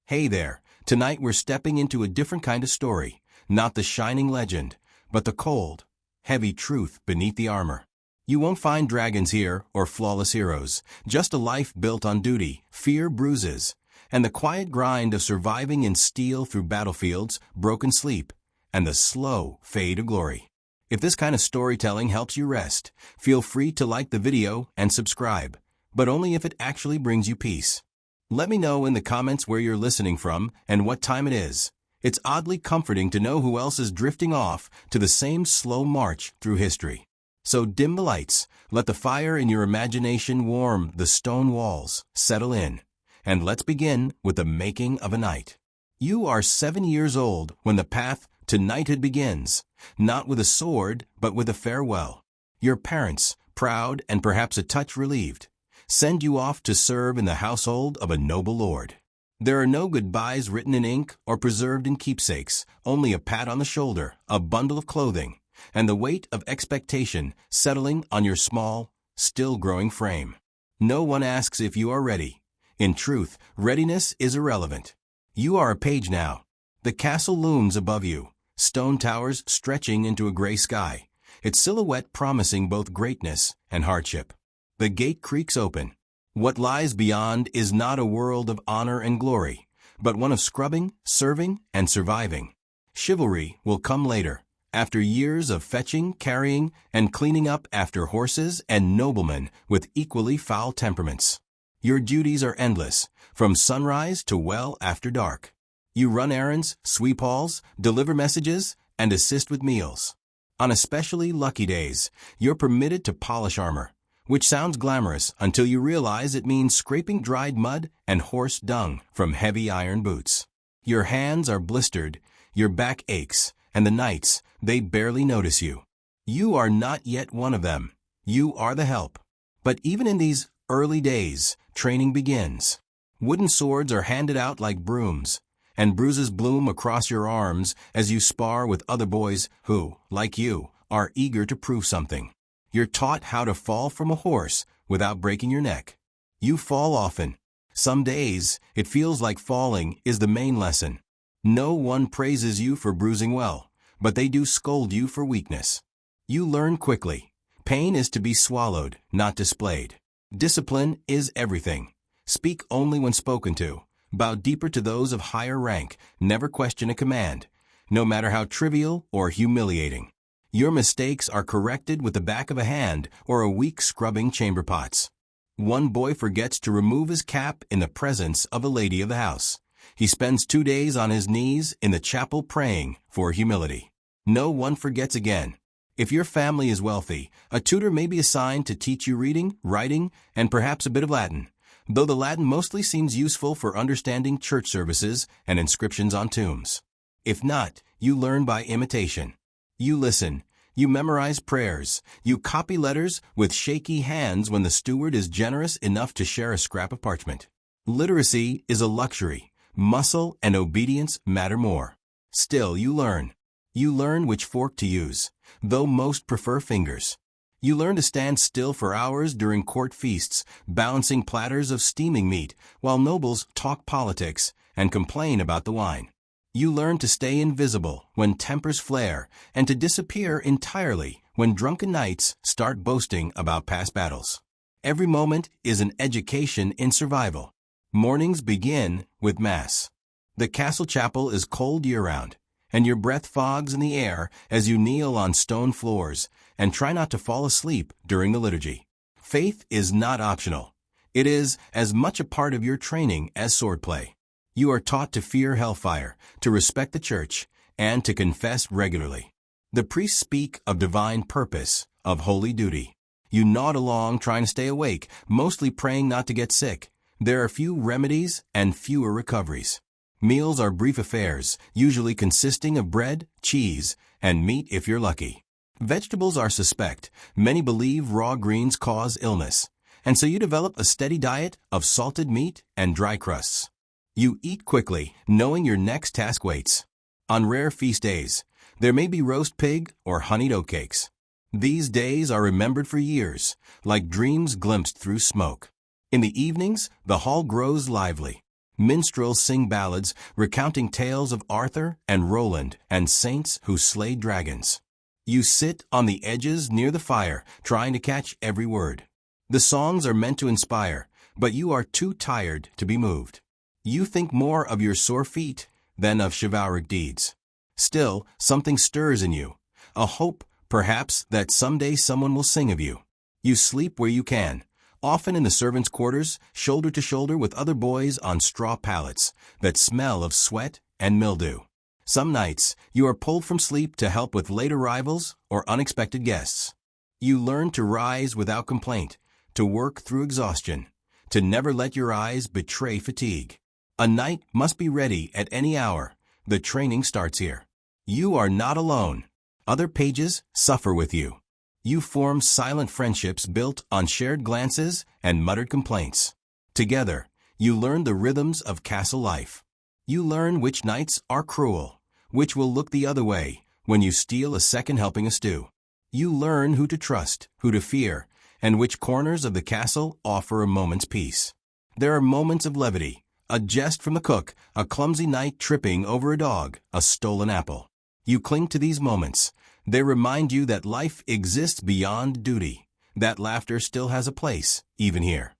Hey there, tonight we're stepping into a different kind of story, not the shining legend, but the cold, heavy truth beneath the armor. You won't find dragons here or flawless heroes, just a life built on duty, fear, bruises, and the quiet grind of surviving in steel through battlefields, broken sleep, and the slow fade to glory. If this kind of storytelling helps you rest, feel free to like the video and subscribe, but only if it actually brings you peace. Let me know in the comments where you're listening from and what time it is. It's oddly comforting to know who else is drifting off to the same slow march through history. So dim the lights, let the fire in your imagination warm the stone walls, settle in, and let's begin with the making of a knight. You are 7 years old when the path to knighthood begins, not with a sword, but with a farewell. Your parents, proud and perhaps a touch relieved, send you off to serve in the household of a noble lord. There are no goodbyes written in ink or preserved in keepsakes, only a pat on the shoulder, a bundle of clothing, and the weight of expectation settling on your small, still-growing frame. No one asks if you are ready. In truth, readiness is irrelevant. You are a page now. The castle looms above you, stone towers stretching into a gray sky, its silhouette promising both greatness and hardship. The gate creaks open. What lies beyond is not a world of honor and glory, but one of scrubbing, serving, and surviving. Chivalry will come later, after years of fetching, carrying, and cleaning up after horses and noblemen with equally foul temperaments. Your duties are endless, from sunrise to well after dark. You run errands, sweep halls, deliver messages, and assist with meals. On especially lucky days, you're permitted to polish armor, which sounds glamorous until you realize it means scraping dried mud and horse dung from heavy iron boots. Your hands are blistered, your back aches, and the knights, they barely notice you. You are not yet one of them. You are the help. But even in these early days, training begins. Wooden swords are handed out like brooms, and bruises bloom across your arms as you spar with other boys who, like you, are eager to prove something. You're taught how to fall from a horse without breaking your neck. You fall often. Some days, it feels like falling is the main lesson. No one praises you for bruising well, but they do scold you for weakness. You learn quickly. Pain is to be swallowed, not displayed. Discipline is everything. Speak only when spoken to. Bow deeper to those of higher rank. Never question a command, no matter how trivial or humiliating. Your mistakes are corrected with the back of a hand or a week scrubbing chamber pots. One boy forgets to remove his cap in the presence of a lady of the house. He spends 2 days on his knees in the chapel praying for humility. No one forgets again. If your family is wealthy, a tutor may be assigned to teach you reading, writing, and perhaps a bit of Latin, though the Latin mostly seems useful for understanding church services and inscriptions on tombs. If not, you learn by imitation. You listen, you memorize prayers, you copy letters with shaky hands when the steward is generous enough to share a scrap of parchment. Literacy is a luxury. Muscle and obedience matter more. Still, you learn. You learn which fork to use, though most prefer fingers. You learn to stand still for hours during court feasts, balancing platters of steaming meat, while nobles talk politics and complain about the wine. You learn to stay invisible when tempers flare and to disappear entirely when drunken knights start boasting about past battles. Every moment is an education in survival. Mornings begin with Mass. The castle chapel is cold year-round, and your breath fogs in the air as you kneel on stone floors and try not to fall asleep during the liturgy. Faith is not optional. It is as much a part of your training as swordplay. You are taught to fear hellfire, to respect the church, and to confess regularly. The priests speak of divine purpose, of holy duty. You nod along trying to stay awake, mostly praying not to get sick. There are few remedies and fewer recoveries. Meals are brief affairs, usually consisting of bread, cheese, and meat if you're lucky. Vegetables are suspect. Many believe raw greens cause illness, and so you develop a steady diet of salted meat and dry crusts. You eat quickly, knowing your next task waits. On rare feast days, there may be roast pig or honeyed oatcakes. These days are remembered for years, like dreams glimpsed through smoke. In the evenings, the hall grows lively. Minstrels sing ballads recounting tales of Arthur and Roland and saints who slayed dragons. You sit on the edges near the fire, trying to catch every word. The songs are meant to inspire, but you are too tired to be moved. You think more of your sore feet than of chivalric deeds. Still, something stirs in you. A hope, perhaps, that someday someone will sing of you. You sleep where you can, often in the servants' quarters, shoulder to shoulder with other boys on straw pallets that smell of sweat and mildew. Some nights, you are pulled from sleep to help with late arrivals or unexpected guests. You learn to rise without complaint, to work through exhaustion, to never let your eyes betray fatigue. A knight must be ready at any hour. The training starts here. You are not alone. Other pages suffer with you. You form silent friendships built on shared glances and muttered complaints. Together, you learn the rhythms of castle life. You learn which knights are cruel, which will look the other way when you steal a second helping of stew. You learn who to trust, who to fear, and which corners of the castle offer a moment's peace. There are moments of levity, a jest from the cook, a clumsy knight tripping over a dog, a stolen apple. You cling to these moments. They remind you that life exists beyond duty, that laughter still has a place, even here.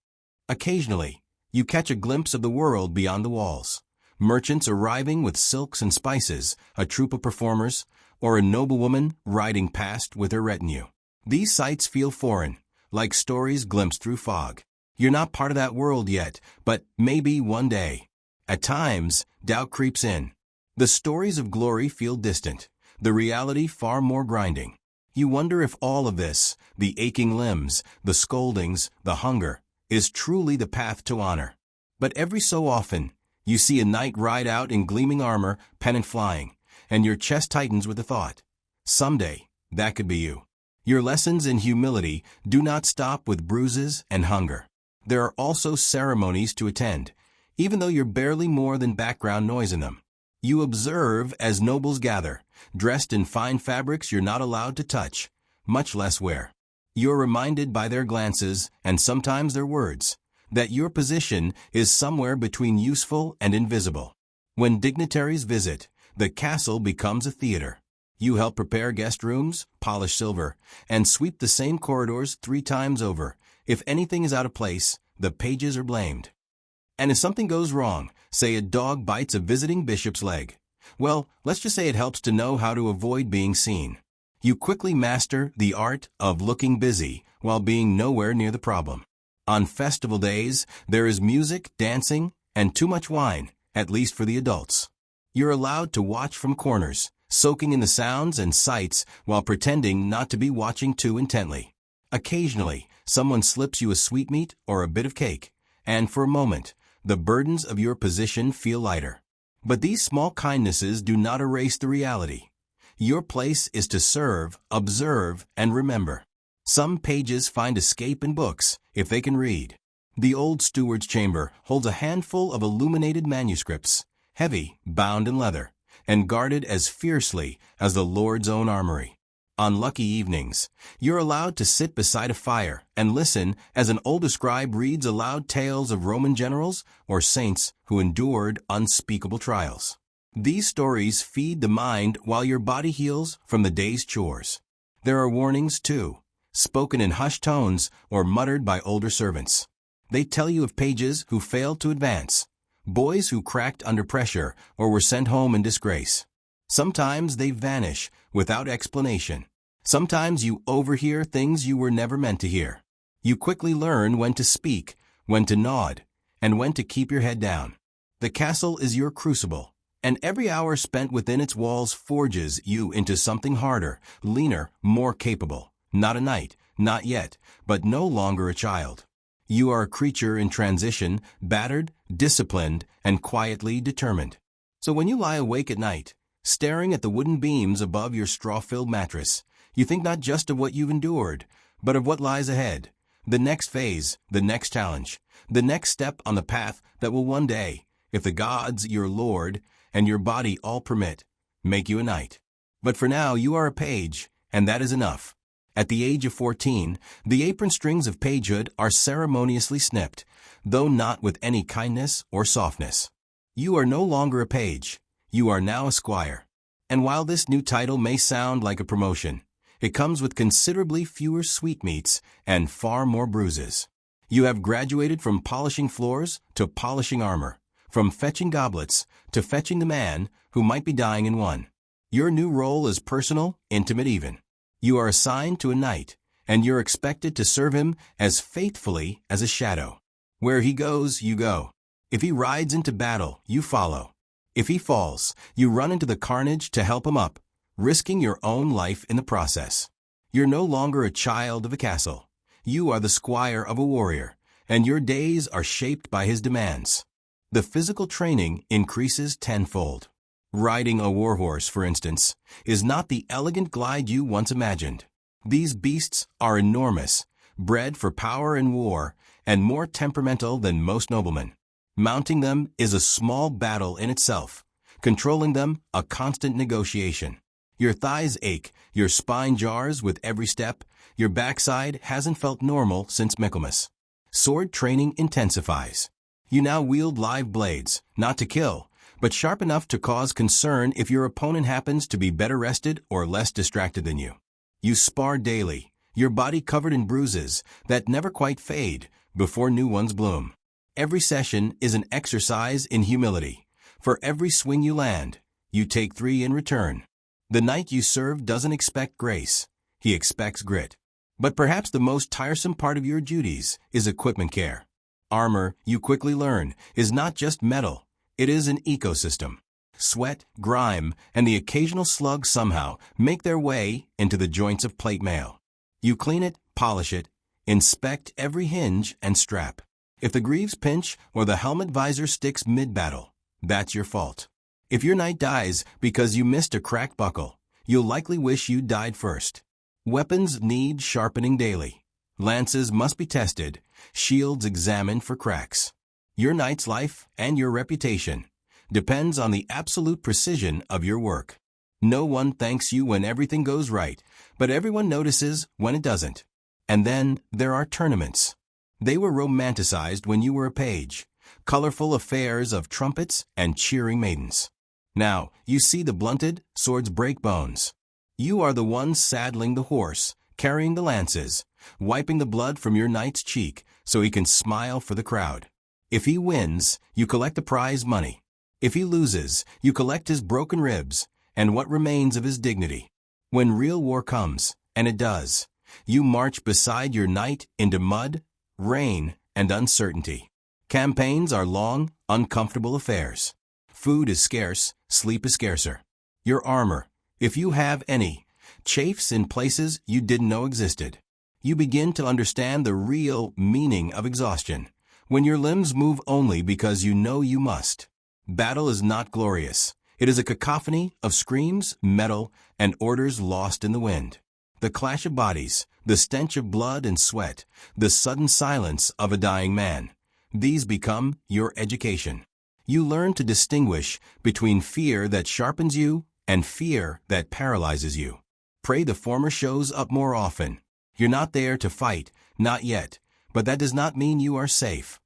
Occasionally, you catch a glimpse of the world beyond the walls. Merchants arriving with silks and spices, a troupe of performers, or a noblewoman riding past with her retinue. These sights feel foreign, like stories glimpsed through fog. You're not part of that world yet, but maybe one day. At times, doubt creeps in. The stories of glory feel distant, the reality far more grinding. You wonder if all of this, the aching limbs, the scoldings, the hunger, is truly the path to honor. But every so often, you see a knight ride out in gleaming armor, pennant flying, and your chest tightens with the thought, someday, that could be you. Your lessons in humility do not stop with bruises and hunger. There are also ceremonies to attend, even though you're barely more than background noise in them. You observe as nobles gather, dressed in fine fabrics you're not allowed to touch, much less wear. You're reminded by their glances, and sometimes their words, that your position is somewhere between useful and invisible. When dignitaries visit, the castle becomes a theater. You help prepare guest rooms, polish silver, and sweep the same corridors 3 times over. If anything is out of place, the pages are blamed. And if something goes wrong, say a dog bites a visiting bishop's leg, well, let's just say it helps to know how to avoid being seen. You quickly master the art of looking busy while being nowhere near the problem. On festival days, there is music, dancing, and too much wine, at least for the adults. You're allowed to watch from corners, soaking in the sounds and sights while pretending not to be watching too intently. Occasionally, someone slips you a sweetmeat or a bit of cake, and for a moment, the burdens of your position feel lighter. But these small kindnesses do not erase the reality. Your place is to serve, observe, and remember. Some pages find escape in books, if they can read. The old steward's chamber holds a handful of illuminated manuscripts, heavy, bound in leather, and guarded as fiercely as the Lord's own armory. On lucky evenings, you're allowed to sit beside a fire and listen as an older scribe reads aloud tales of Roman generals or saints who endured unspeakable trials. These stories feed the mind while your body heals from the day's chores. There are warnings, too, spoken in hushed tones or muttered by older servants. They tell you of pages who failed to advance, boys who cracked under pressure or were sent home in disgrace. Sometimes they vanish without explanation. Sometimes you overhear things you were never meant to hear. You quickly learn when to speak, when to nod, and when to keep your head down. The castle is your crucible, and every hour spent within its walls forges you into something harder, leaner, more capable. Not a knight, not yet, but no longer a child. You are a creature in transition, battered, disciplined, and quietly determined. So when you lie awake at night, staring at the wooden beams above your straw-filled mattress, you think not just of what you've endured, but of what lies ahead, the next phase, the next challenge, the next step on the path that will one day, if the gods, your lord, and your body all permit, make you a knight. But for now you are a page, and that is enough. At the age of 14, the apron strings of pagehood are ceremoniously snipped, though not with any kindness or softness. You are no longer a page. You are now a squire. And while this new title may sound like a promotion, it comes with considerably fewer sweetmeats and far more bruises. You have graduated from polishing floors to polishing armor, from fetching goblets to fetching the man who might be dying in one. Your new role is personal, intimate even. You are assigned to a knight, and you're expected to serve him as faithfully as a shadow. Where he goes, you go. If he rides into battle, you follow. If he falls, you run into the carnage to help him up, risking your own life in the process. You're no longer a child of a castle. You are the squire of a warrior, and your days are shaped by his demands. The physical training increases tenfold. Riding a warhorse, for instance, is not the elegant glide you once imagined. These beasts are enormous, bred for power and war, and more temperamental than most noblemen. Mounting them is a small battle in itself. Controlling them, a constant negotiation. Your thighs ache, your spine jars with every step, your backside hasn't felt normal since Michaelmas. Sword training intensifies. You now wield live blades, not to kill, but sharp enough to cause concern if your opponent happens to be better rested or less distracted than you. You spar daily, your body covered in bruises that never quite fade before new ones bloom. Every session is an exercise in humility. For every swing you land, you take 3 in return. The knight you serve doesn't expect grace, he expects grit. But perhaps the most tiresome part of your duties is equipment care. Armor, you quickly learn, is not just metal. It is an ecosystem. Sweat, grime, and the occasional slug somehow make their way into the joints of plate mail. You clean it, polish it, inspect every hinge and strap. If the greaves pinch or the helmet visor sticks mid-battle, that's your fault. If your knight dies because you missed a cracked buckle, you'll likely wish you died first. Weapons need sharpening daily. Lances must be tested, shields examined for cracks. Your knight's life and your reputation depends on the absolute precision of your work. No one thanks you when everything goes right, but everyone notices when it doesn't. And then there are tournaments. They were romanticized when you were a page, colorful affairs of trumpets and cheering maidens. Now, you see the blunted, swords break bones. You are the one saddling the horse, carrying the lances, wiping the blood from your knight's cheek so he can smile for the crowd. If he wins, you collect the prize money. If he loses, you collect his broken ribs and what remains of his dignity. When real war comes, and it does, you march beside your knight into mud, rain, and uncertainty. Campaigns are long, uncomfortable affairs. Food is scarce, sleep is scarcer. Your armor, if you have any, chafes in places you didn't know existed. You begin to understand the real meaning of exhaustion, when your limbs move only because you know you must. Battle is not glorious. It is a cacophony of screams, metal, and orders lost in the wind. The clash of bodies, the stench of blood and sweat, the sudden silence of a dying man. These become your education. You learn to distinguish between fear that sharpens you and fear that paralyzes you. Pray the former shows up more often. You're not there to fight, not yet, but that does not mean you are safe.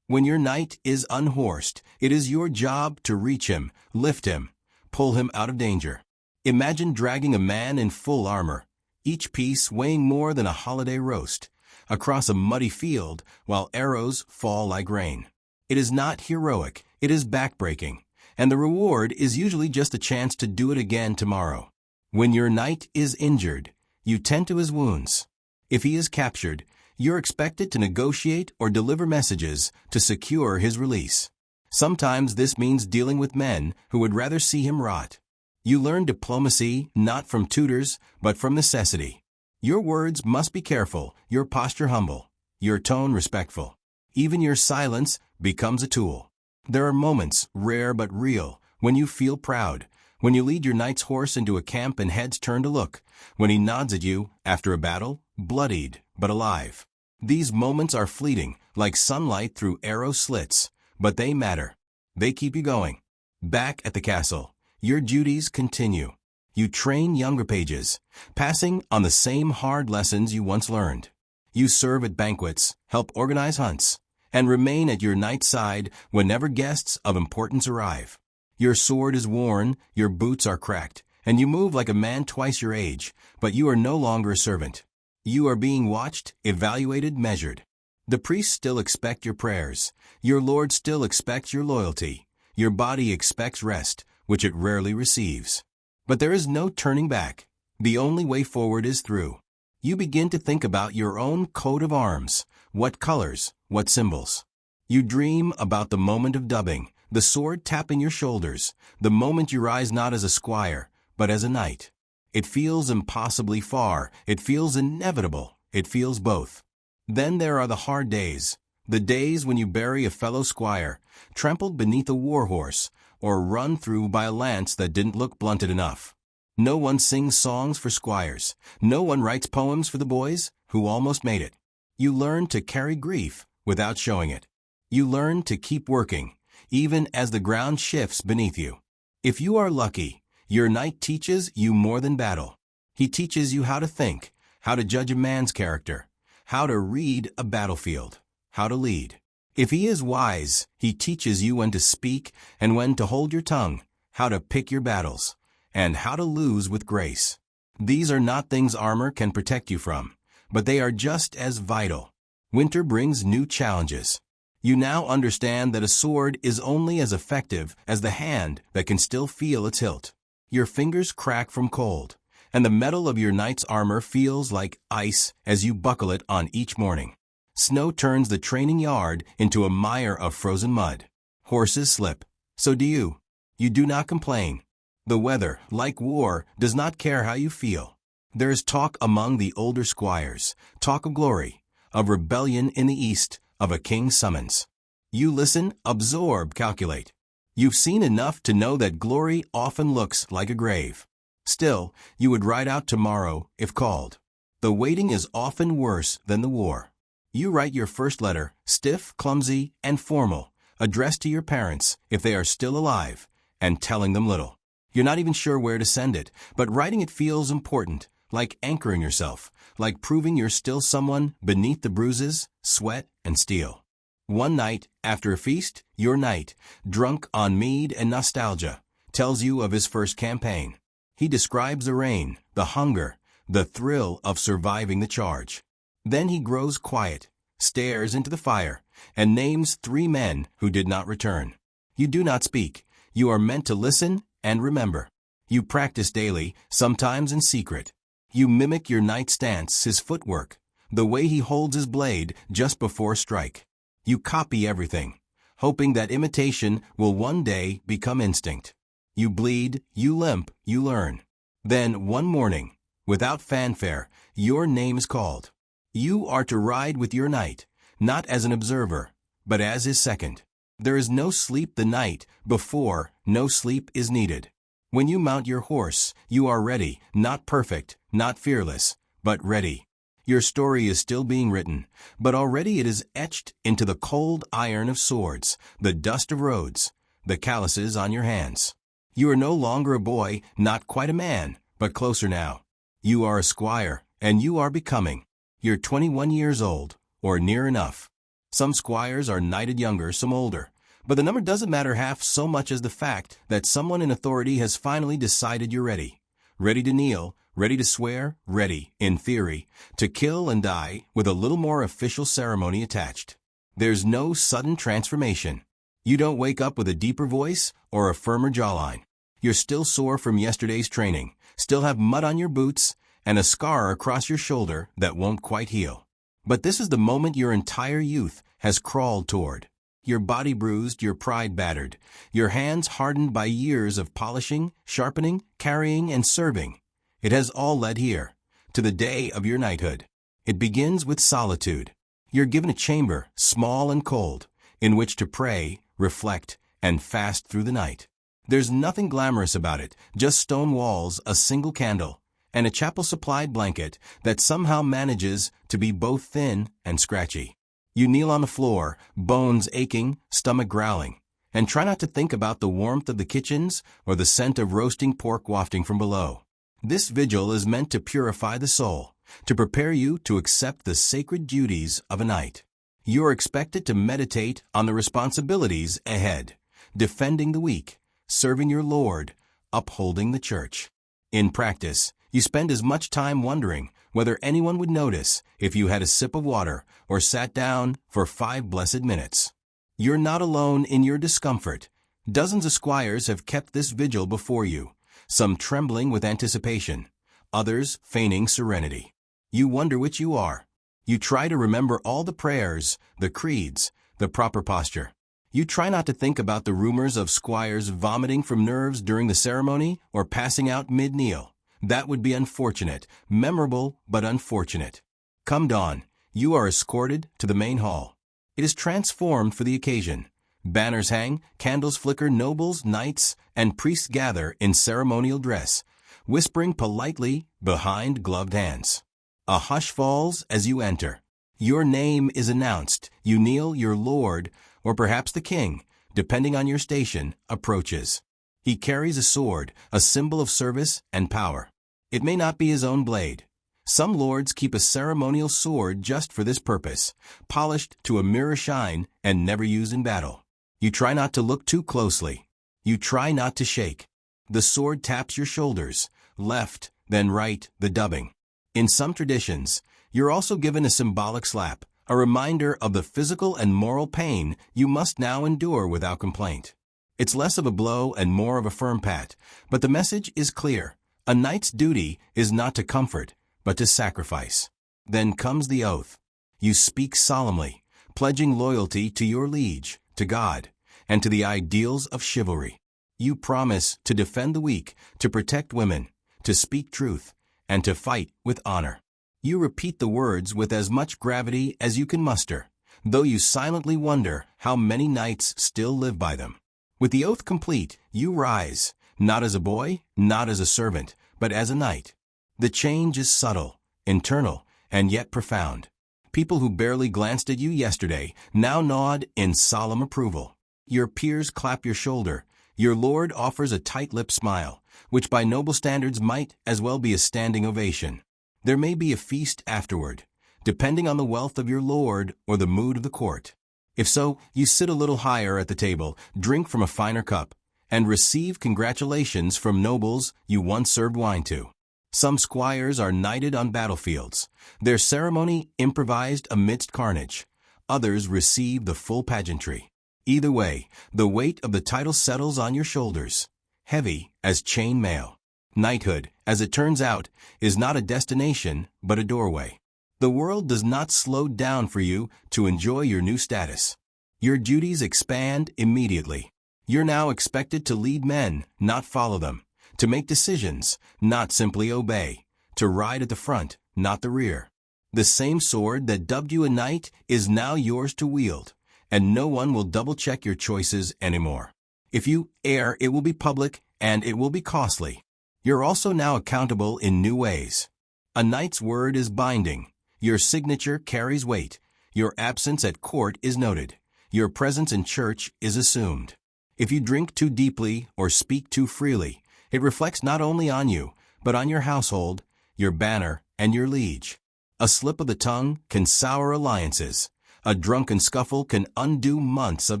When your knight is unhorsed, it is your job to reach him, lift him, pull him out of danger. Imagine dragging a man in full armor, each piece weighing more than a holiday roast, across a muddy field while arrows fall like rain. It is not heroic, it is backbreaking, and the reward is usually just a chance to do it again tomorrow. When your knight is injured, you tend to his wounds. If he is captured, you're expected to negotiate or deliver messages to secure his release. Sometimes this means dealing with men who would rather see him rot. You learn diplomacy not from tutors, but from necessity. Your words must be careful, your posture humble, your tone respectful. Even your silence becomes a tool. There are moments, rare but real, when you feel proud, when you lead your knight's horse into a camp and heads turn to look, when he nods at you after a battle, bloodied but alive. These moments are fleeting, like sunlight through arrow slits, but they matter. They keep you going. Back at the castle, your duties continue. You train younger pages, passing on the same hard lessons you once learned. You serve at banquets, help organize hunts, and remain at your knight's side whenever guests of importance arrive. Your sword is worn, your boots are cracked, and you move like a man twice your age, but you are no longer a servant. You are being watched, evaluated, measured. The priests still expect your prayers. Your lord still expects your loyalty. Your body expects rest, which it rarely receives. But there is no turning back. The only way forward is through. You begin to think about your own coat of arms. What colors, what symbols. You dream about the moment of dubbing, the sword tapping your shoulders, the moment you rise not as a squire, but as a knight. It feels impossibly far, it feels inevitable, it feels both. Then there are the hard days, the days when you bury a fellow squire, trampled beneath a war horse, or run through by a lance that didn't look blunted enough. No one sings songs for squires, no one writes poems for the boys who almost made it. You learn to carry grief without showing it. You learn to keep working, even as the ground shifts beneath you. If you are lucky, your knight teaches you more than battle. He teaches you how to think, how to judge a man's character, how to read a battlefield, how to lead. If he is wise, he teaches you when to speak and when to hold your tongue, how to pick your battles, and how to lose with grace. These are not things armor can protect you from, but they are just as vital. Winter brings new challenges. You now understand that a sword is only as effective as the hand that can still feel its hilt. Your fingers crack from cold, and the metal of your knight's armor feels like ice as you buckle it on each morning. Snow turns the training yard into a mire of frozen mud. Horses slip. So do you. You do not complain. The weather, like war, does not care how you feel. There is talk among the older squires, talk of glory, of rebellion in the east, of a king's summons. You listen, absorb, calculate. You've seen enough to know that glory often looks like a grave. Still, you would ride out tomorrow if called. The waiting is often worse than the war. You write your first letter, stiff, clumsy, and formal, addressed to your parents if they are still alive, and telling them little. You're not even sure where to send it, but writing it feels important, like anchoring yourself, like proving you're still someone beneath the bruises, sweat, and steel. One night, after a feast, your knight, drunk on mead and nostalgia, tells you of his first campaign. He describes the rain, the hunger, the thrill of surviving the charge. Then he grows quiet, stares into the fire, and names 3 men who did not return. You do not speak. You are meant to listen and remember. You practice daily, sometimes in secret. You mimic your knight's stance, his footwork, the way he holds his blade just before strike. You copy everything, hoping that imitation will one day become instinct. You bleed, you limp, you learn. Then, one morning, without fanfare, your name is called. You are to ride with your knight, not as an observer, but as his second. There is no sleep the night before, no sleep is needed. When you mount your horse, you are ready, not perfect, not fearless, but ready. Your story is still being written, but already it is etched into the cold iron of swords, the dust of roads, the calluses on your hands. You are no longer a boy, not quite a man, but closer now. You are a squire, and you are becoming. You're 21 years old, or near enough. Some squires are knighted younger, some older, but the number doesn't matter half so much as the fact that someone in authority has finally decided you're ready. Ready to kneel, ready to swear, ready, in theory, to kill and die with a little more official ceremony attached. There's no sudden transformation. You don't wake up with a deeper voice or a firmer jawline. You're still sore from yesterday's training, still have mud on your boots, and a scar across your shoulder that won't quite heal. But this is the moment your entire youth has crawled toward. Your body bruised, your pride battered, your hands hardened by years of polishing, sharpening, carrying, and serving. It has all led here, to the day of your knighthood. It begins with solitude. You're given a chamber, small and cold, in which to pray, reflect, and fast through the night. There's nothing glamorous about it, just stone walls, a single candle, and a chapel-supplied blanket that somehow manages to be both thin and scratchy. You kneel on the floor, bones aching, stomach growling, and try not to think about the warmth of the kitchens or the scent of roasting pork wafting from below. This vigil is meant to purify the soul, to prepare you to accept the sacred duties of a knight. You are expected to meditate on the responsibilities ahead, defending the weak, serving your Lord, upholding the church. In practice, you spend as much time wondering whether anyone would notice if you had a sip of water or sat down for 5 blessed minutes. You're not alone in your discomfort. Dozens of squires have kept this vigil before you, some trembling with anticipation, others feigning serenity. You wonder which you are. You try to remember all the prayers, the creeds, the proper posture. You try not to think about the rumors of squires vomiting from nerves during the ceremony or passing out mid-kneel. That would be unfortunate, memorable but unfortunate. Come dawn, you are escorted to the main hall. It is transformed for the occasion. Banners hang, candles flicker, nobles, knights, and priests gather in ceremonial dress, whispering politely behind gloved hands. A hush falls as you enter. Your name is announced. You kneel, your lord, or perhaps the king, depending on your station, approaches. He carries a sword, a symbol of service and power. It may not be his own blade. Some lords keep a ceremonial sword just for this purpose, polished to a mirror shine and never used in battle. You try not to look too closely. You try not to shake. The sword taps your shoulders, left, then right, the dubbing. In some traditions, you're also given a symbolic slap, a reminder of the physical and moral pain you must now endure without complaint. It's less of a blow and more of a firm pat, but the message is clear. A knight's duty is not to comfort, but to sacrifice. Then comes the oath. You speak solemnly, pledging loyalty to your liege, to God, and to the ideals of chivalry. You promise to defend the weak, to protect women, to speak truth, and to fight with honor. You repeat the words with as much gravity as you can muster, though you silently wonder how many knights still live by them. With the oath complete, you rise, not as a boy, not as a servant, but as a knight. The change is subtle, internal, and yet profound. People who barely glanced at you yesterday now nod in solemn approval. Your peers clap your shoulder. Your lord offers a tight-lipped smile, which by noble standards might as well be a standing ovation. There may be a feast afterward, depending on the wealth of your lord or the mood of the court. If so, you sit a little higher at the table, drink from a finer cup, and receive congratulations from nobles you once served wine to. Some squires are knighted on battlefields, their ceremony improvised amidst carnage. Others receive the full pageantry. Either way, the weight of the title settles on your shoulders, heavy as chain mail. Knighthood, as it turns out, is not a destination, but a doorway. The world does not slow down for you to enjoy your new status. Your duties expand immediately. You're now expected to lead men, not follow them, to make decisions, not simply obey, to ride at the front, not the rear. The same sword that dubbed you a knight is now yours to wield, and no one will double-check your choices anymore. If you err, it will be public, and it will be costly. You're also now accountable in new ways. A knight's word is binding. Your signature carries weight. Your absence at court is noted. Your presence in church is assumed. If you drink too deeply or speak too freely, it reflects not only on you, but on your household, your banner, and your liege. A slip of the tongue can sour alliances. A drunken scuffle can undo months of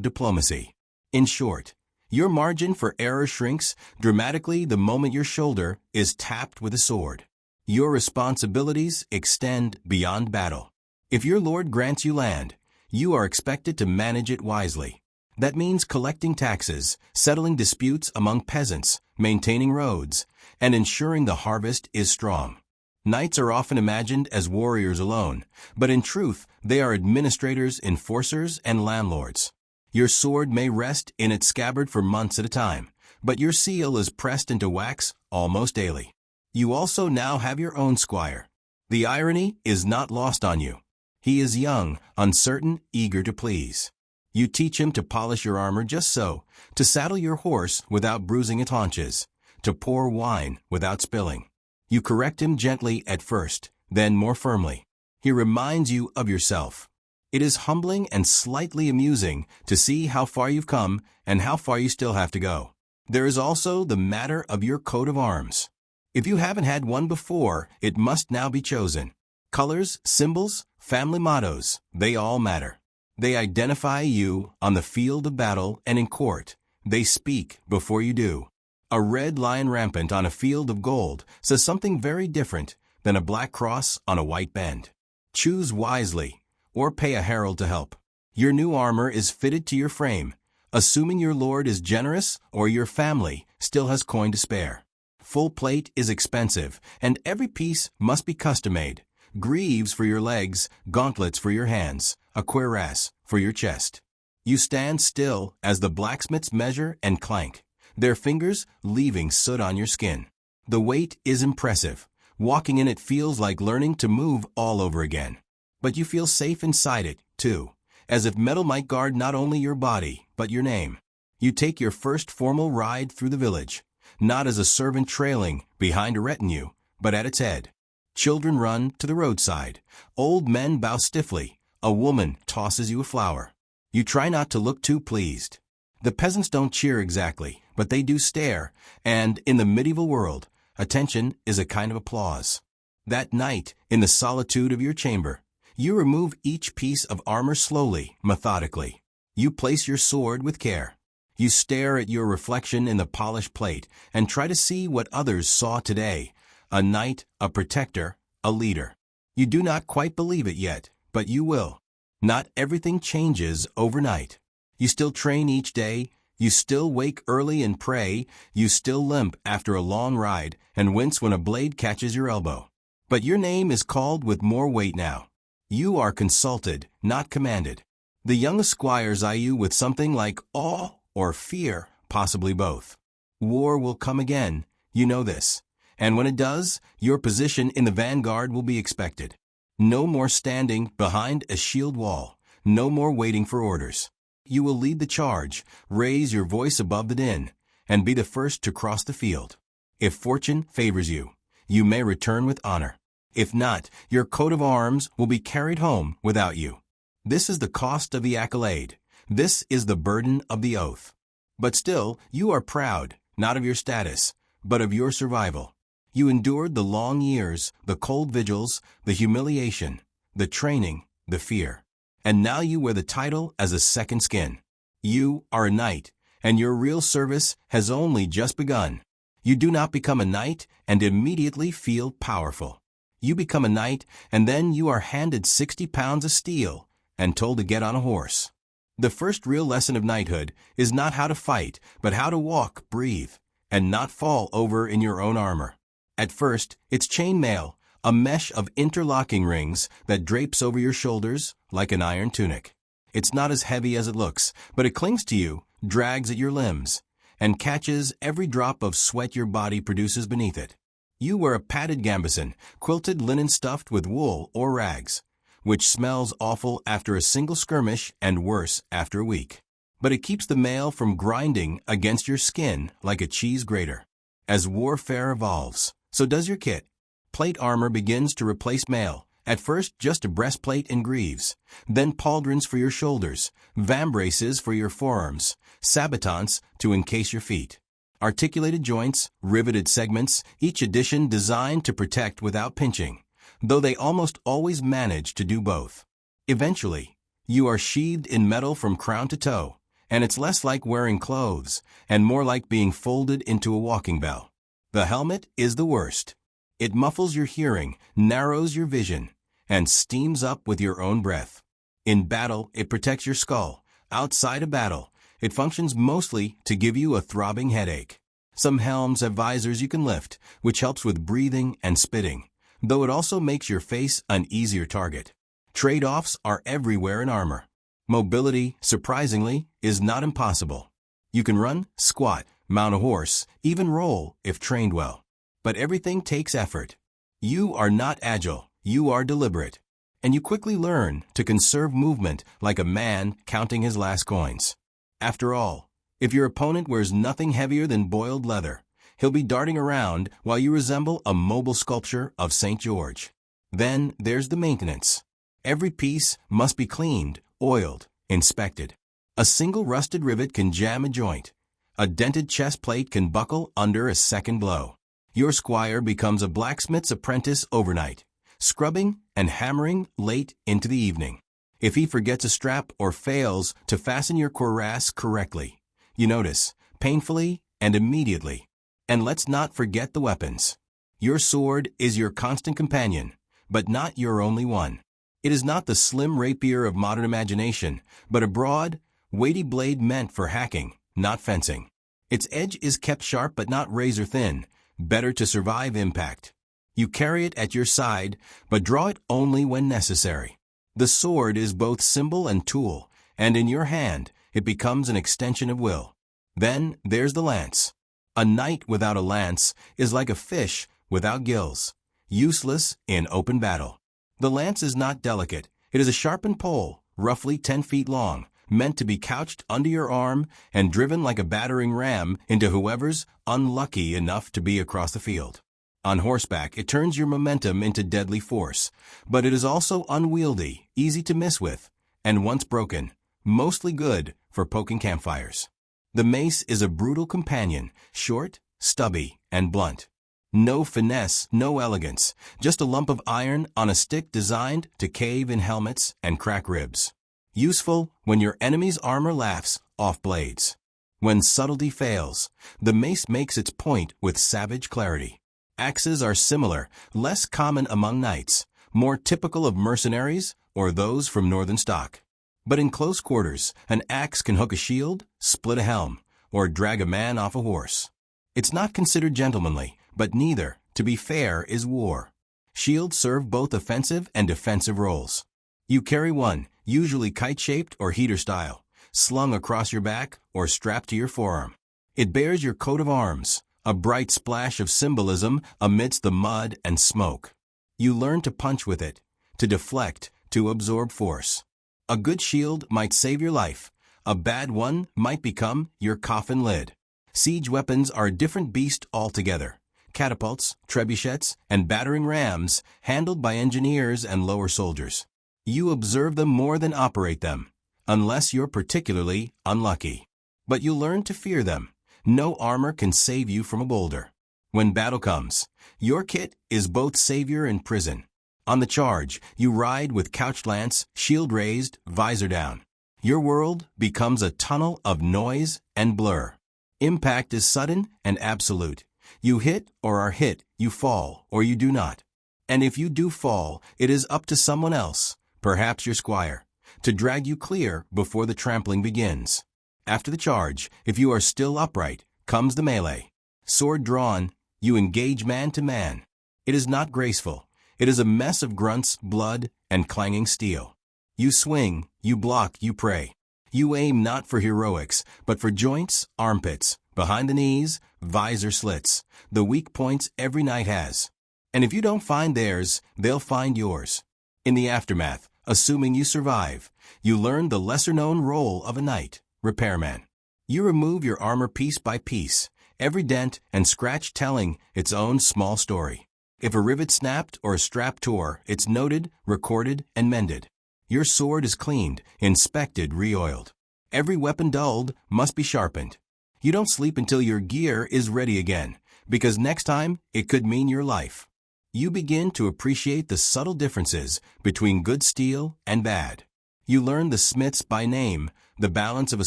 diplomacy. In short, your margin for error shrinks dramatically the moment your shoulder is tapped with a sword. Your responsibilities extend beyond battle. If your lord grants you land, you are expected to manage it wisely. That means collecting taxes, settling disputes among peasants, maintaining roads, and ensuring the harvest is strong. Knights are often imagined as warriors alone, but in truth, they are administrators, enforcers, and landlords. Your sword may rest in its scabbard for months at a time, but your seal is pressed into wax almost daily. You also now have your own squire. The irony is not lost on you. He is young, uncertain, eager to please. You teach him to polish your armor just so, to saddle your horse without bruising its haunches, to pour wine without spilling. You correct him gently at first, then more firmly. He reminds you of yourself. It is humbling and slightly amusing to see how far you've come and how far you still have to go. There is also the matter of your coat of arms. If you haven't had one before, it must now be chosen. Colors, symbols, family mottos, they all matter. They identify you on the field of battle and in court. They speak before you do. A red lion rampant on a field of gold says something very different than a black cross on a white band. Choose wisely, or pay a herald to help. Your new armor is fitted to your frame, assuming your lord is generous or your family still has coin to spare. Full plate is expensive, and every piece must be custom-made. Greaves for your legs, gauntlets for your hands, a cuirass for your chest. You stand still as the blacksmiths measure and clank, their fingers leaving soot on your skin. The weight is impressive. Walking in it feels like learning to move all over again. But you feel safe inside it, too, as if metal might guard not only your body, but your name. You take your first formal ride through the village, not as a servant trailing behind a retinue, but at its head. Children run to the roadside. Old men bow stiffly. A woman tosses you a flower. You try not to look too pleased. The peasants don't cheer exactly, but they do stare, and in the medieval world, attention is a kind of applause. That night, in the solitude of your chamber, you remove each piece of armor slowly, methodically. You place your sword with care. You stare at your reflection in the polished plate and try to see what others saw today: a knight, a protector, a leader. You do not quite believe it yet, but you will. Not everything changes overnight. You still train each day. You still wake early and pray. You still limp after a long ride and wince when a blade catches your elbow. But your name is called with more weight now. You are consulted, not commanded. The young squires eye you with something like awe or fear, possibly both. War will come again, you know this. And when it does, your position in the vanguard will be expected. No more standing behind a shield wall. No more waiting for orders. You will lead the charge, raise your voice above the din, and be the first to cross the field. If fortune favors you, you may return with honor. If not, your coat of arms will be carried home without you. This is the cost of the accolade. This is the burden of the oath. But still, you are proud, not of your status, but of your survival. You endured the long years, the cold vigils, the humiliation, the training, the fear. And now you wear the title as a second skin. You are a knight, and your real service has only just begun. You do not become a knight and immediately feel powerful. You become a knight, and then you are handed 60 pounds of steel and told to get on a horse. The first real lesson of knighthood is not how to fight, but how to walk, breathe, and not fall over in your own armor. At first, it's chainmail, a mesh of interlocking rings that drapes over your shoulders like an iron tunic. It's not as heavy as it looks, but it clings to you, drags at your limbs, and catches every drop of sweat your body produces beneath it. You wear a padded gambeson, quilted linen stuffed with wool or rags, which smells awful after a single skirmish and worse after a week. But it keeps the mail from grinding against your skin like a cheese grater. As warfare evolves, so does your kit. Plate armor begins to replace mail, at first just a breastplate and greaves, then pauldrons for your shoulders, vambraces for your forearms, sabatons to encase your feet. Articulated joints, riveted segments, each addition designed to protect without pinching, though they almost always manage to do both. Eventually, you are sheathed in metal from crown to toe, and it's less like wearing clothes and more like being folded into a walking bell. The helmet is the worst. It muffles your hearing, narrows your vision, and steams up with your own breath. In battle, it protects your skull. Outside of battle, it functions mostly to give you a throbbing headache. Some helms have visors you can lift, which helps with breathing and spitting, though it also makes your face an easier target. Trade-offs are everywhere in armor. Mobility, surprisingly, is not impossible. You can run, squat, mount a horse, even roll if trained well. But everything takes effort. You are not agile, you are deliberate. And you quickly learn to conserve movement like a man counting his last coins. After all, if your opponent wears nothing heavier than boiled leather, he'll be darting around while you resemble a mobile sculpture of St. George. Then there's the maintenance. Every piece must be cleaned, oiled, inspected. A single rusted rivet can jam a joint. A dented chest plate can buckle under a second blow. Your squire becomes a blacksmith's apprentice overnight, scrubbing and hammering late into the evening. If he forgets a strap or fails to fasten your cuirass correctly, you notice, painfully and immediately. And let's not forget the weapons. Your sword is your constant companion, but not your only one. It is not the slim rapier of modern imagination, but a broad, weighty blade meant for hacking, not fencing. Its edge is kept sharp but not razor thin, better to survive impact. You carry it at your side, but draw it only when necessary. The sword is both symbol and tool, and in your hand, it becomes an extension of will. Then there's the lance. A knight without a lance is like a fish without gills, useless in open battle. The lance is not delicate. It is a sharpened pole, roughly 10 feet long, meant to be couched under your arm and driven like a battering ram into whoever's unlucky enough to be across the field. On horseback, it turns your momentum into deadly force, but it is also unwieldy, easy to miss with, and once broken, mostly good for poking campfires. The mace is a brutal companion, short, stubby, and blunt. No finesse, no elegance, just a lump of iron on a stick designed to cave in helmets and crack ribs. Useful when your enemy's armor laughs off blades. When subtlety fails, the mace makes its point with savage clarity. Axes are similar, less common among knights, more typical of mercenaries or those from northern stock. But in close quarters, an axe can hook a shield, split a helm, or drag a man off a horse. It's not considered gentlemanly, but neither, to be fair, is war. Shields serve both offensive and defensive roles. You carry one, usually kite-shaped or heater-style, slung across your back or strapped to your forearm. It bears your coat of arms, a bright splash of symbolism amidst the mud and smoke. You learn to punch with it, to deflect, to absorb force. A good shield might save your life. A bad one might become your coffin lid. Siege weapons are a different beast altogether. Catapults, trebuchets, and battering rams handled by engineers and lower soldiers. You observe them more than operate them, unless you're particularly unlucky. But you learn to fear them. No armor can save you from a boulder. When battle comes, your kit is both savior and prison. On the charge, you ride with couched lance, shield raised, visor down. Your world becomes a tunnel of noise and blur. Impact is sudden and absolute. You hit or are hit, you fall or you do not. And if you do fall, it is up to someone else, perhaps your squire, to drag you clear before the trampling begins. After the charge, if you are still upright, comes the melee. Sword drawn, you engage man to man. It is not graceful. It is a mess of grunts, blood, and clanging steel. You swing, you block, you pray. You aim not for heroics, but for joints, armpits, behind the knees, visor slits, the weak points every knight has. And if you don't find theirs, they'll find yours. In the aftermath, assuming you survive, you learn the lesser-known role of a knight, repairman. You remove your armor piece by piece, every dent and scratch telling its own small story. If a rivet snapped or a strap tore, it's noted, recorded, and mended. Your sword is cleaned, inspected, re-oiled. Every weapon dulled must be sharpened. You don't sleep until your gear is ready again, because next time it could mean your life. You begin to appreciate the subtle differences between good steel and bad. You learn the smiths by name, the balance of a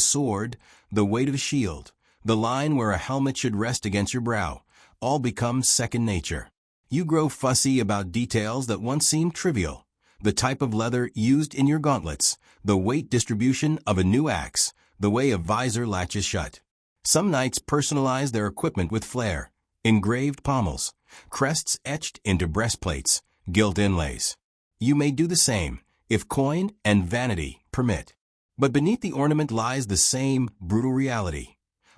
sword, the weight of a shield, the line where a helmet should rest against your brow, all becomes second nature. You grow fussy about details that once seemed trivial. The type of leather used in your gauntlets, the weight distribution of a new axe, the way a visor latches shut. Some knights personalize their equipment with flair, engraved pommels, crests etched into breastplates, gilt inlays. You may do the same, if coin and vanity permit. But beneath the ornament lies the same brutal reality.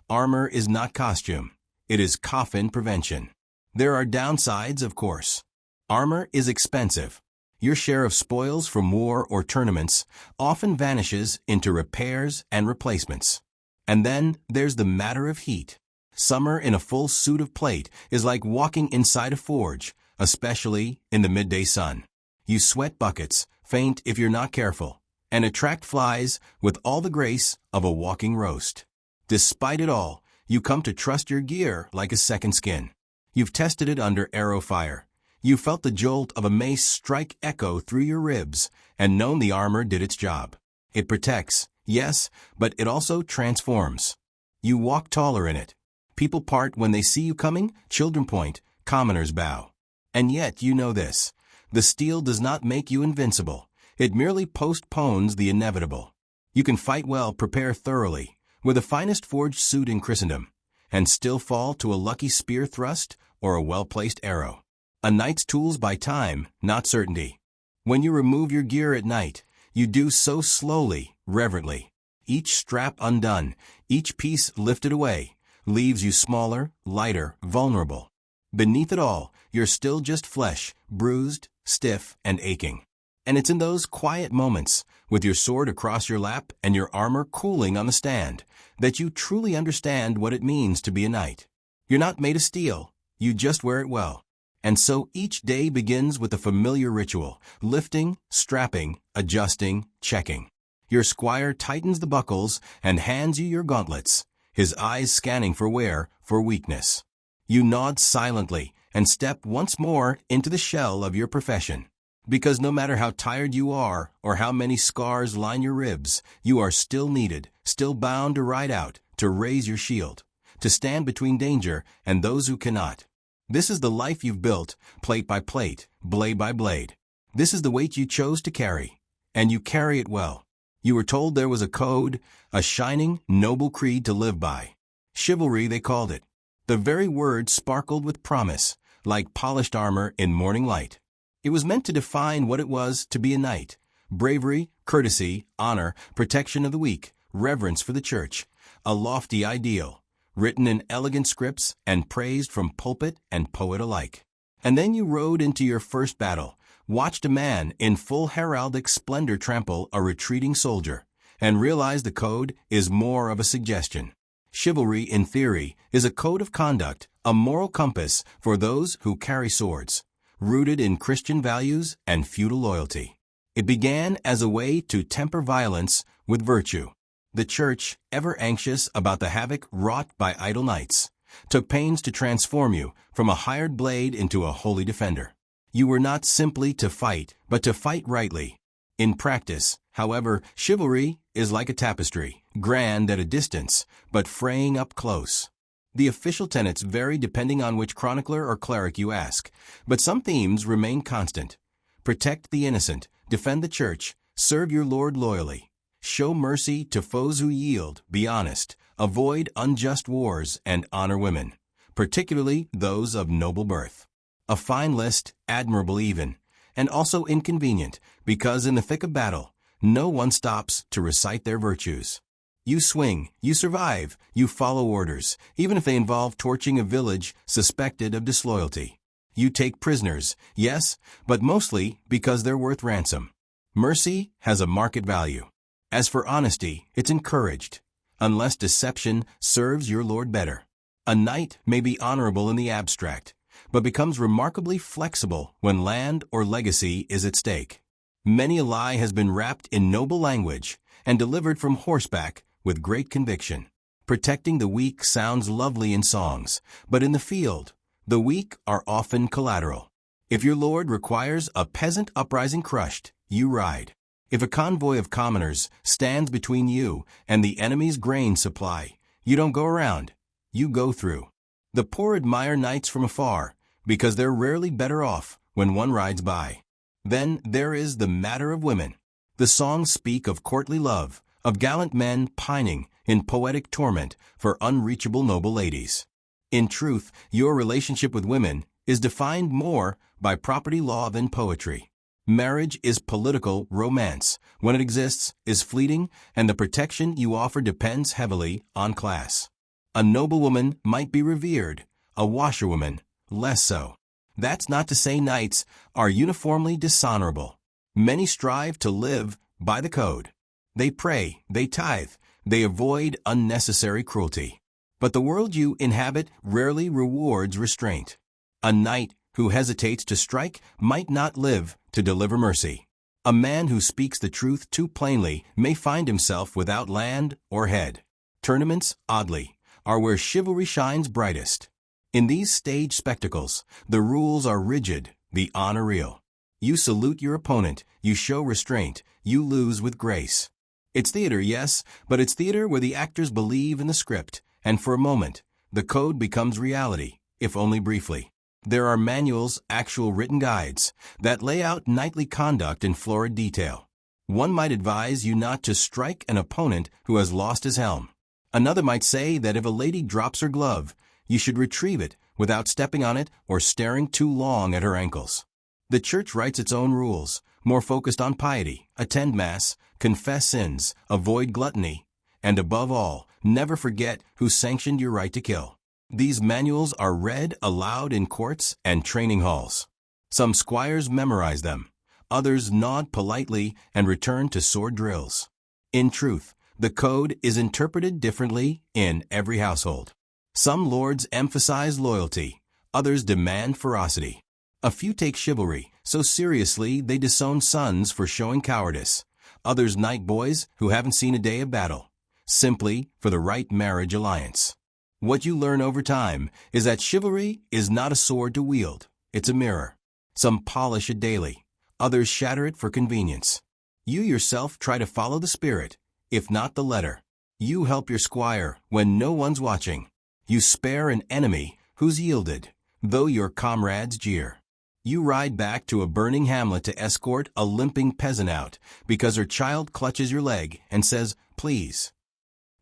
Armor is not costume. It is coffin prevention. There are downsides, of course. Armor is expensive. Your share of spoils from war or tournaments often vanishes into repairs and replacements. And then there's the matter of heat. Summer in a full suit of plate is like walking inside a forge, especially in the midday sun. You sweat buckets, faint if you're not careful, and attract flies with all the grace of a walking roast. Despite it all, you come to trust your gear like a second skin. You've tested it under arrow fire. You felt the jolt of a mace strike echo through your ribs and known the armor did its job. It protects, yes, but it also transforms. You walk taller in it. People part when they see you coming, children point, commoners bow. And yet you know this. The steel does not make you invincible. It merely postpones the inevitable. You can fight well, prepare thoroughly, with the finest forged suit in Christendom, and still fall to a lucky spear thrust or a well-placed arrow. A knight's tools by time, not certainty. When you remove your gear at night, you do so slowly, reverently. Each strap undone, each piece lifted away, leaves you smaller, lighter, vulnerable. Beneath it all, you're still just flesh, bruised, stiff, and aching. And it's in those quiet moments, with your sword across your lap and your armor cooling on the stand, that you truly understand what it means to be a knight. You're not made of steel, you just wear it well. And so each day begins with a familiar ritual, lifting, strapping, adjusting, checking. Your squire tightens the buckles and hands you your gauntlets, his eyes scanning for wear, for weakness. You nod silently and step once more into the shell of your profession. Because no matter how tired you are or how many scars line your ribs, you are still needed, still bound to ride out, to raise your shield, to stand between danger and those who cannot. This is the life you've built, plate by plate, blade by blade. This is the weight you chose to carry, and you carry it well. You were told there was a code, a shining, noble creed to live by. Chivalry, they called it. The very word sparkled with promise, like polished armor in morning light. It was meant to define what it was to be a knight. Bravery, courtesy, honor, protection of the weak, reverence for the church. A lofty ideal, written in elegant scripts and praised from pulpit and poet alike. And then you rode into your first battle, watched a man in full heraldic splendor trample a retreating soldier, and realized the code is more of a suggestion. Chivalry, in theory, is a code of conduct, a moral compass for those who carry swords, rooted in Christian values and feudal loyalty. It began as a way to temper violence with virtue. The church, ever anxious about the havoc wrought by idle knights, took pains to transform you from a hired blade into a holy defender. You were not simply to fight, but to fight rightly. In practice, however, chivalry is like a tapestry, grand at a distance, but fraying up close. The official tenets vary depending on which chronicler or cleric you ask, but some themes remain constant. Protect the innocent, defend the church, serve your lord loyally. Show mercy to foes who yield, be honest, avoid unjust wars, and honor women, particularly those of noble birth. A fine list, admirable even, and also inconvenient, because in the thick of battle, no one stops to recite their virtues. You swing, you survive, you follow orders, even if they involve torching a village suspected of disloyalty. You take prisoners, yes, but mostly because they're worth ransom. Mercy has a market value. As for honesty, it's encouraged, unless deception serves your lord better. A knight may be honorable in the abstract, but becomes remarkably flexible when land or legacy is at stake. Many a lie has been wrapped in noble language and delivered from horseback with great conviction. Protecting the weak sounds lovely in songs, but in the field, the weak are often collateral. If your lord requires a peasant uprising crushed, you ride. If a convoy of commoners stands between you and the enemy's grain supply, you don't go around, you go through. The poor admire knights from afar, because they're rarely better off when one rides by. Then there is the matter of women. The songs speak of courtly love, of gallant men pining in poetic torment for unreachable noble ladies. In truth, your relationship with women is defined more by property law than poetry. Marriage is political romance. When it exists, is fleeting, and the protection you offer depends heavily on class. A noblewoman might be revered, a washerwoman less so. That's not to say knights are uniformly dishonorable. Many strive to live by the code. They pray, they tithe, they avoid unnecessary cruelty. But the world you inhabit rarely rewards restraint. A knight who hesitates to strike might not live to deliver mercy. A man who speaks the truth too plainly may find himself without land or head. Tournaments, oddly, are where chivalry shines brightest. In these stage spectacles, the rules are rigid, the honor real. You salute your opponent, you show restraint, you lose with grace. It's theater, yes, but it's theater where the actors believe in the script, and for a moment, the code becomes reality, if only briefly. There are manuals, actual written guides, that lay out knightly conduct in florid detail. One might advise you not to strike an opponent who has lost his helm. Another might say that if a lady drops her glove, you should retrieve it without stepping on it or staring too long at her ankles. The church writes its own rules, more focused on piety, attend Mass, confess sins, avoid gluttony, and above all, never forget who sanctioned your right to kill. These manuals are read aloud in courts and training halls. Some squires memorize them, others nod politely and return to sword drills. In truth, the code is interpreted differently in every household. Some lords emphasize loyalty, others demand ferocity. A few take chivalry so seriously they disown sons for showing cowardice. Others knight boys who haven't seen a day of battle, simply for the right marriage alliance. What you learn over time is that chivalry is not a sword to wield, it's a mirror. Some polish it daily, others shatter it for convenience. You yourself try to follow the spirit, if not the letter. You help your squire when no one's watching. You spare an enemy who's yielded, though your comrades jeer. You ride back to a burning hamlet to escort a limping peasant out because her child clutches your leg and says, "Please."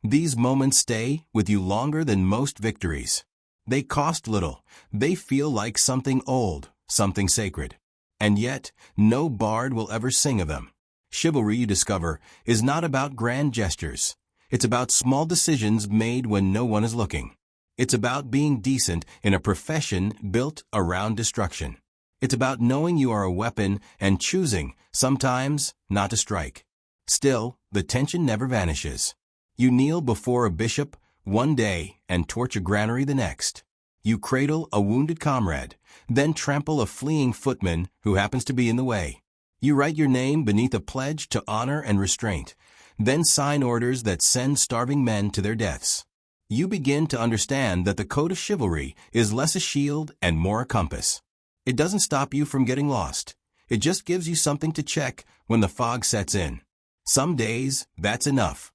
These moments stay with you longer than most victories. They cost little. They feel like something old, something sacred. And yet, no bard will ever sing of them. Chivalry, you discover, is not about grand gestures. It's about small decisions made when no one is looking. It's about being decent in a profession built around destruction. It's about knowing you are a weapon and choosing, sometimes, not to strike. Still, the tension never vanishes. You kneel before a bishop one day and torch a granary the next. You cradle a wounded comrade, then trample a fleeing footman who happens to be in the way. You write your name beneath a pledge to honor and restraint, then sign orders that send starving men to their deaths. You begin to understand that the code of chivalry is less a shield and more a compass. It doesn't stop you from getting lost. It just gives you something to check when the fog sets in. Some days, that's enough.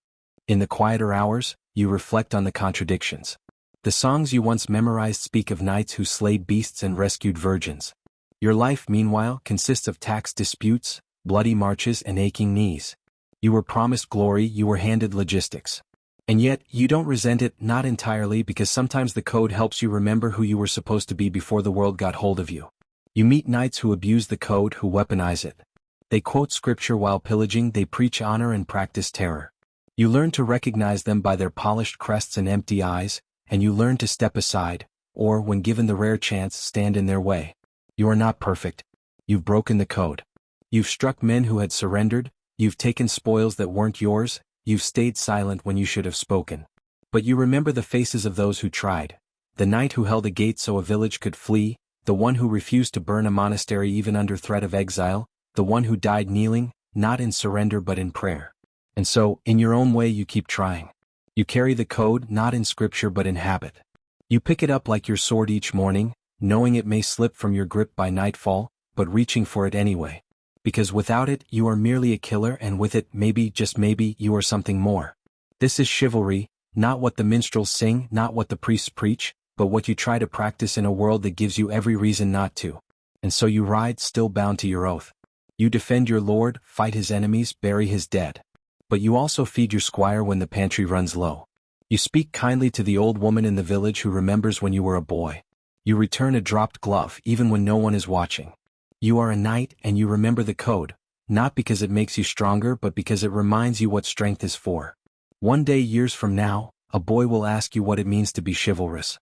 In the quieter hours, you reflect on the contradictions. The songs you once memorized speak of knights who slayed beasts and rescued virgins. Your life, meanwhile, consists of tax disputes, bloody marches, and aching knees. You were promised glory, you were handed logistics. And yet, you don't resent it, not entirely, because sometimes the code helps you remember who you were supposed to be before the world got hold of you. You meet knights who abuse the code, who weaponize it. They quote scripture while pillaging, they preach honor and practice terror. You learn to recognize them by their polished crests and empty eyes, and you learn to step aside, or, when given the rare chance, stand in their way. You are not perfect. You've broken the code. You've struck men who had surrendered, you've taken spoils that weren't yours, you've stayed silent when you should have spoken. But you remember the faces of those who tried. The knight who held a gate so a village could flee, the one who refused to burn a monastery even under threat of exile, the one who died kneeling, not in surrender but in prayer. And so, in your own way you keep trying. You carry the code not in scripture but in habit. You pick it up like your sword each morning, knowing it may slip from your grip by nightfall, but reaching for it anyway. Because without it you are merely a killer, and with it, maybe, just maybe, you are something more. This is chivalry, not what the minstrels sing, not what the priests preach, but what you try to practice in a world that gives you every reason not to. And so you ride, still bound to your oath. You defend your lord, fight his enemies, bury his dead. But you also feed your squire when the pantry runs low. You speak kindly to the old woman in the village who remembers when you were a boy. You return a dropped glove even when no one is watching. You are a knight and you remember the code, not because it makes you stronger but because it reminds you what strength is for. One day, years from now, a boy will ask you what it means to be chivalrous.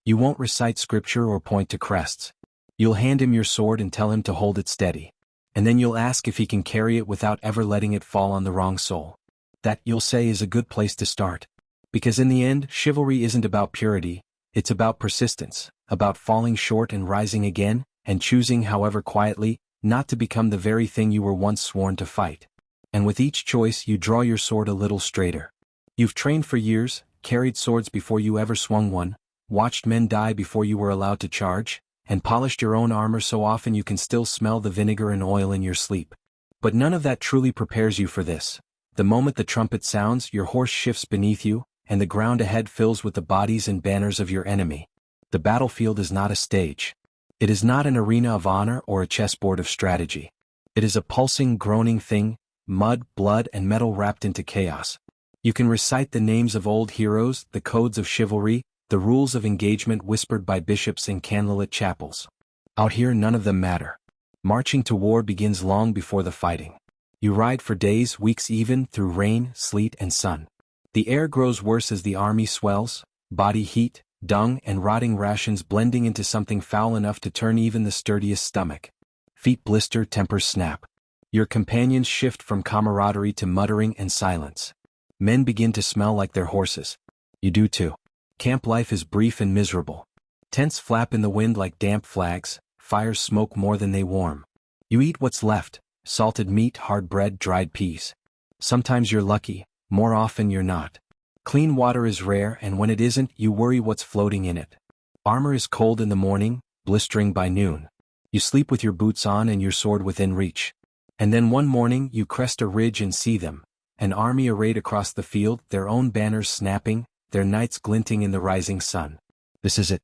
You won't recite scripture or point to crests. You'll hand him your sword and tell him to hold it steady. And then you'll ask if he can carry it without ever letting it fall on the wrong soul. That, you'll say, is a good place to start. Because in the end, chivalry isn't about purity, it's about persistence, about falling short and rising again, and choosing, however quietly, not to become the very thing you were once sworn to fight. And with each choice you draw your sword a little straighter. You've trained for years, carried swords before you ever swung one, watched men die before you were allowed to charge, and polished your own armor so often you can still smell the vinegar and oil in your sleep. But none of that truly prepares you for this. The moment the trumpet sounds, your horse shifts beneath you, and the ground ahead fills with the bodies and banners of your enemy. The battlefield is not a stage. It is not an arena of honor or a chessboard of strategy. It is a pulsing, groaning thing, mud, blood, and metal wrapped into chaos. You can recite the names of old heroes, the codes of chivalry, the rules of engagement whispered by bishops in candlelit chapels. Out here none of them matter. Marching to war begins long before the fighting. You ride for days, weeks even, through rain, sleet, and sun. The air grows worse as the army swells, body heat, dung, and rotting rations blending into something foul enough to turn even the sturdiest stomach. Feet blister, tempers snap. Your companions shift from camaraderie to muttering and silence. Men begin to smell like their horses. You do too. Camp life is brief and miserable. Tents flap in the wind like damp flags, fires smoke more than they warm. You eat what's left, salted meat, hard bread, dried peas. Sometimes you're lucky, more often you're not. Clean water is rare, and when it isn't, you worry what's floating in it. Armor is cold in the morning, blistering by noon. You sleep with your boots on and your sword within reach. And then one morning you crest a ridge and see them, an army arrayed across the field, their own banners snapping, their knights glinting in the rising sun. This is it.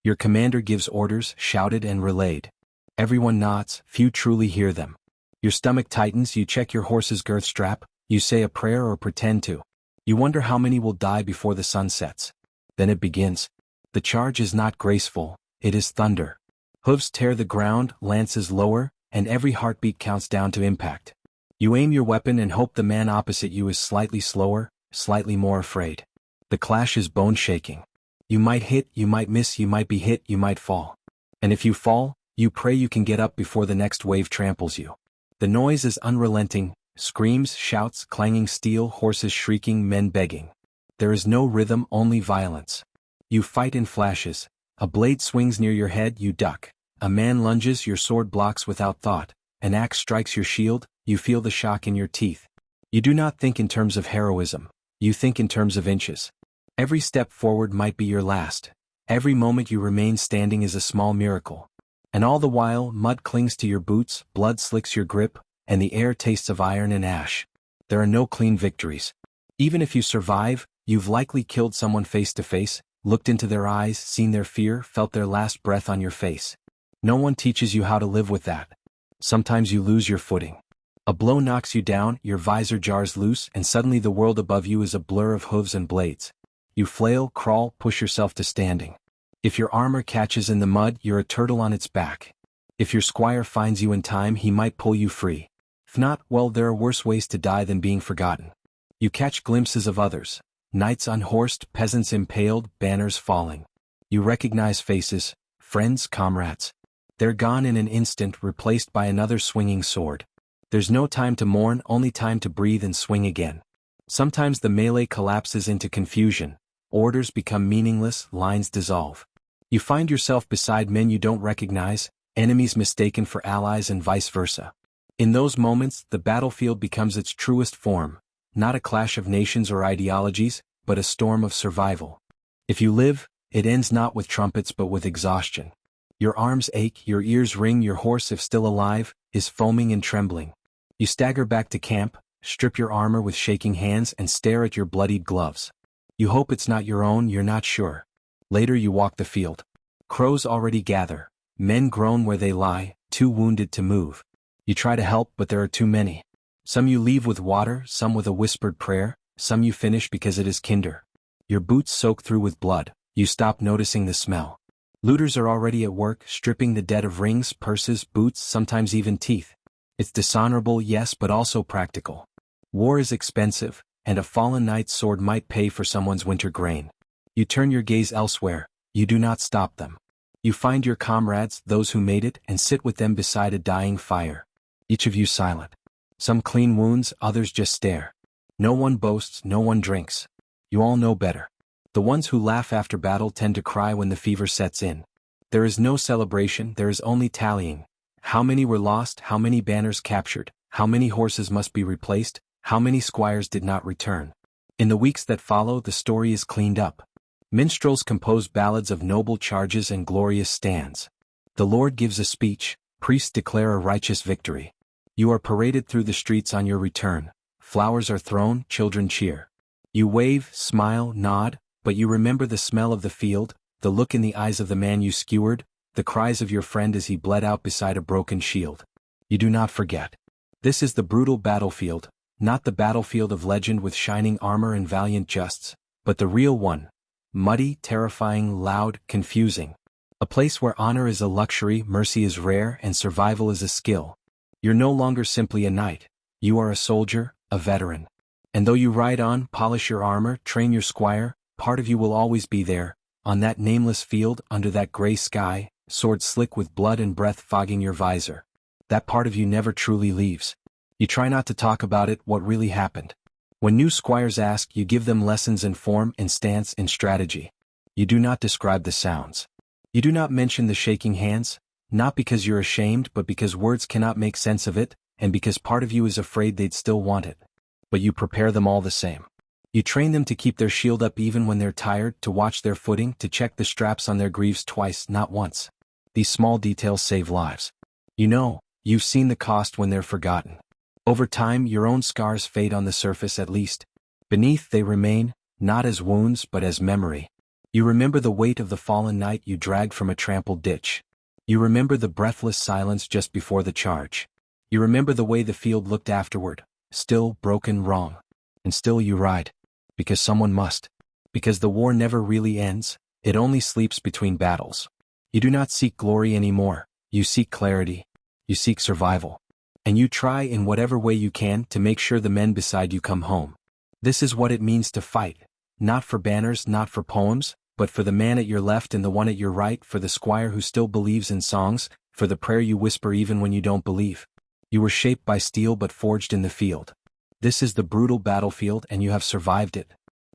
Your commander gives orders, shouted and relayed. Everyone nods, few truly hear them. Your stomach tightens, you check your horse's girth strap, you say a prayer or pretend to. You wonder how many will die before the sun sets. Then it begins. The charge is not graceful, it is thunder. Hooves tear the ground, lances lower, and every heartbeat counts down to impact. You aim your weapon and hope the man opposite you is slightly slower, slightly more afraid. The clash is bone-shaking. You might hit, you might miss, you might be hit, you might fall. And if you fall, you pray you can get up before the next wave tramples you. The noise is unrelenting, screams, shouts, clanging steel, horses shrieking, men begging. There is no rhythm, only violence. You fight in flashes. A blade swings near your head, you duck. A man lunges, your sword blocks without thought. An axe strikes your shield, you feel the shock in your teeth. You do not think in terms of heroism. You think in terms of inches. Every step forward might be your last. Every moment you remain standing is a small miracle. And all the while, mud clings to your boots, blood slicks your grip, and the air tastes of iron and ash. There are no clean victories. Even if you survive, you've likely killed someone face to face, looked into their eyes, seen their fear, felt their last breath on your face. No one teaches you how to live with that. Sometimes you lose your footing. A blow knocks you down, your visor jars loose, and suddenly the world above you is a blur of hooves and blades. You flail, crawl, push yourself to standing. If your armor catches in the mud, you're a turtle on its back. If your squire finds you in time, he might pull you free. If not, well, there are worse ways to die than being forgotten. You catch glimpses of others. Knights unhorsed, peasants impaled, banners falling. You recognize faces, friends, comrades. They're gone in an instant, replaced by another swinging sword. There's no time to mourn, only time to breathe and swing again. Sometimes the melee collapses into confusion. Orders become meaningless, lines dissolve. You find yourself beside men you don't recognize, enemies mistaken for allies and vice versa. In those moments, the battlefield becomes its truest form, not a clash of nations or ideologies, but a storm of survival. If you live, it ends not with trumpets but with exhaustion. Your arms ache, your ears ring, your horse, if still alive, is foaming and trembling. You stagger back to camp, strip your armor with shaking hands and stare at your bloodied gloves. You hope it's not your own, you're not sure. Later you walk the field. Crows already gather. Men groan where they lie, too wounded to move. You try to help, but there are too many. Some you leave with water, some with a whispered prayer, some you finish because it is kinder. Your boots soak through with blood. You stop noticing the smell. Looters are already at work, stripping the dead of rings, purses, boots, sometimes even teeth. It's dishonorable, yes, but also practical. War is expensive, and a fallen knight's sword might pay for someone's winter grain. You turn your gaze elsewhere. You do not stop them. You find your comrades, those who made it, and sit with them beside a dying fire. Each of you silent. Some clean wounds, others just stare. No one boasts, no one drinks. You all know better. The ones who laugh after battle tend to cry when the fever sets in. There is no celebration, there is only tallying. How many were lost, how many banners captured, how many horses must be replaced, how many squires did not return. In the weeks that follow, the story is cleaned up. Minstrels compose ballads of noble charges and glorious stands. The Lord gives a speech, priests declare a righteous victory. You are paraded through the streets on your return, flowers are thrown, children cheer. You wave, smile, nod, but you remember the smell of the field, the look in the eyes of the man you skewered, the cries of your friend as he bled out beside a broken shield. You do not forget. This is the brutal battlefield, not the battlefield of legend with shining armor and valiant justs, but the real one. Muddy, terrifying, loud, confusing. A place where honor is a luxury, mercy is rare, and survival is a skill. You're no longer simply a knight. You are a soldier, a veteran. And though you ride on, polish your armor, train your squire, part of you will always be there, on that nameless field, under that gray sky, sword slick with blood and breath fogging your visor. That part of you never truly leaves. You try not to talk about it, what really happened. When new squires ask, you give them lessons in form, in stance, in strategy. You do not describe the sounds. You do not mention the shaking hands, not because you're ashamed but because words cannot make sense of it, and because part of you is afraid they'd still want it. But you prepare them all the same. You train them to keep their shield up even when they're tired, to watch their footing, to check the straps on their greaves twice, not once. These small details save lives. You know, you've seen the cost when they're forgotten. Over time, your own scars fade on the surface at least. Beneath they remain, not as wounds but as memory. You remember the weight of the fallen knight you dragged from a trampled ditch. You remember the breathless silence just before the charge. You remember the way the field looked afterward, still, broken, wrong. And still you ride. Because someone must. Because the war never really ends, it only sleeps between battles. You do not seek glory anymore, you seek clarity. You seek survival. And you try in whatever way you can to make sure the men beside you come home. This is what it means to fight. Not for banners, not for poems, but for the man at your left and the one at your right, for the squire who still believes in songs, for the prayer you whisper even when you don't believe. You were shaped by steel but forged in the field. This is the brutal battlefield and you have survived it.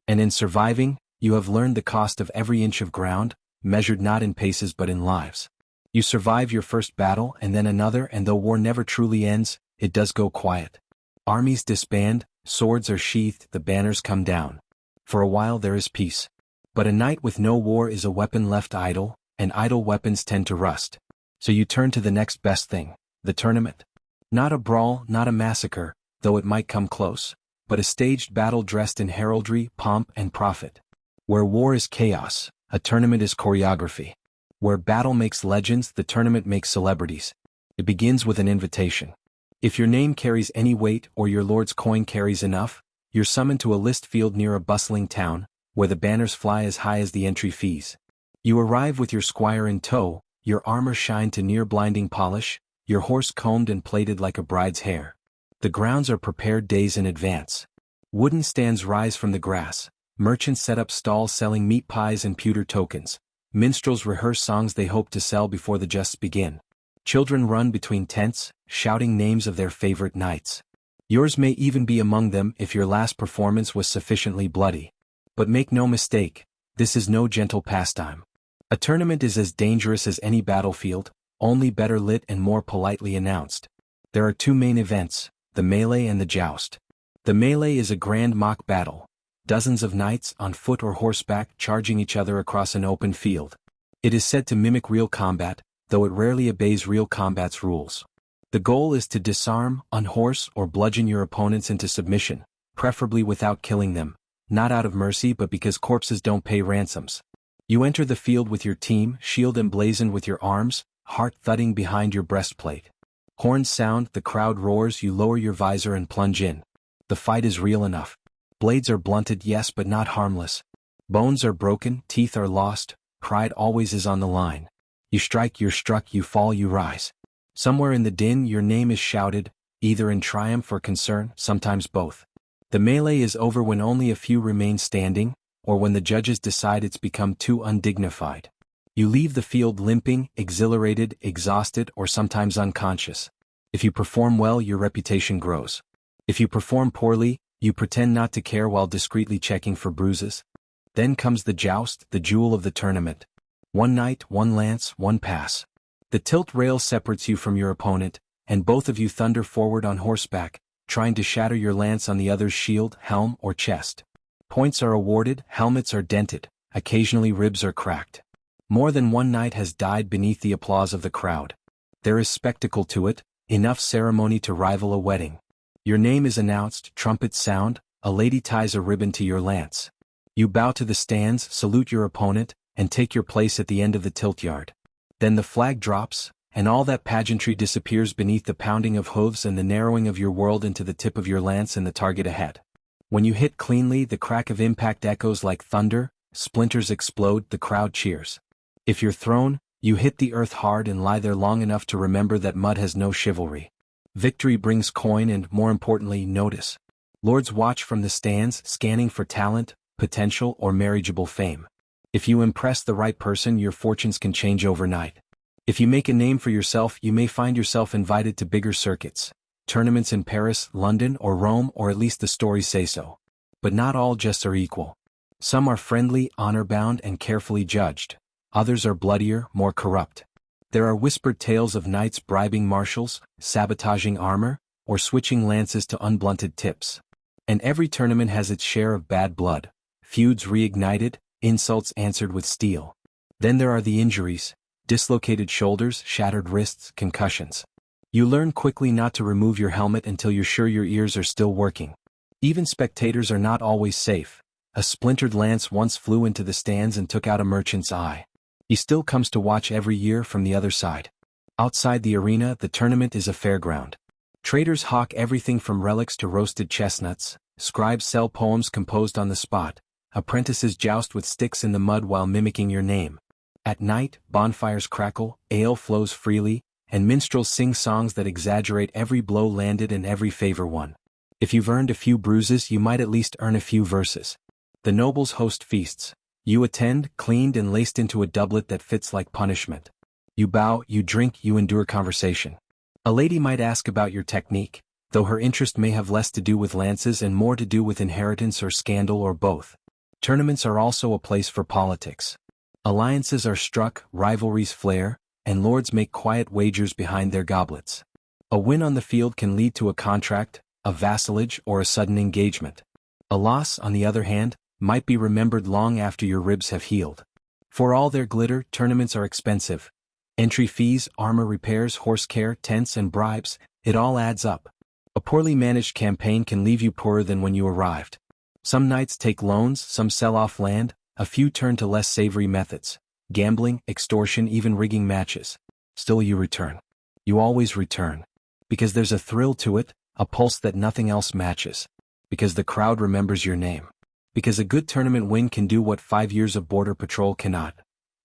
And in surviving, you have learned the cost of every inch of ground, measured not in paces but in lives. You survive your first battle and then another, and though war never truly ends, it does go quiet. Armies disband, swords are sheathed, the banners come down. For a while there is peace. But a night with no war is a weapon left idle, and idle weapons tend to rust. So you turn to the next best thing, the tournament. Not a brawl, not a massacre, though it might come close, but a staged battle dressed in heraldry, pomp, and profit. Where war is chaos, a tournament is choreography. Where battle makes legends, the tournament makes celebrities. It begins with an invitation. If your name carries any weight or your lord's coin carries enough, you're summoned to a list field near a bustling town, where the banners fly as high as the entry fees. You arrive with your squire in tow, your armor shined to near blinding polish, your horse combed and plaited like a bride's hair. The grounds are prepared days in advance. Wooden stands rise from the grass. Merchants set up stalls selling meat pies and pewter tokens. Minstrels rehearse songs they hope to sell before the justs begin. Children run between tents, shouting names of their favorite knights. Yours may even be among them if your last performance was sufficiently bloody. But make no mistake, this is no gentle pastime. A tournament is as dangerous as any battlefield, only better lit and more politely announced. There are two main events, the melee and the joust. The melee is a grand mock battle. Dozens of knights, on foot or horseback, charging each other across an open field. It is said to mimic real combat, though it rarely obeys real combat's rules. The goal is to disarm, unhorse, or bludgeon your opponents into submission, preferably without killing them, not out of mercy but because corpses don't pay ransoms. You enter the field with your team, shield emblazoned with your arms, heart thudding behind your breastplate. Horns sound, the crowd roars, you lower your visor and plunge in. The fight is real enough. Blades are blunted, yes, but not harmless. Bones are broken, teeth are lost, pride always is on the line. You strike, you're struck, you fall, you rise. Somewhere in the din your name is shouted, either in triumph or concern, sometimes both. The melee is over when only a few remain standing, or when the judges decide it's become too undignified. You leave the field limping, exhilarated, exhausted, or sometimes unconscious. If you perform well, your reputation grows. If you perform poorly, you pretend not to care while discreetly checking for bruises. Then comes the joust, the jewel of the tournament. One knight, one lance, one pass. The tilt rail separates you from your opponent, and both of you thunder forward on horseback, trying to shatter your lance on the other's shield, helm, or chest. Points are awarded, helmets are dented, occasionally ribs are cracked. More than one knight has died beneath the applause of the crowd. There is spectacle to it, enough ceremony to rival a wedding. Your name is announced, trumpets sound, a lady ties a ribbon to your lance. You bow to the stands, salute your opponent, and take your place at the end of the tilt yard. Then the flag drops, and all that pageantry disappears beneath the pounding of hooves and the narrowing of your world into the tip of your lance and the target ahead. When you hit cleanly, the crack of impact echoes like thunder, splinters explode, the crowd cheers. If you're thrown, you hit the earth hard and lie there long enough to remember that mud has no chivalry. Victory brings coin and, more importantly, notice. Lords watch from the stands, scanning for talent, potential, or marriageable fame. If you impress the right person, your fortunes can change overnight. If you make a name for yourself, you may find yourself invited to bigger circuits. Tournaments in Paris, London, or Rome, or at least the stories say so. But not all jests are equal. Some are friendly, honor-bound, and carefully judged. Others are bloodier, more corrupt. There are whispered tales of knights bribing marshals, sabotaging armor, or switching lances to unblunted tips. And every tournament has its share of bad blood, feuds reignited, insults answered with steel. Then there are the injuries, dislocated shoulders, shattered wrists, concussions. You learn quickly not to remove your helmet until you're sure your ears are still working. Even spectators are not always safe. A splintered lance once flew into the stands and took out a merchant's eye. He still comes to watch every year from the other side. Outside the arena, the tournament is a fairground. Traders hawk everything from relics to roasted chestnuts, scribes sell poems composed on the spot, apprentices joust with sticks in the mud while mimicking your name. At night, bonfires crackle, ale flows freely, and minstrels sing songs that exaggerate every blow landed and every favor won. If you've earned a few bruises, you might at least earn a few verses. The nobles host feasts. You attend, cleaned and laced into a doublet that fits like punishment. You bow, you drink, you endure conversation. A lady might ask about your technique, though her interest may have less to do with lances and more to do with inheritance or scandal or both. Tournaments are also a place for politics. Alliances are struck, rivalries flare, and lords make quiet wagers behind their goblets. A win on the field can lead to a contract, a vassalage, or a sudden engagement. A loss, on the other hand, might be remembered long after your ribs have healed. For all their glitter, tournaments are expensive. Entry fees, armor repairs, horse care, tents, and bribes, it all adds up. A poorly managed campaign can leave you poorer than when you arrived. Some knights take loans, some sell off land, a few turn to less savory methods. Gambling, extortion, even rigging matches. Still you return. You always return. Because there's a thrill to it, a pulse that nothing else matches. Because the crowd remembers your name. Because a good tournament win can do what 5 years of border patrol cannot.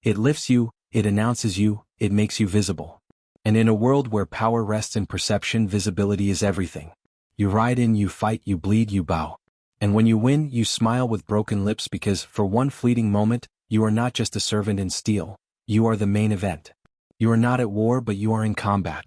It lifts you, it announces you, it makes you visible. And in a world where power rests in perception, visibility is everything. You ride in, you fight, you bleed, you bow. And when you win, you smile with broken lips because, for one fleeting moment, you are not just a servant in steel. You are the main event. You are not at war, but you are in combat.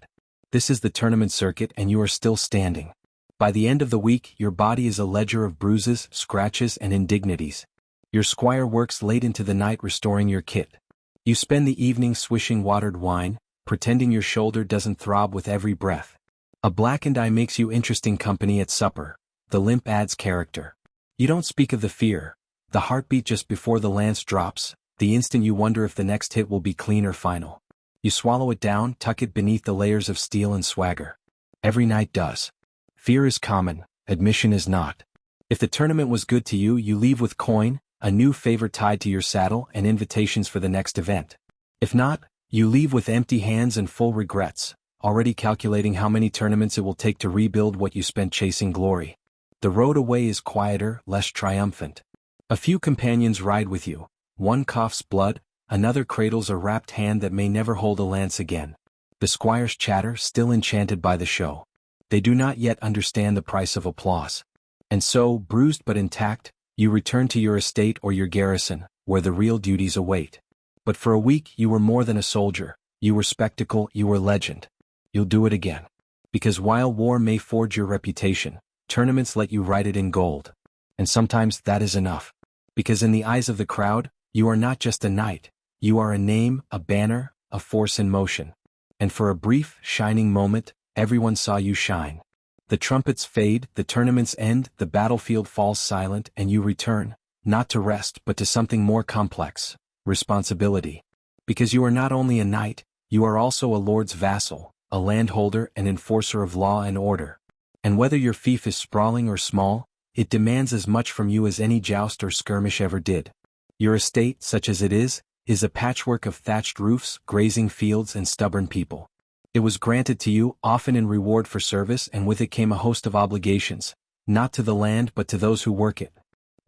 This is the tournament circuit, and you are still standing. By the end of the week, your body is a ledger of bruises, scratches, and indignities. Your squire works late into the night restoring your kit. You spend the evening swishing watered wine, pretending your shoulder doesn't throb with every breath. A blackened eye makes you interesting company at supper. The limp adds character. You don't speak of the fear, the heartbeat just before the lance drops, the instant you wonder if the next hit will be clean or final. You swallow it down, tuck it beneath the layers of steel and swagger. Every knight does. Fear is common, admission is not. If the tournament was good to you, you leave with coin, a new favor tied to your saddle, and invitations for the next event. If not, you leave with empty hands and full regrets, already calculating how many tournaments it will take to rebuild what you spent chasing glory. The road away is quieter, less triumphant. A few companions ride with you. One coughs blood, another cradles a wrapped hand that may never hold a lance again. The squires chatter, still enchanted by the show. They do not yet understand the price of applause. And so, bruised but intact, you return to your estate or your garrison, where the real duties await. But for a week you were more than a soldier, you were spectacle, you were legend. You'll do it again. Because while war may forge your reputation, tournaments let you write it in gold. And sometimes that is enough. Because in the eyes of the crowd, you are not just a knight, you are a name, a banner, a force in motion. And for a brief, shining moment, everyone saw you shine. The trumpets fade, the tournaments end, the battlefield falls silent, and you return, not to rest but to something more complex, responsibility. Because you are not only a knight, you are also a lord's vassal, a landholder and enforcer of law and order. And whether your fief is sprawling or small, it demands as much from you as any joust or skirmish ever did. Your estate, such as it is a patchwork of thatched roofs, grazing fields and stubborn people. It was granted to you, often in reward for service, and with it came a host of obligations, not to the land but to those who work it.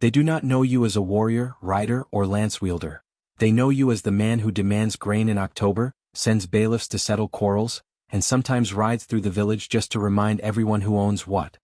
They do not know you as a warrior, rider, or lance wielder. They know you as the man who demands grain in October, sends bailiffs to settle quarrels, and sometimes rides through the village just to remind everyone who owns what.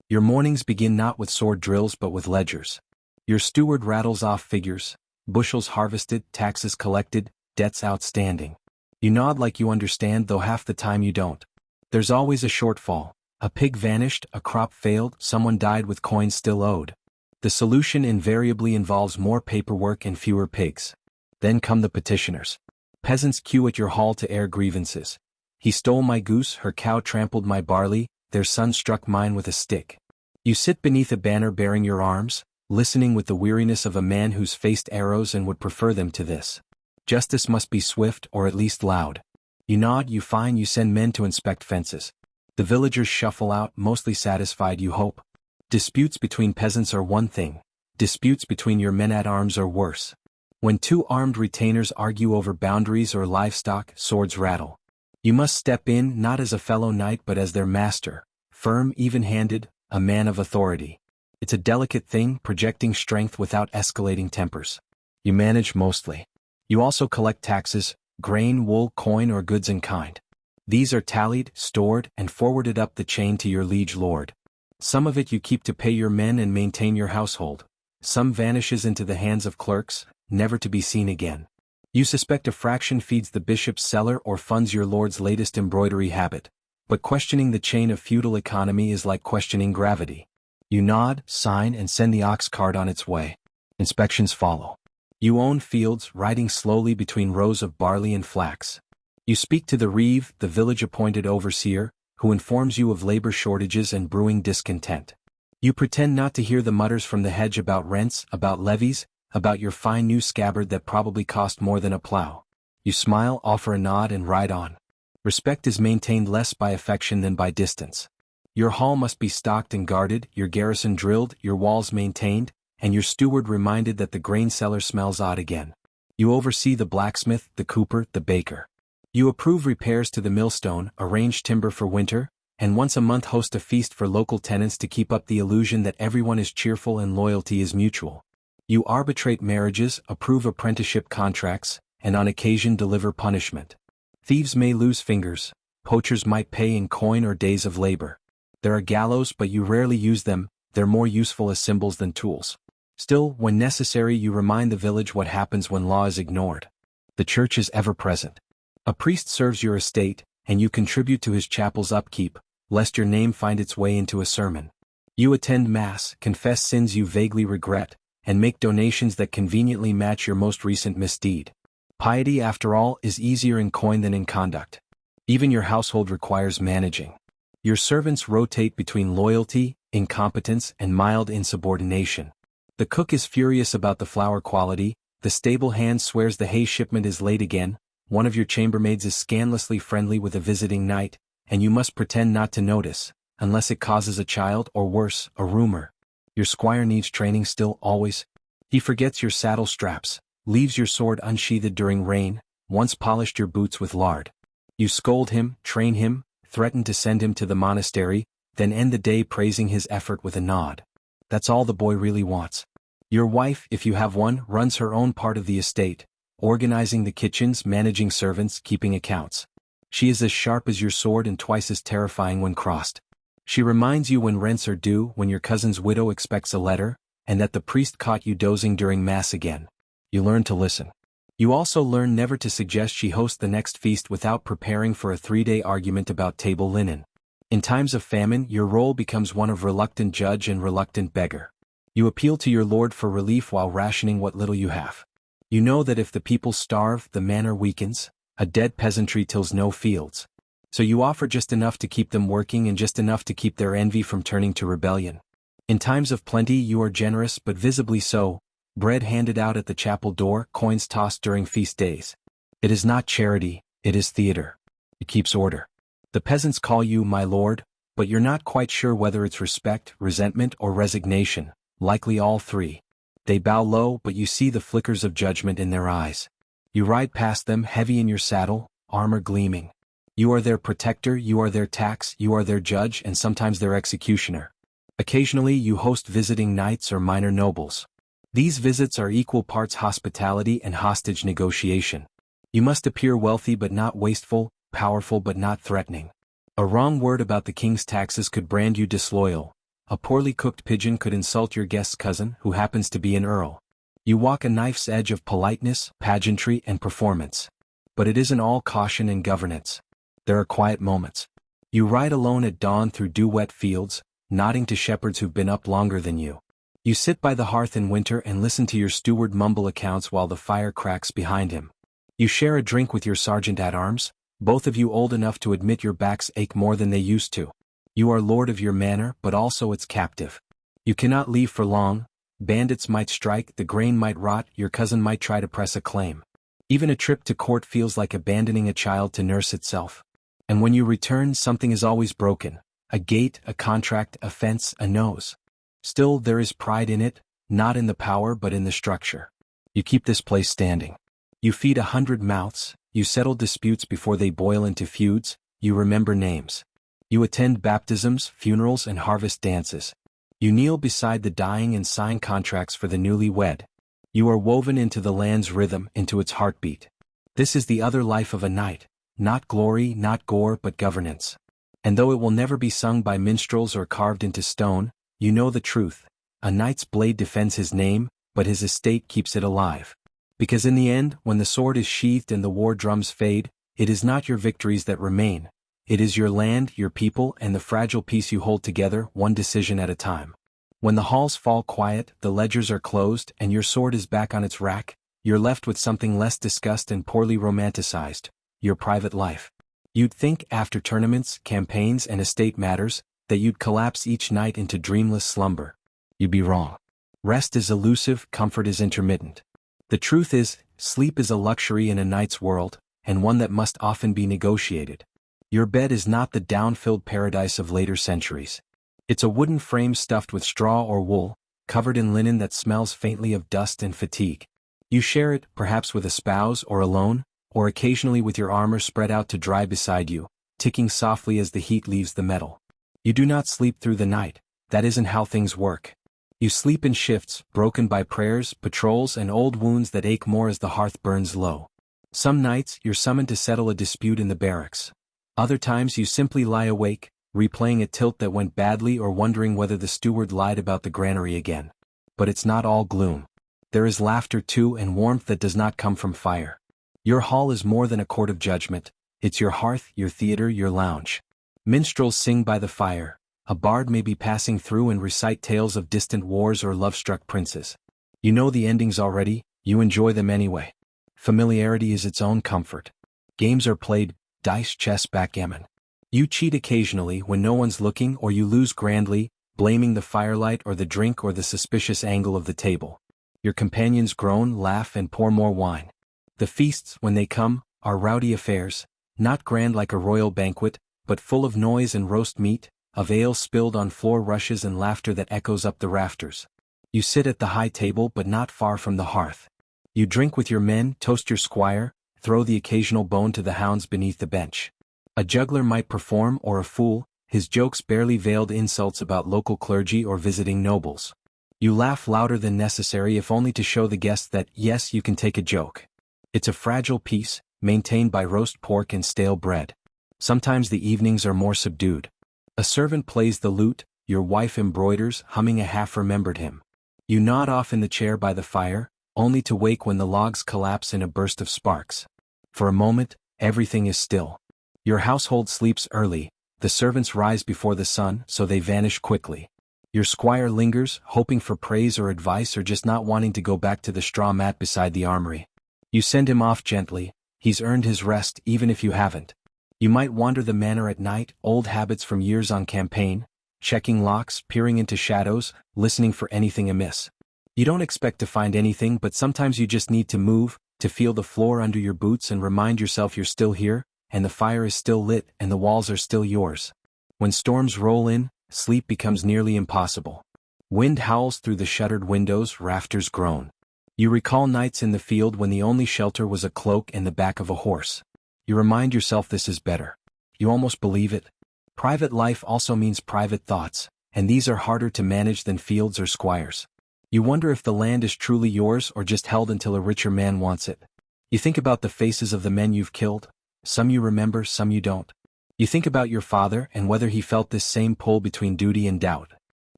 Your mornings begin not with sword drills but with ledgers. Your steward rattles off figures, bushels harvested, taxes collected, debts outstanding. You nod like you understand, though half the time you don't. There's always a shortfall. A pig vanished, a crop failed, someone died with coins still owed. The solution invariably involves more paperwork and fewer pigs. Then come the petitioners. Peasants queue at your hall to air grievances. He stole my goose, her cow trampled my barley, their son struck mine with a stick. You sit beneath a banner bearing your arms, listening with the weariness of a man who's faced arrows and would prefer them to this. Justice must be swift or at least loud. You nod, you fine, you send men to inspect fences. The villagers shuffle out, mostly satisfied, you hope. Disputes between peasants are one thing. Disputes between your men-at-arms are worse. When two armed retainers argue over boundaries or livestock, swords rattle. You must step in not as a fellow knight but as their master, firm, even-handed, a man of authority. It's a delicate thing, projecting strength without escalating tempers. You manage mostly. You also collect taxes, grain, wool, coin, or goods in kind. These are tallied, stored, and forwarded up the chain to your liege lord. Some of it you keep to pay your men and maintain your household. Some vanishes into the hands of clerks, never to be seen again. You suspect a fraction feeds the bishop's cellar or funds your lord's latest embroidery habit. But questioning the chain of feudal economy is like questioning gravity. You nod, sign, and send the ox cart on its way. Inspections follow. You own fields, riding slowly between rows of barley and flax. You speak to the reeve, the village-appointed overseer, who informs you of labor shortages and brewing discontent. You pretend not to hear the mutters from the hedge about rents, about levies, about your fine new scabbard that probably cost more than a plow. You smile, offer a nod, and ride on. Respect is maintained less by affection than by distance. Your hall must be stocked and guarded, your garrison drilled, your walls maintained, and your steward reminded that the grain cellar smells odd again. You oversee the blacksmith, the cooper, the baker. You approve repairs to the millstone, arrange timber for winter, and once a month host a feast for local tenants to keep up the illusion that everyone is cheerful and loyalty is mutual. You arbitrate marriages, approve apprenticeship contracts, and on occasion deliver punishment. Thieves may lose fingers, poachers might pay in coin or days of labor. There are gallows, but you rarely use them, they're more useful as symbols than tools. Still, when necessary, you remind the village what happens when law is ignored. The church is ever present. A priest serves your estate, and you contribute to his chapel's upkeep, lest your name find its way into a sermon. You attend Mass, confess sins you vaguely regret, and make donations that conveniently match your most recent misdeed. Piety, after all, is easier in coin than in conduct. Even your household requires managing. Your servants rotate between loyalty, incompetence, and mild insubordination. The cook is furious about the flour quality, the stable hand swears the hay shipment is late again, one of your chambermaids is scandalously friendly with a visiting knight, and you must pretend not to notice, unless it causes a child or worse, a rumor. Your squire needs training still, always. He forgets your saddle straps, leaves your sword unsheathed during rain, once polished your boots with lard. You scold him, train him, threaten to send him to the monastery, then end the day praising his effort with a nod. That's all the boy really wants. Your wife, if you have one, runs her own part of the estate, organizing the kitchens, managing servants, keeping accounts. She is as sharp as your sword and twice as terrifying when crossed. She reminds you when rents are due, when your cousin's widow expects a letter, and that the priest caught you dozing during Mass again. You learn to listen. You also learn never to suggest she host the next feast without preparing for a 3-day argument about table linen. In times of famine, your role becomes one of reluctant judge and reluctant beggar. You appeal to your lord for relief while rationing what little you have. You know that if the people starve, the manor weakens, a dead peasantry tills no fields. So you offer just enough to keep them working and just enough to keep their envy from turning to rebellion. In times of plenty you are generous, but visibly so, bread handed out at the chapel door, coins tossed during feast days. It is not charity, it is theater. It keeps order. The peasants call you my lord, but you're not quite sure whether it's respect, resentment, or resignation, likely all three. They bow low, but you see the flickers of judgment in their eyes. You ride past them, heavy in your saddle, armor gleaming. You are their protector, you are their tax, you are their judge, and sometimes their executioner. Occasionally you host visiting knights or minor nobles. These visits are equal parts hospitality and hostage negotiation. You must appear wealthy but not wasteful, powerful but not threatening. A wrong word about the king's taxes could brand you disloyal. A poorly cooked pigeon could insult your guest's cousin, who happens to be an earl. You walk a knife's edge of politeness, pageantry, and performance. But it isn't all caution and governance. There are quiet moments. You ride alone at dawn through dew-wet fields, nodding to shepherds who've been up longer than you. You sit by the hearth in winter and listen to your steward mumble accounts while the fire cracks behind him. You share a drink with your sergeant-at-arms, both of you old enough to admit your backs ache more than they used to. You are lord of your manor, but also its captive. You cannot leave for long. Bandits might strike, the grain might rot, your cousin might try to press a claim. Even a trip to court feels like abandoning a child to nurse itself. And when you return, something is always broken. A gate, a contract, a fence, a nose. Still, there is pride in it, not in the power but in the structure. You keep this place standing. You feed 100 mouths, you settle disputes before they boil into feuds, you remember names. You attend baptisms, funerals, and harvest dances. You kneel beside the dying and sign contracts for the newly wed. You are woven into the land's rhythm, into its heartbeat. This is the other life of a knight, not glory, not gore, but governance. And though it will never be sung by minstrels or carved into stone, you know the truth. A knight's blade defends his name, but his estate keeps it alive. Because in the end, when the sword is sheathed and the war drums fade, it is not your victories that remain. It is your land, your people, and the fragile peace you hold together, one decision at a time. When the halls fall quiet, the ledgers are closed, and your sword is back on its rack, you're left with something less discussed and poorly romanticized: your private life. You'd think, after tournaments, campaigns, and estate matters, that you'd collapse each night into dreamless slumber. You'd be wrong. Rest is elusive, comfort is intermittent. The truth is, sleep is a luxury in a knight's world, and one that must often be negotiated. Your bed is not the down-filled paradise of later centuries. It's a wooden frame stuffed with straw or wool, covered in linen that smells faintly of dust and fatigue. You share it, perhaps with a spouse or alone, or occasionally with your armor spread out to dry beside you, ticking softly as the heat leaves the metal. You do not sleep through the night. That isn't how things work. You sleep in shifts, broken by prayers, patrols, and old wounds that ache more as the hearth burns low. Some nights, you're summoned to settle a dispute in the barracks. Other times you simply lie awake, replaying a tilt that went badly or wondering whether the steward lied about the granary again. But it's not all gloom. There is laughter too, and warmth that does not come from fire. Your hall is more than a court of judgment. It's your hearth, your theater, your lounge. Minstrels sing by the fire. A bard may be passing through and recite tales of distant wars or love-struck princes. You know the endings already, you enjoy them anyway. Familiarity is its own comfort. Games are played: dice, chess, backgammon. You cheat occasionally when no one's looking, or you lose grandly, blaming the firelight or the drink or the suspicious angle of the table. Your companions groan, laugh, and pour more wine. The feasts, when they come, are rowdy affairs, not grand like a royal banquet, but full of noise and roast meat, of ale spilled on floor rushes and laughter that echoes up the rafters. You sit at the high table but not far from the hearth. You drink with your men, toast your squire, throw the occasional bone to the hounds beneath the bench. A juggler might perform, or a fool, his jokes barely veiled insults about local clergy or visiting nobles. You laugh louder than necessary if only to show the guests that, yes, you can take a joke. It's a fragile peace, maintained by roast pork and stale bread. Sometimes the evenings are more subdued. A servant plays the lute, your wife embroiders, humming a half-remembered hymn. You nod off in the chair by the fire, only to wake when the logs collapse in a burst of sparks. For a moment, everything is still. Your household sleeps early, the servants rise before the sun, so they vanish quickly. Your squire lingers, hoping for praise or advice, or just not wanting to go back to the straw mat beside the armory. You send him off gently. He's earned his rest even if you haven't. You might wander the manor at night, old habits from years on campaign, checking locks, peering into shadows, listening for anything amiss. You don't expect to find anything, but sometimes you just need to move, to feel the floor under your boots and remind yourself you're still here, and the fire is still lit and the walls are still yours. When storms roll in, sleep becomes nearly impossible. Wind howls through the shuttered windows, rafters groan. You recall nights in the field when the only shelter was a cloak and the back of a horse. You remind yourself this is better. You almost believe it. Private life also means private thoughts, and these are harder to manage than fields or squires. You wonder if the land is truly yours or just held until a richer man wants it. You think about the faces of the men you've killed. Some you remember, some you don't. You think about your father and whether he felt this same pull between duty and doubt.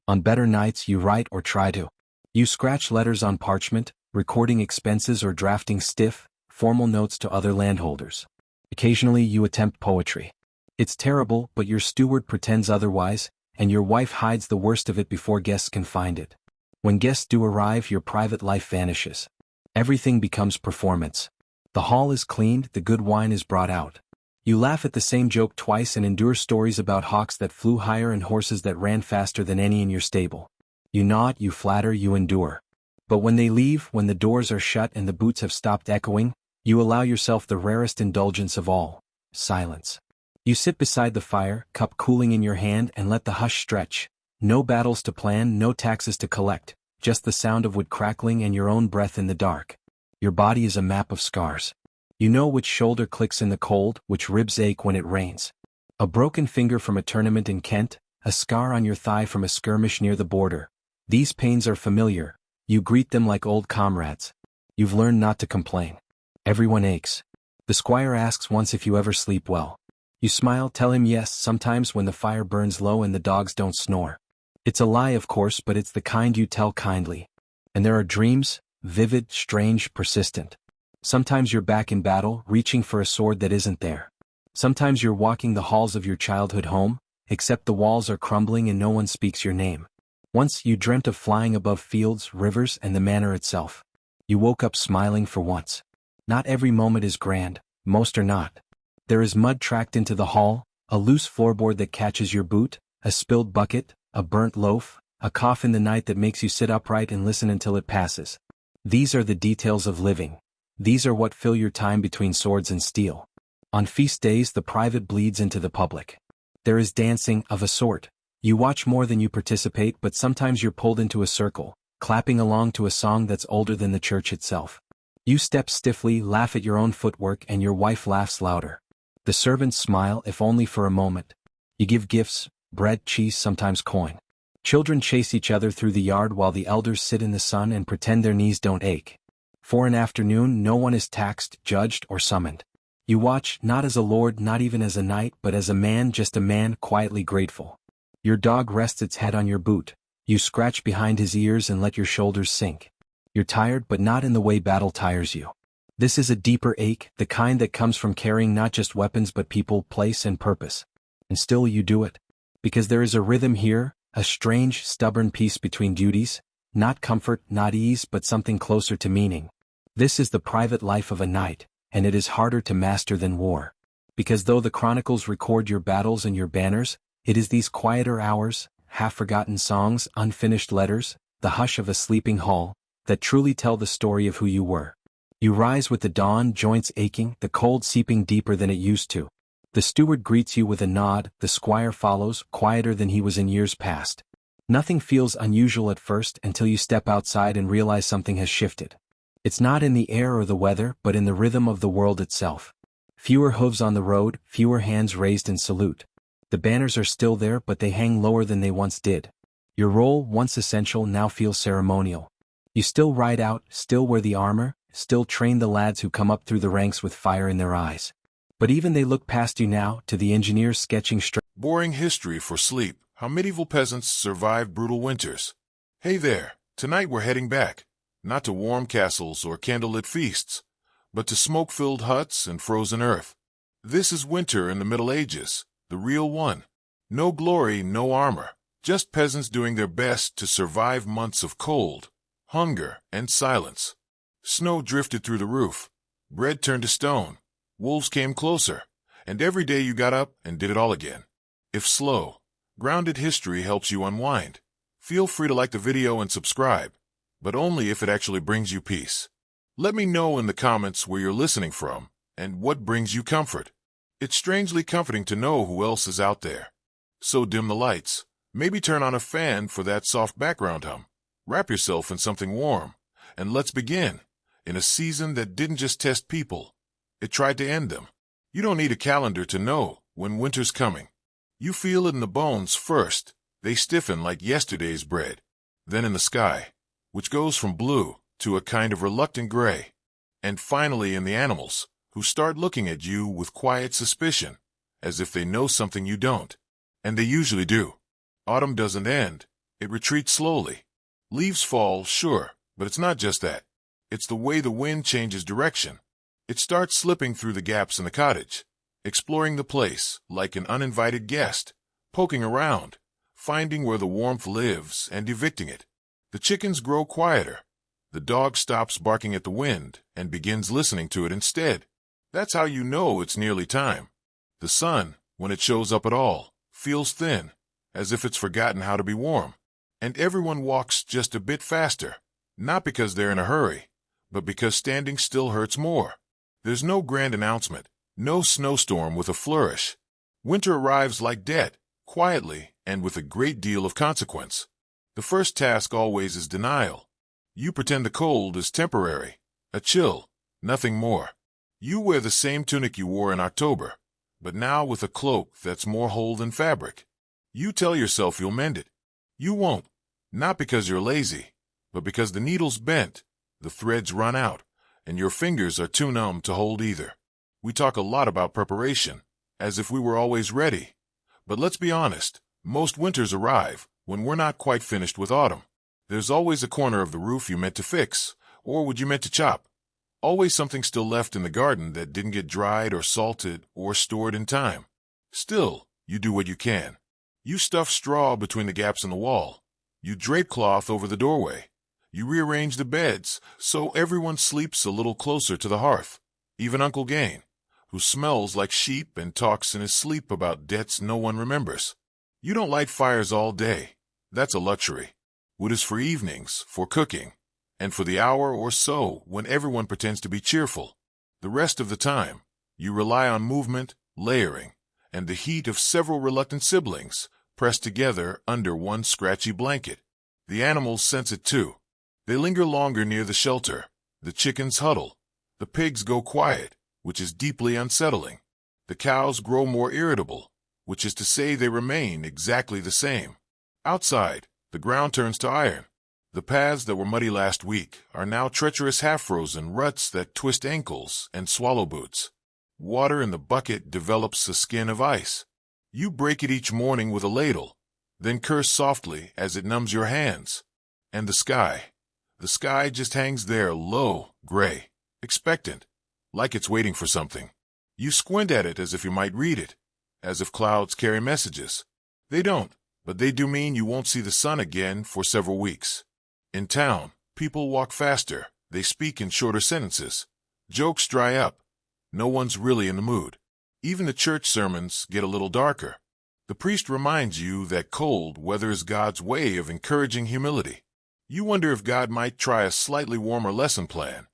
On better nights you write or try to. You scratch letters on parchment, recording expenses or drafting stiff, formal notes to other landholders. Occasionally you attempt poetry. It's terrible, but your steward pretends otherwise, and your wife hides the worst of it before guests can find it. When guests do arrive, your private life vanishes. Everything becomes performance. The hall is cleaned, the good wine is brought out. You laugh at the same joke twice and endure stories about hawks that flew higher and horses that ran faster than any in your stable. You nod, you flatter, you endure. But when they leave, when the doors are shut and the boots have stopped echoing, you allow yourself the rarest indulgence of all: silence. You sit beside the fire, cup cooling in your hand, and let the hush stretch. No battles to plan, no taxes to collect, just the sound of wood crackling and your own breath in the dark. Your body is a map of scars. You know which shoulder clicks in the cold, which ribs ache when it rains. A broken finger from a tournament in Kent, a scar on your thigh from a skirmish near the border. These pains are familiar. You greet them like old comrades. You've learned not to complain. Everyone aches. The squire asks once if you ever sleep well. You smile, tell him yes, sometimes when the fire burns low and the dogs don't snore. It's a lie, of course, but it's the kind you tell kindly. And there are dreams, vivid, strange, persistent. Sometimes you're back in battle, reaching for a sword that isn't there. Sometimes you're walking the halls of your childhood home, except the walls are crumbling and no one speaks your name. Once you dreamt of flying above fields, rivers, and the manor itself. You woke up smiling for once. Not every moment is grand, most are not. There is mud tracked into the hall, a loose floorboard that catches your boot, a spilled bucket, a burnt loaf, a cough in the night that makes you sit upright and listen until it passes. These are the details of living. These are what fill your time between swords and steel. On feast days the private bleeds into the public. There is dancing, of a sort. You watch more than you participate, but sometimes you're pulled into a circle, clapping along to a song that's older than the church itself. You step stiffly, laugh at your own footwork, and your wife laughs louder. The servants smile, if only for a moment. You give gifts, bread, cheese, sometimes coin. Children chase each other through the yard while the elders sit in the sun and pretend their knees don't ache. For an afternoon, no one is taxed, judged, or summoned. You watch, not as a lord, not even as a knight, but as a man, just a man, quietly grateful. Your dog rests its head on your boot. You scratch behind his ears and let your shoulders sink. You're tired, but not in the way battle tires you. This is a deeper ache, the kind that comes from carrying not just weapons but people, place, and purpose. And still you do it. Because there is a rhythm here, a strange, stubborn peace between duties, not comfort, not ease, but something closer to meaning. This is the private life of a knight, and it is harder to master than war. Because though the chronicles record your battles and your banners, it is these quieter hours, half-forgotten songs, unfinished letters, the hush of a sleeping hall, that truly tell the story of who you were. You rise with the dawn, joints aching, the cold seeping deeper than it used to. The steward greets you with a nod, the squire follows, quieter than he was in years past. Nothing feels unusual at first until you step outside and realize something has shifted. It's not in the air or the weather, but in the rhythm of the world itself. Fewer hooves on the road, fewer hands raised in salute. The banners are still there, but they hang lower than they once did. Your role, once essential, now feels ceremonial. You still ride out, still wear the armor, still train the lads who come up through the ranks with fire in their eyes. But even they look past you now, to the engineers sketching boring history for sleep, how medieval peasants survived brutal winters. Hey there, tonight we're heading back, not to warm castles or candlelit feasts, but to smoke-filled huts and frozen earth. This is winter in the Middle Ages, the real one. No glory, no armor, just peasants doing their best to survive months of cold, hunger, and silence. Snow drifted through the roof, bread turned to stone, wolves came closer, and every day you got up and did it all again. If slow, grounded history helps you unwind, feel free to like the video and subscribe. but only if it actually brings you peace. Let me know in the comments where you're listening from and what brings you comfort. It's strangely comforting to know who else is out there. So dim the lights. Maybe turn on a fan for that soft background hum. Wrap yourself in something warm. And let's begin. In a season that didn't just test people, it tried to end them. You don't need a calendar to know when winter's coming. You feel it in the bones first. They stiffen like yesterday's bread. Then in the sky, which goes from blue to a kind of reluctant gray. And finally in the animals, who start looking at you with quiet suspicion, as if they know something you don't. And they usually do. Autumn doesn't end. It retreats slowly. Leaves fall, sure, but it's not just that. It's the way the wind changes direction. It starts slipping through the gaps in the cottage, exploring the place like an uninvited guest, poking around, finding where the warmth lives and evicting it. The chickens grow quieter. The dog stops barking at the wind and begins listening to it instead. That's how you know it's nearly time. The sun, when it shows up at all, feels thin, as if it's forgotten how to be warm. And everyone walks just a bit faster, not because they're in a hurry, but because standing still hurts more. There's no grand announcement, no snowstorm with a flourish. Winter arrives like debt, quietly and with a great deal of consequence. The first task always is denial. You pretend the cold is temporary, a chill, nothing more. You wear the same tunic you wore in October, but now with a cloak that's more whole than fabric. You tell yourself you'll mend it. You won't, not because you're lazy, but because the needle's bent, the threads run out, and your fingers are too numb to hold either. We talk a lot about preparation, as if we were always ready. But let's be honest, most winters arrive when we're not quite finished with autumn. There's always a corner of the roof you meant to fix, or would you meant to chop. Always something still left in the garden that didn't get dried or salted or stored in time. Still, you do what you can. You stuff straw between the gaps in the wall. You drape cloth over the doorway. You rearrange the beds so everyone sleeps a little closer to the hearth. Even Uncle Gain, who smells like sheep and talks in his sleep about debts no one remembers. You don't light fires all day. That's a luxury. Wood is for evenings, for cooking, and for the hour or so when everyone pretends to be cheerful. The rest of the time, you rely on movement, layering, and the heat of several reluctant siblings pressed together under one scratchy blanket. The animals sense it too. They linger longer near the shelter. The chickens huddle. The pigs go quiet, which is deeply unsettling. The cows grow more irritable, which is to say they remain exactly the same. Outside, the ground turns to iron. The paths that were muddy last week are now treacherous half-frozen ruts that twist ankles and swallow boots. Water in the bucket develops a skin of ice. You break it each morning with a ladle, then curse softly as it numbs your hands. And the sky just hangs there low, gray, expectant, like it's waiting for something. You squint at it as if you might read it, as if clouds carry messages. They don't, but they do mean you won't see the sun again for several weeks. In town, people walk faster, they speak in shorter sentences. Jokes dry up. No one's really in the mood. Even the church sermons get a little darker. The priest reminds you that cold weather is God's way of encouraging humility. You wonder if God might try a slightly warmer lesson plan.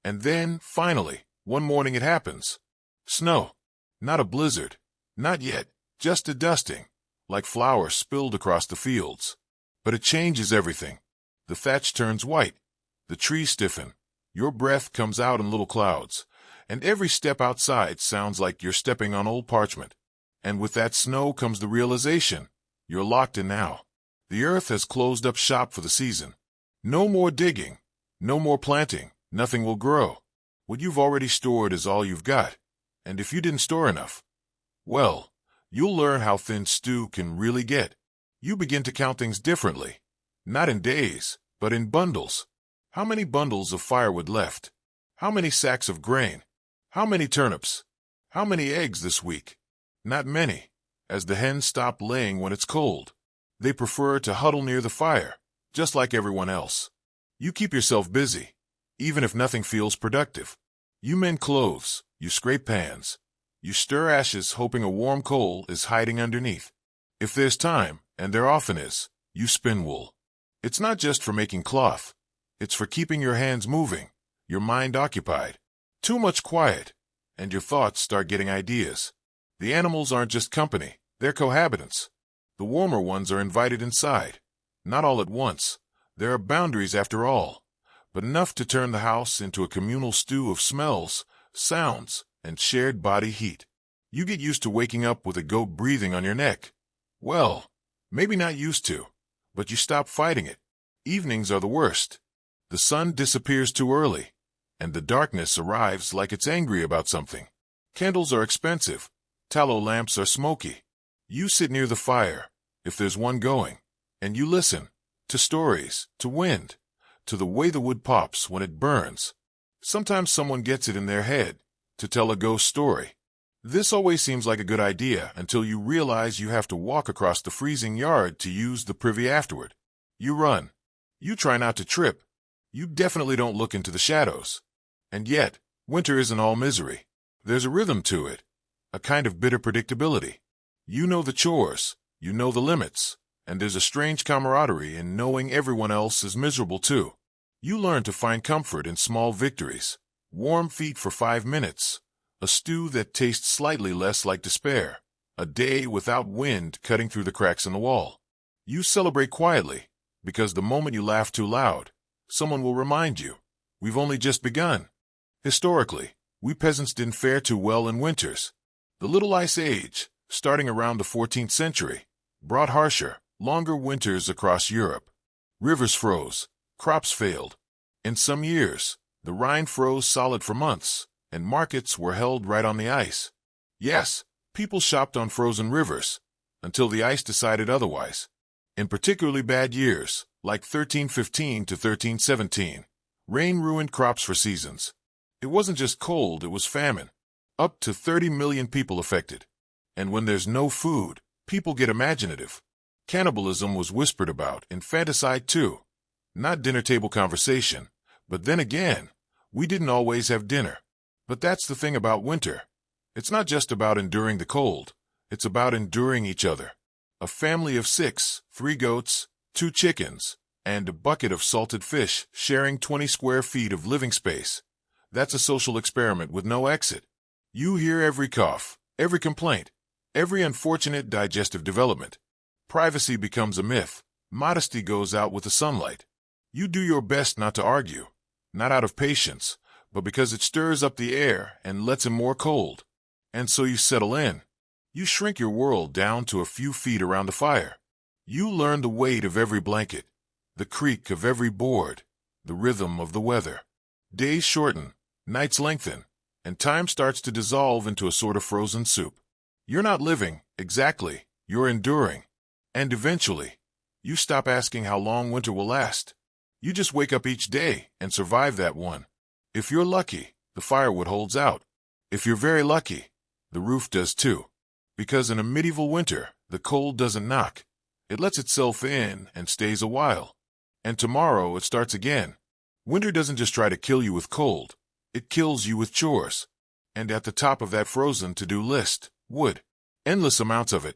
And then, finally, one morning it happens. Snow. Not a blizzard. Not yet. Just a dusting, like flour spilled across the fields. But it changes everything. The thatch turns white. The trees stiffen. Your breath comes out in little clouds. And every step outside sounds like you're stepping on old parchment. And with that snow comes the realization, you're locked in now. The earth has closed up shop for the season. No more digging, no more planting, nothing will grow. What you've already stored is all you've got. And if you didn't store enough, well, you'll learn how thin stew can really get. You begin to count things differently. Not in days, but in bundles. How many bundles of firewood left? How many sacks of grain? How many turnips? How many eggs this week? Not many, as the hens stop laying when it's cold. They prefer to huddle near the fire, just like everyone else. You keep yourself busy, even if nothing feels productive. You mend clothes, you scrape pans, you stir ashes hoping a warm coal is hiding underneath. If there's time, and there often is, you spin wool. It's not just for making cloth. It's for keeping your hands moving, your mind occupied. Too much quiet, and your thoughts start getting ideas. The animals aren't just company, they're cohabitants. The warmer ones are invited inside. Not all at once. There are boundaries after all, but enough to turn the house into a communal stew of smells, sounds, and shared body heat. You get used to waking up with a goat breathing on your neck. Well, maybe not used to, but you stop fighting it. Evenings are the worst. The sun disappears too early, and the darkness arrives like it's angry about something. Candles are expensive. Tallow lamps are smoky. You sit near the fire, if there's one going, and you listen to stories, to wind, to the way the wood pops when it burns. Sometimes someone gets it in their head to tell a ghost story. This always seems like a good idea until you realize you have to walk across the freezing yard to use the privy afterward. You run. You try not to trip. You definitely don't look into the shadows. And yet, winter isn't all misery. There's a rhythm to it, a kind of bitter predictability. You know the chores, you know the limits, and there's a strange camaraderie in knowing everyone else is miserable too. You learn to find comfort in small victories. Warm feet for 5 minutes. A stew that tastes slightly less like despair. A day without wind cutting through the cracks in the wall. You celebrate quietly, because the moment you laugh too loud, someone will remind you, we've only just begun. Historically, we peasants didn't fare too well in winters. The Little Ice Age, starting around the 14th century, brought harsher, longer winters across Europe. Rivers froze, crops failed. In some years, the Rhine froze solid for months, and markets were held right on the ice. Yes, people shopped on frozen rivers, until the ice decided otherwise. In particularly bad years, like 1315 to 1317, rain ruined crops for seasons. It wasn't just cold, it was famine. Up to 30 million people affected. And when there's no food, people get imaginative. Cannibalism was whispered about, infanticide too. Not dinner table conversation, but then again, we didn't always have dinner. But that's the thing about winter. It's not just about enduring the cold, it's about enduring each other. A family of 6, 3 goats, 2 chickens, and a bucket of salted fish sharing 20 square feet of living space. That's a social experiment with no exit. You hear every cough, every complaint, every unfortunate digestive development. Privacy becomes a myth. Modesty goes out with the sunlight. You do your best not to argue, not out of patience, but because it stirs up the air and lets him more cold. And so you settle in. You shrink your world down to a few feet around the fire. You learn the weight of every blanket, the creak of every board, the rhythm of the weather. Days shorten, nights lengthen, and time starts to dissolve into a sort of frozen soup. You're not living, exactly, you're enduring. And eventually, you stop asking how long winter will last. You just wake up each day and survive that one. If you're lucky, the firewood holds out. If you're very lucky, the roof does too. Because in a medieval winter, the cold doesn't knock. It lets itself in and stays a while. And tomorrow it starts again. Winter doesn't just try to kill you with cold. It kills you with chores. And at the top of that frozen to-do list, wood. Endless amounts of it.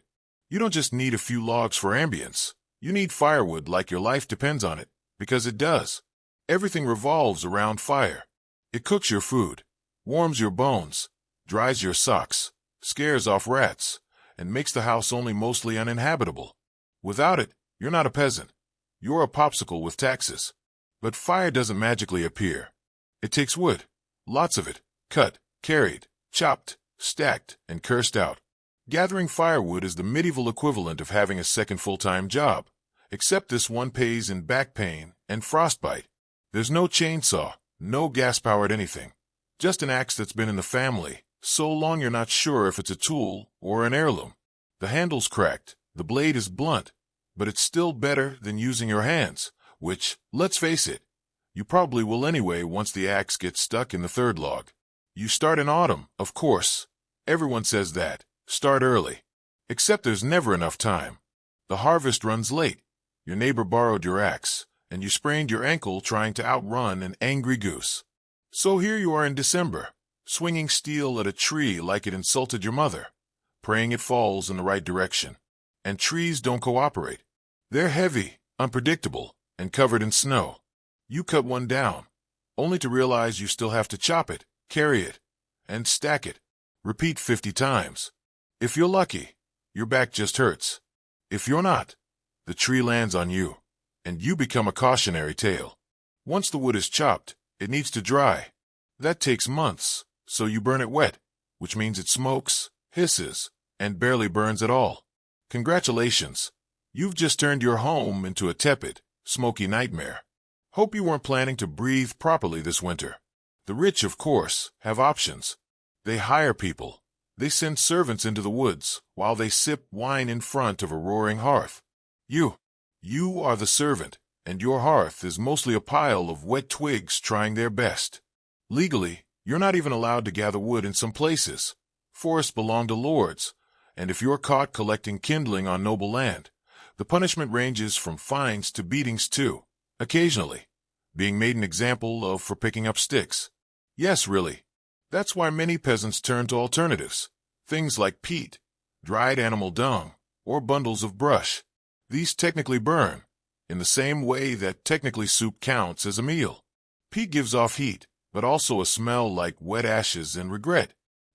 You don't just need a few logs for ambience. You need firewood like your life depends on it. Because it does. Everything revolves around fire. It cooks your food, warms your bones, dries your socks, scares off rats, and makes the house only mostly uninhabitable. Without it, you're not a peasant. You're a popsicle with taxes. But fire doesn't magically appear. It takes wood, lots of it, cut, carried, chopped, stacked, and cursed out. Gathering firewood is the medieval equivalent of having a second full-time job, except this one pays in back pain and frostbite. There's no chainsaw, no gas-powered anything. Just an axe that's been in the family, so long you're not sure if it's a tool or an heirloom. The handle's cracked, the blade is blunt, but it's still better than using your hands, which, let's face it, you probably will anyway once the axe gets stuck in the third log. You start in autumn, of course. Everyone says that. Start early. Except there's never enough time. The harvest runs late. Your neighbor borrowed your axe, and you sprained your ankle trying to outrun an angry goose. So here you are in December, swinging steel at a tree like it insulted your mother, praying it falls in the right direction. And trees don't cooperate. They're heavy, unpredictable, and covered in snow. You cut one down, only to realize you still have to chop it, carry it, and stack it. Repeat 50 times. If you're lucky, your back just hurts. If you're not, the tree lands on you, and you become a cautionary tale. Once the wood is chopped, it needs to dry. That takes months, so you burn it wet, which means it smokes, hisses, and barely burns at all. Congratulations, you've just turned your home into a tepid, smoky nightmare. Hope you weren't planning to breathe properly this winter. The rich, of course, have options. They hire people. They send servants into the woods while they sip wine in front of a roaring hearth. You are the servant, and your hearth is mostly a pile of wet twigs trying their best. Legally, you're not even allowed to gather wood in some places. Forests belong to lords, and if you're caught collecting kindling on noble land, the punishment ranges from fines to beatings too, occasionally, being made an example of for picking up sticks. Yes, really. That's why many peasants turn to alternatives, things like peat, dried animal dung, or bundles of brush. These technically burn, in the same way that technically soup counts as a meal. Peat gives off heat, but also a smell like wet ashes and regret.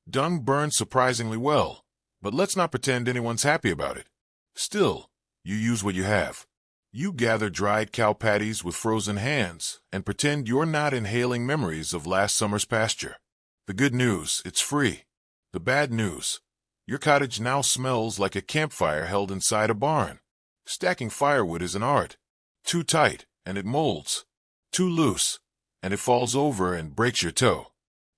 Dung burns surprisingly well, but let's not pretend anyone's happy about it. Still, you use what you have. You gather dried cow patties with frozen hands and pretend you're not inhaling memories of last summer's pasture. The good news, it's free. The bad news, your cottage now smells like a campfire held inside a barn. Stacking firewood is an art. Too tight, and it molds. Too loose, and it falls over and breaks your toe.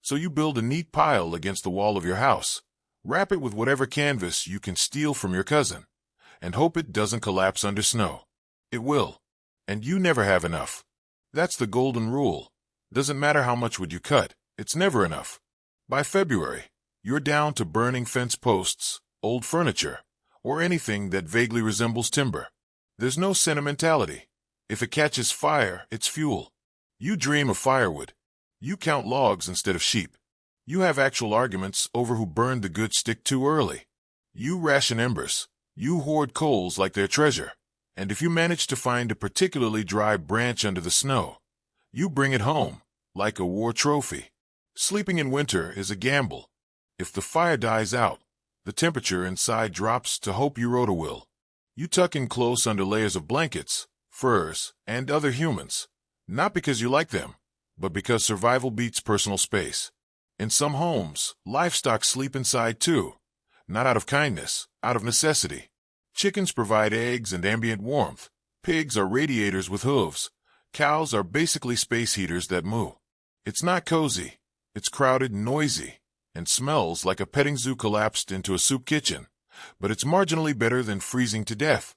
So you build a neat pile against the wall of your house, wrap it with whatever canvas you can steal from your cousin, and hope it doesn't collapse under snow. It will. And you never have enough. That's the golden rule. Doesn't matter how much wood you cut, it's never enough. By February, you're down to burning fence posts, old furniture, or anything that vaguely resembles timber. There's no sentimentality. If it catches fire, it's fuel. You dream of firewood. You count logs instead of sheep. You have actual arguments over who burned the good stick too early. You ration embers. You hoard coals like they're treasure. And if you manage to find a particularly dry branch under the snow, you bring it home, like a war trophy. Sleeping in winter is a gamble. If the fire dies out, the temperature inside drops to hope you roto-will. You tuck in close under layers of blankets, furs, and other humans, not because you like them, but because survival beats personal space. In some homes, livestock sleep inside too, not out of kindness, out of necessity. Chickens provide eggs and ambient warmth. Pigs are radiators with hooves. Cows are basically space heaters that moo. It's not cozy. It's crowded and noisy, and smells like a petting zoo collapsed into a soup kitchen, but it's marginally better than freezing to death.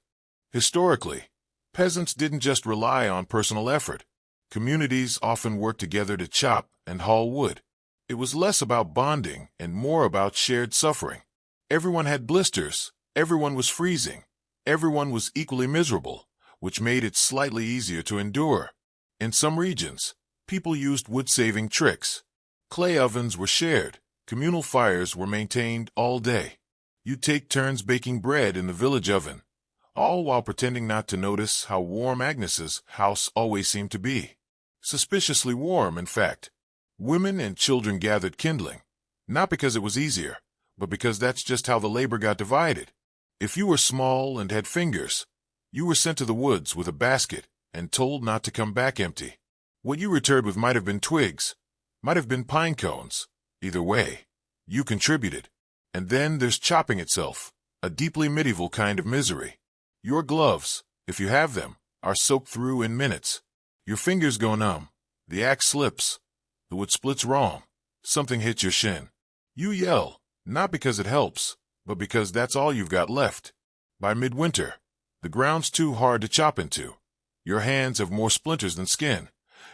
Historically, peasants didn't just rely on personal effort. Communities often worked together to chop and haul wood. It was less about bonding and more about shared suffering. Everyone had blisters. Everyone was freezing. Everyone was equally miserable, which made it slightly easier to endure. In some regions, people used wood-saving tricks. Clay ovens were shared. Communal fires were maintained all day. You'd take turns baking bread in the village oven, all while pretending not to notice how warm Agnes's house always seemed to be. Suspiciously warm, in fact. Women and children gathered kindling, not because it was easier, but because that's just how the labor got divided. If you were small and had fingers, you were sent to the woods with a basket and told not to come back empty. What you returned with might have been twigs, might have been pine cones. Either way, you contributed. And then there's chopping itself, a deeply medieval kind of misery. Your gloves, if you have them, are soaked through in minutes. Your fingers go numb. The axe slips. The wood splits wrong. Something hits your shin. You yell, not because it helps, but because that's all you've got left. By midwinter, the ground's too hard to chop into. Your hands have more splinters than skin,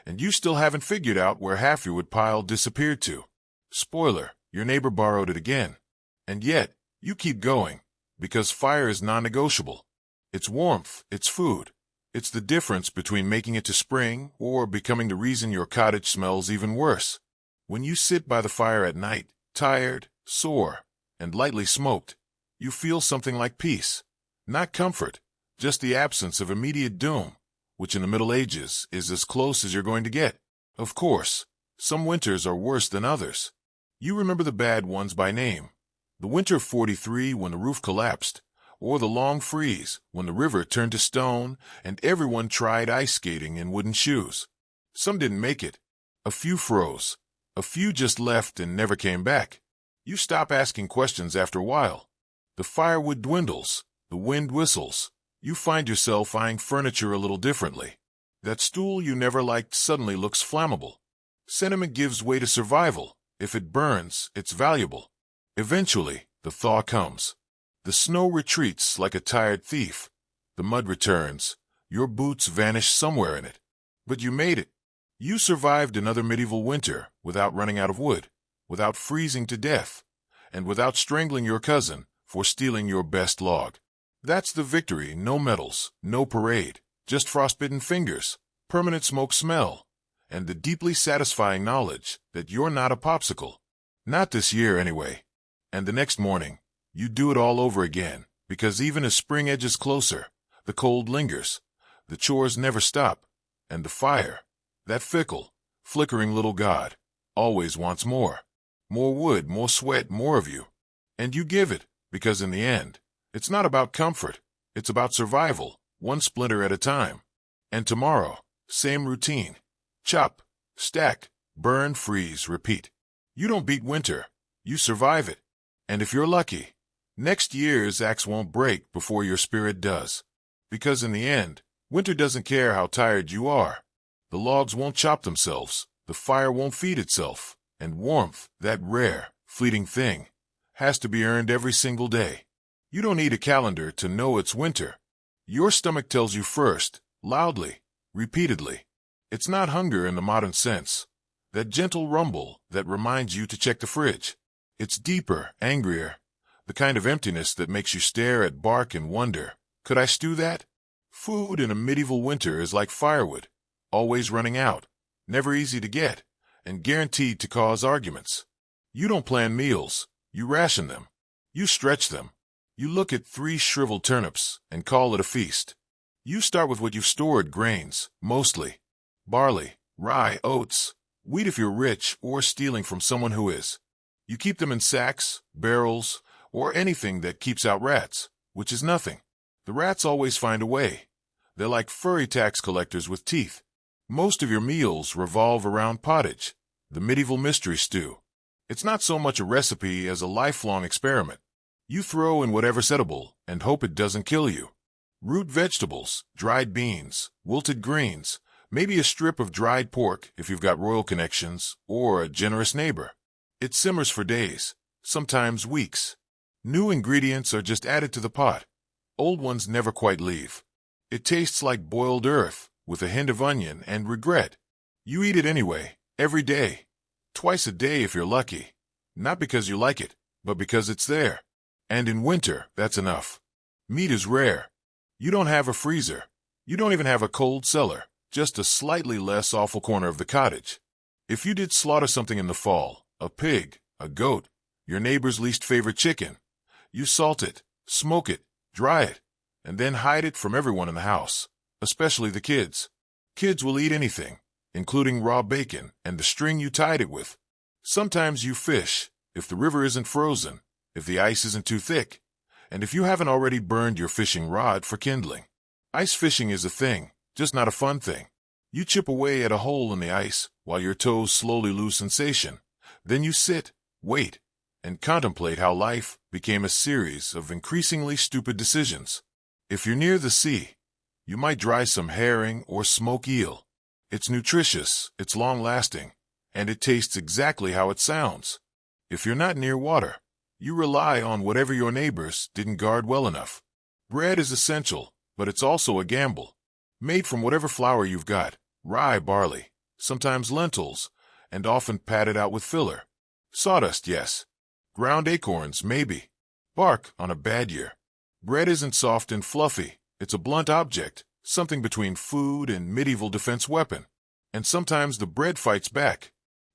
and you still haven't figured out where half your wood pile disappeared to. Spoiler, your neighbor borrowed it again. And yet, you keep going, because fire is non-negotiable. It's warmth, it's food. It's the difference between making it to spring or becoming the reason your cottage smells even worse. When you sit by the fire at night, tired, sore, and lightly smoked, you feel something like peace. Not comfort, just the absence of immediate doom, which in the Middle Ages is as close as you're going to get. Of course, some winters are worse than others. You remember the bad ones by name. The winter of '43 when the roof collapsed, or the long freeze when the river turned to stone and everyone tried ice skating in wooden shoes. Some didn't make it. A few froze. A few just left and never came back. You stop asking questions after a while. The firewood dwindles. The wind whistles. You find yourself eyeing furniture a little differently. That stool you never liked suddenly looks flammable. Sentiment gives way to survival. If it burns, it's valuable. Eventually, the thaw comes. The snow retreats like a tired thief. The mud returns. Your boots vanish somewhere in it. But you made it. You survived another medieval winter without running out of wood, without freezing to death, and without strangling your cousin for stealing your best log. That's the victory. No medals, no parade, just frostbitten fingers, permanent smoke smell, and the deeply satisfying knowledge that you're not a popsicle. Not this year, anyway. And the next morning, you do it all over again, because even as spring edges closer, the cold lingers, the chores never stop, and the fire, that fickle, flickering little god, always wants more. More wood, more sweat, more of you. And you give it, because in the end, it's not about comfort, it's about survival, one splinter at a time. And tomorrow, same routine. Chop, stack, burn, freeze, repeat. You don't beat winter, you survive it. And if you're lucky, next year's axe won't break before your spirit does. Because in the end, winter doesn't care how tired you are. The logs won't chop themselves, the fire won't feed itself, and warmth, that rare, fleeting thing, has to be earned every single day. You don't need a calendar to know it's winter. Your stomach tells you first, loudly, repeatedly. It's not hunger in the modern sense, that gentle rumble that reminds you to check the fridge. It's deeper, angrier, the kind of emptiness that makes you stare at bark and wonder, could I stew that? Food in a medieval winter is like firewood, always running out, never easy to get, and guaranteed to cause arguments. You don't plan meals, you ration them. You stretch them. You look at 3 shriveled turnips and call it a feast. You start with what you've stored: grains, mostly. Barley, rye, oats, wheat if you're rich or stealing from someone who is. You keep them in sacks, barrels, or anything that keeps out rats, which is nothing. The rats always find a way. They're like furry tax collectors with teeth. Most of your meals revolve around pottage, the medieval mystery stew. It's not so much a recipe as a lifelong experiment. You throw in whatever's edible and hope it doesn't kill you. Root vegetables, dried beans, wilted greens, maybe a strip of dried pork if you've got royal connections or a generous neighbor. It simmers for days, sometimes weeks. New ingredients are just added to the pot. Old ones never quite leave. It tastes like boiled earth, with a hint of onion and regret. You eat it anyway, every day. Twice a day if you're lucky. Not because you like it, but because it's there. And in winter, that's enough. Meat is rare. You don't have a freezer. You don't even have a cold cellar, just a slightly less awful corner of the cottage. If you did slaughter something in the fall, a pig, a goat, your neighbor's least favorite chicken, you salt it, smoke it, dry it, and then hide it from everyone in the house, especially the kids. Kids will eat anything, including raw bacon and the string you tied it with. Sometimes you fish, if the river isn't frozen, if the ice isn't too thick, and if you haven't already burned your fishing rod for kindling. Ice fishing is a thing, just not a fun thing. You chip away at a hole in the ice while your toes slowly lose sensation. Then you sit, wait, and contemplate how life became a series of increasingly stupid decisions. If you're near the sea, you might dry some herring or smoke eel. It's nutritious, it's long-lasting, and it tastes exactly how it sounds. If you're not near water, you rely on whatever your neighbors didn't guard well enough. Bread is essential, but it's also a gamble. Made from whatever flour you've got, rye, barley, sometimes lentils, and often padded out with filler. Sawdust, yes. Ground acorns, maybe. Bark on a bad year. Bread isn't soft and fluffy. It's a blunt object, something between food and medieval defense weapon. And sometimes the bread fights back.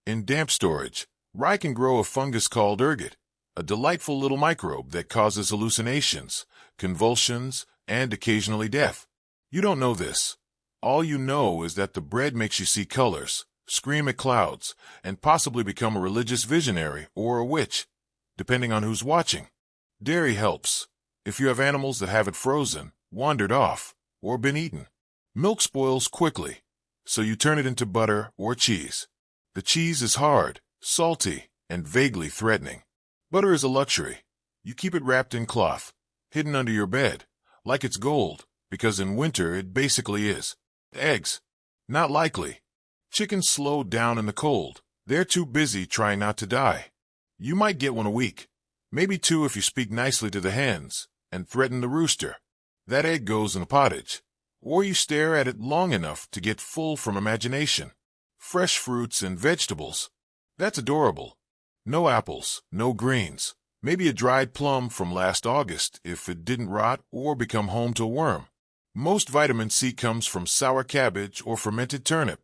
In damp storage, rye can grow a fungus called ergot, a delightful little microbe that causes hallucinations, convulsions, and occasionally death. You don't know this, All you know is that the bread makes you see colors, scream at clouds, and possibly become a religious visionary or a witch, depending on who's watching. Dairy helps, if you have animals that have it frozen, wandered off, or been eaten. Milk spoils quickly, so you turn it into butter or cheese. The cheese is hard, salty, and vaguely threatening. Butter is a luxury. You keep it wrapped in cloth, hidden under your bed, like it's gold, because in winter it basically is. Eggs. Not likely. Chickens slow down in the cold. They're too busy trying not to die. You might get one a week, maybe two if you speak nicely to the hens and threaten the rooster. That egg goes in the pottage. Or you stare at it long enough to get full from imagination. Fresh fruits and vegetables. That's adorable. No apples, no greens. Maybe a dried plum from last August if it didn't rot or become home to a worm. Most vitamin C comes from sour cabbage or fermented turnip,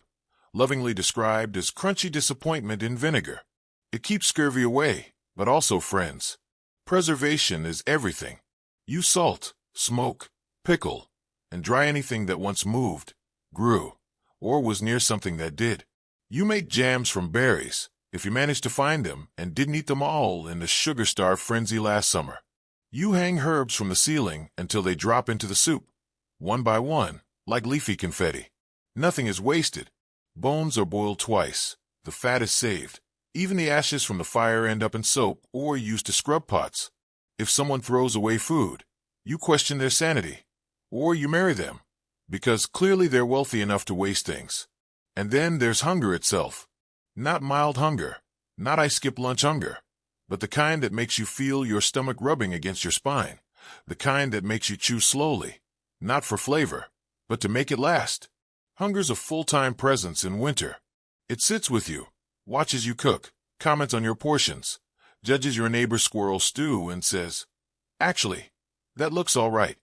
lovingly described as crunchy disappointment in vinegar. It keeps scurvy away, but also friends. Preservation is everything. You salt, smoke, pickle, and dry anything that once moved, grew, or was near something that did. You make jams from berries, if you managed to find them and didn't eat them all in the sugar-starved frenzy last summer. You hang herbs from the ceiling until they drop into the soup, one by one, like leafy confetti. Nothing is wasted. Bones are boiled twice. The fat is saved. Even the ashes from the fire end up in soap or used to scrub pots. If someone throws away food, you question their sanity. Or you marry them, because clearly they're wealthy enough to waste things. And then there's hunger itself. Not mild hunger, not I skip lunch hunger, but the kind that makes you feel your stomach rubbing against your spine, the kind that makes you chew slowly, not for flavor, but to make it last. Hunger's a full-time presence in winter. It sits with you, watches you cook, comments on your portions, judges your neighbor's squirrel stew and says, "Actually, that looks all right."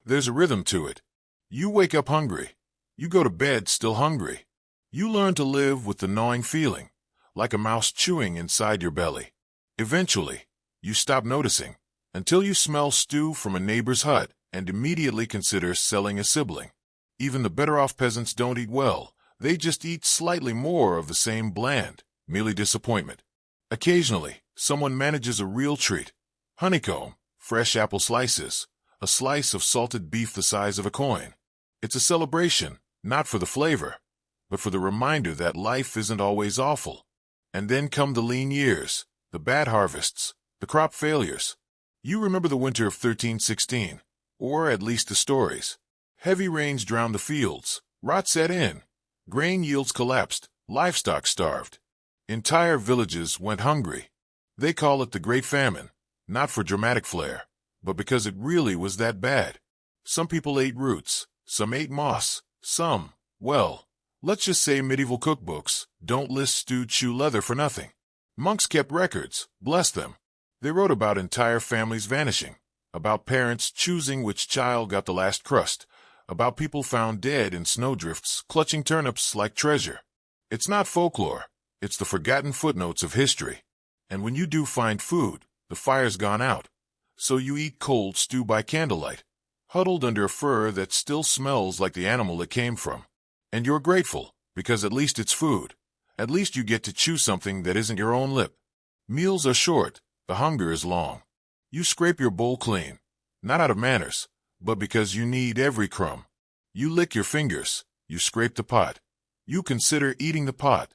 There's a rhythm to it. You wake up hungry. You go to bed still hungry. You learn to live with the gnawing feeling, like a mouse chewing inside your belly. Eventually, you stop noticing, until you smell stew from a neighbor's hut and immediately consider selling a sibling. Even the better-off peasants don't eat well. They just eat slightly more of the same bland, mealy disappointment. Occasionally, someone manages a real treat. Honeycomb, fresh apple slices, a slice of salted beef the size of a coin. It's a celebration, not for the flavor, but for the reminder that life isn't always awful. And then come the lean years, the bad harvests, the crop failures. You remember the winter of 1316, or at least the stories. Heavy rains drowned the fields, rot set in, grain yields collapsed, livestock starved. Entire villages went hungry. They call it the Great Famine, not for dramatic flair, but because it really was that bad. Some people ate roots, some ate moss, some, well, let's just say medieval cookbooks don't list stewed shoe leather for nothing. Monks kept records, bless them. They wrote about entire families vanishing, about parents choosing which child got the last crust, about people found dead in snowdrifts clutching turnips like treasure. It's not folklore, it's the forgotten footnotes of history. And when you do find food, the fire's gone out. So you eat cold stew by candlelight, huddled under a fur that still smells like the animal it came from. And you're grateful, because at least it's food. At least you get to chew something that isn't your own lip. Meals are short, the hunger is long. You scrape your bowl clean, not out of manners, but because you need every crumb. You lick your fingers, you scrape the pot. You consider eating the pot.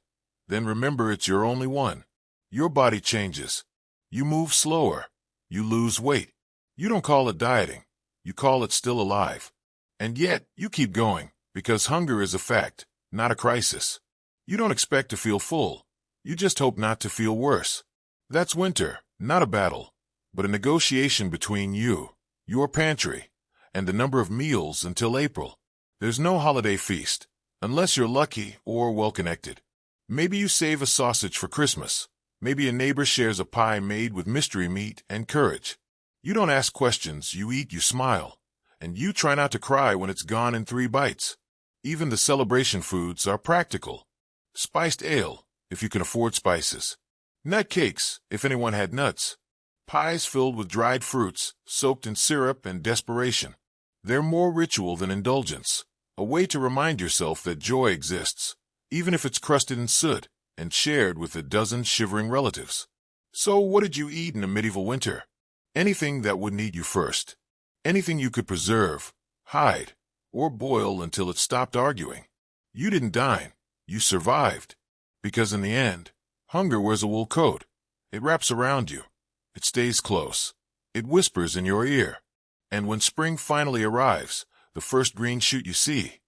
Then remember it's your only one. Your body changes. You move slower. You lose weight. You don't call it dieting. You call it still alive. And yet, you keep going, because hunger is a fact, not a crisis. You don't expect to feel full. You just hope not to feel worse. That's winter, not a battle, but a negotiation between you, your pantry, and the number of meals until April. There's no holiday feast, unless you're lucky or well-connected. Maybe you save a sausage for Christmas. Maybe a neighbor shares a pie made with mystery meat and courage. You don't ask questions, you eat, you smile. And you try not to cry when it's gone in 3 bites. Even the celebration foods are practical. Spiced ale, if you can afford spices. Nut cakes, if anyone had nuts. Pies filled with dried fruits, soaked in syrup and desperation. They're more ritual than indulgence. A way to remind yourself that joy exists, even if it's crusted in soot and shared with a dozen shivering relatives. So what did you eat in a medieval winter? Anything that wouldn't eat you first. Anything you could preserve, hide, or boil until it stopped arguing. You didn't dine. You survived. Because in the end, hunger wears a wool coat. It wraps around you. It stays close. It whispers in your ear. And when spring finally arrives, the first green shoot you see,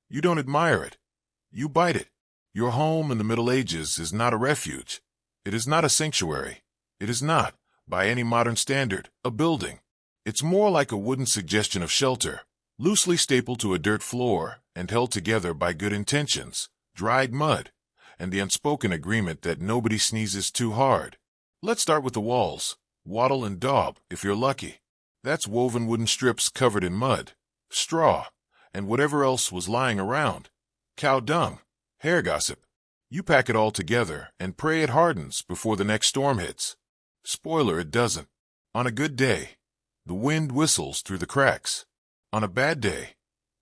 you don't admire it. You bite it. Your home in the Middle Ages is not a refuge. It is not a sanctuary. It is not, by any modern standard, a building. It's more like a wooden suggestion of shelter, loosely stapled to a dirt floor and held together by good intentions, dried mud, and the unspoken agreement that nobody sneezes too hard. Let's start with the walls. Wattle and daub, if you're lucky. That's woven wooden strips covered in mud, straw, and whatever else was lying around. Cow dung, hair gossip. You pack it all together and pray it hardens before the next storm hits. Spoiler, it doesn't. On a good day, the wind whistles through the cracks. On a bad day,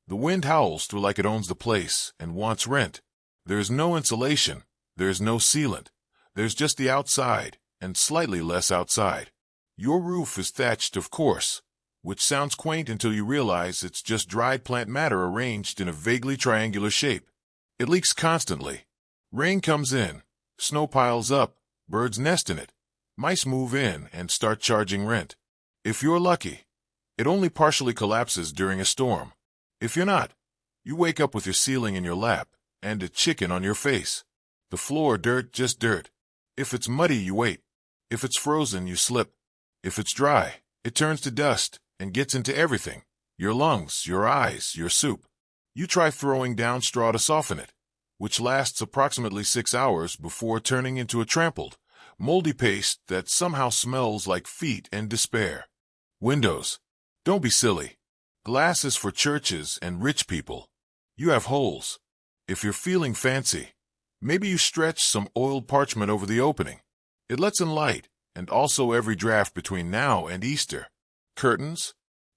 the wind howls through like it owns the place and wants rent. There's no insulation. There's no sealant. There's just the outside and slightly less outside. Your roof is thatched, of course, which sounds quaint until you realize it's just dried plant matter arranged in a vaguely triangular shape. It leaks constantly. Rain comes in, snow piles up, birds nest in it, mice move in and start charging rent. If you're lucky, it only partially collapses during a storm. If you're not, you wake up with your ceiling in your lap and a chicken on your face. The floor dirt, just dirt. If it's muddy, you wait. If it's frozen, you slip. If it's dry, it turns to dust and gets into everything. Your lungs, your eyes, your soup. You try throwing down straw to soften it, which lasts approximately 6 hours before turning into a trampled, moldy paste that somehow smells like feet and despair. Windows. Don't be silly. Glass is for churches and rich people. You have holes. If you're feeling fancy, maybe you stretch some oiled parchment over the opening. It lets in light, and also every draft between now and Easter. Curtains?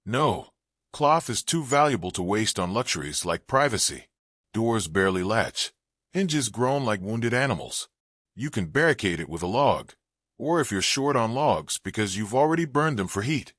No. Cloth is too valuable to waste on luxuries like privacy. Doors barely latch. Hinges groan like wounded animals. You can barricade it with a log. Or if you're short on logs because you've already burned them for heat,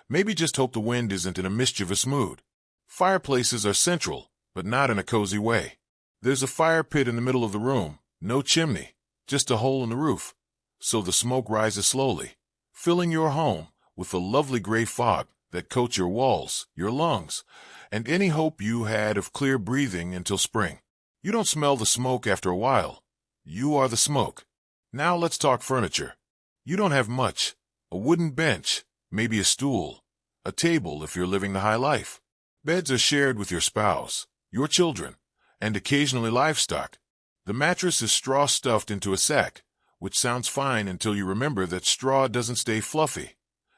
maybe just hope the wind isn't in a mischievous mood. Fireplaces are central, but not in a cozy way. There's a fire pit in the middle of the room, no chimney, just a hole in the roof. So the smoke rises slowly, filling your home with a lovely gray fog that coats your walls, your lungs, and any hope you had of clear breathing until spring. You don't smell the smoke after a while. You are the smoke. Now let's talk furniture. You don't have much. A wooden bench, maybe a stool, a table if you're living the high life. Beds are shared with your spouse, your children, and occasionally livestock. The mattress is straw stuffed into a sack, which sounds fine until you remember that straw doesn't stay fluffy.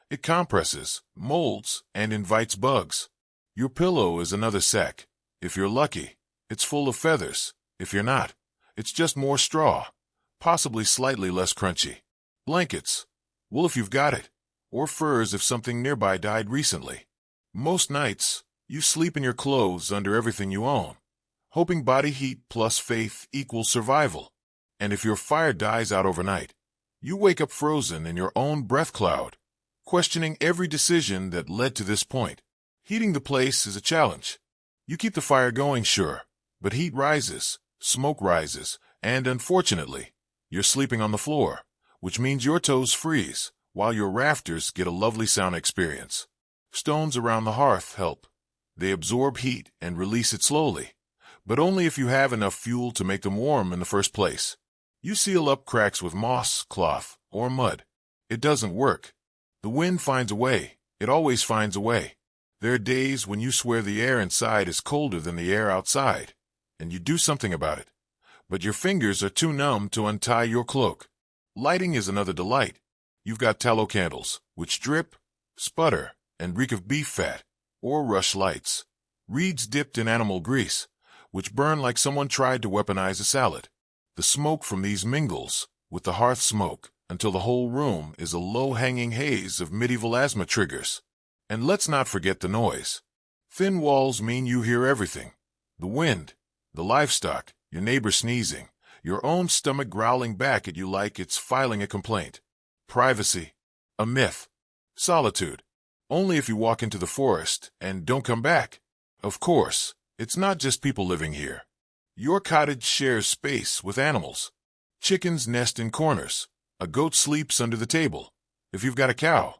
It compresses, molds, and invites bugs. Your pillow is another sack. If you're lucky, it's full of feathers. If you're not, it's just more straw, possibly slightly less crunchy. Blankets. Wool if you've got it, or furs if something nearby died recently. Most nights, you sleep in your clothes under everything you own, hoping body heat plus faith equals survival. And if your fire dies out overnight, you wake up frozen in your own breath cloud, questioning every decision that led to this point. Heating the place is a challenge. You keep the fire going, sure, but heat rises, smoke rises, and unfortunately, you're sleeping on the floor, which means your toes freeze, while your rafters get a lovely sound experience. Stones around the hearth help. They absorb heat and release it slowly, but only if you have enough fuel to make them warm in the first place. You seal up cracks with moss, cloth, or mud. It doesn't work. The wind finds a way. It always finds a way. There are days when you swear the air inside is colder than the air outside, and you do something about it. But your fingers are too numb to untie your cloak. Lighting is another delight. You've got tallow candles, which drip, sputter, and reek of beef fat, or rush lights. Reeds dipped in animal grease, which burn like someone tried to weaponize a salad. The smoke from these mingles with the hearth smoke until the whole room is a low-hanging haze of medieval asthma triggers. And let's not forget the noise. Thin walls mean you hear everything. The wind, the livestock, your neighbor sneezing, your own stomach growling back at you like it's filing a complaint. Privacy, a myth. Solitude, only if you walk into the forest and don't come back. Of course, it's not just people living here. Your cottage shares space with animals. Chickens nest in corners. A goat sleeps under the table. If you've got a cow,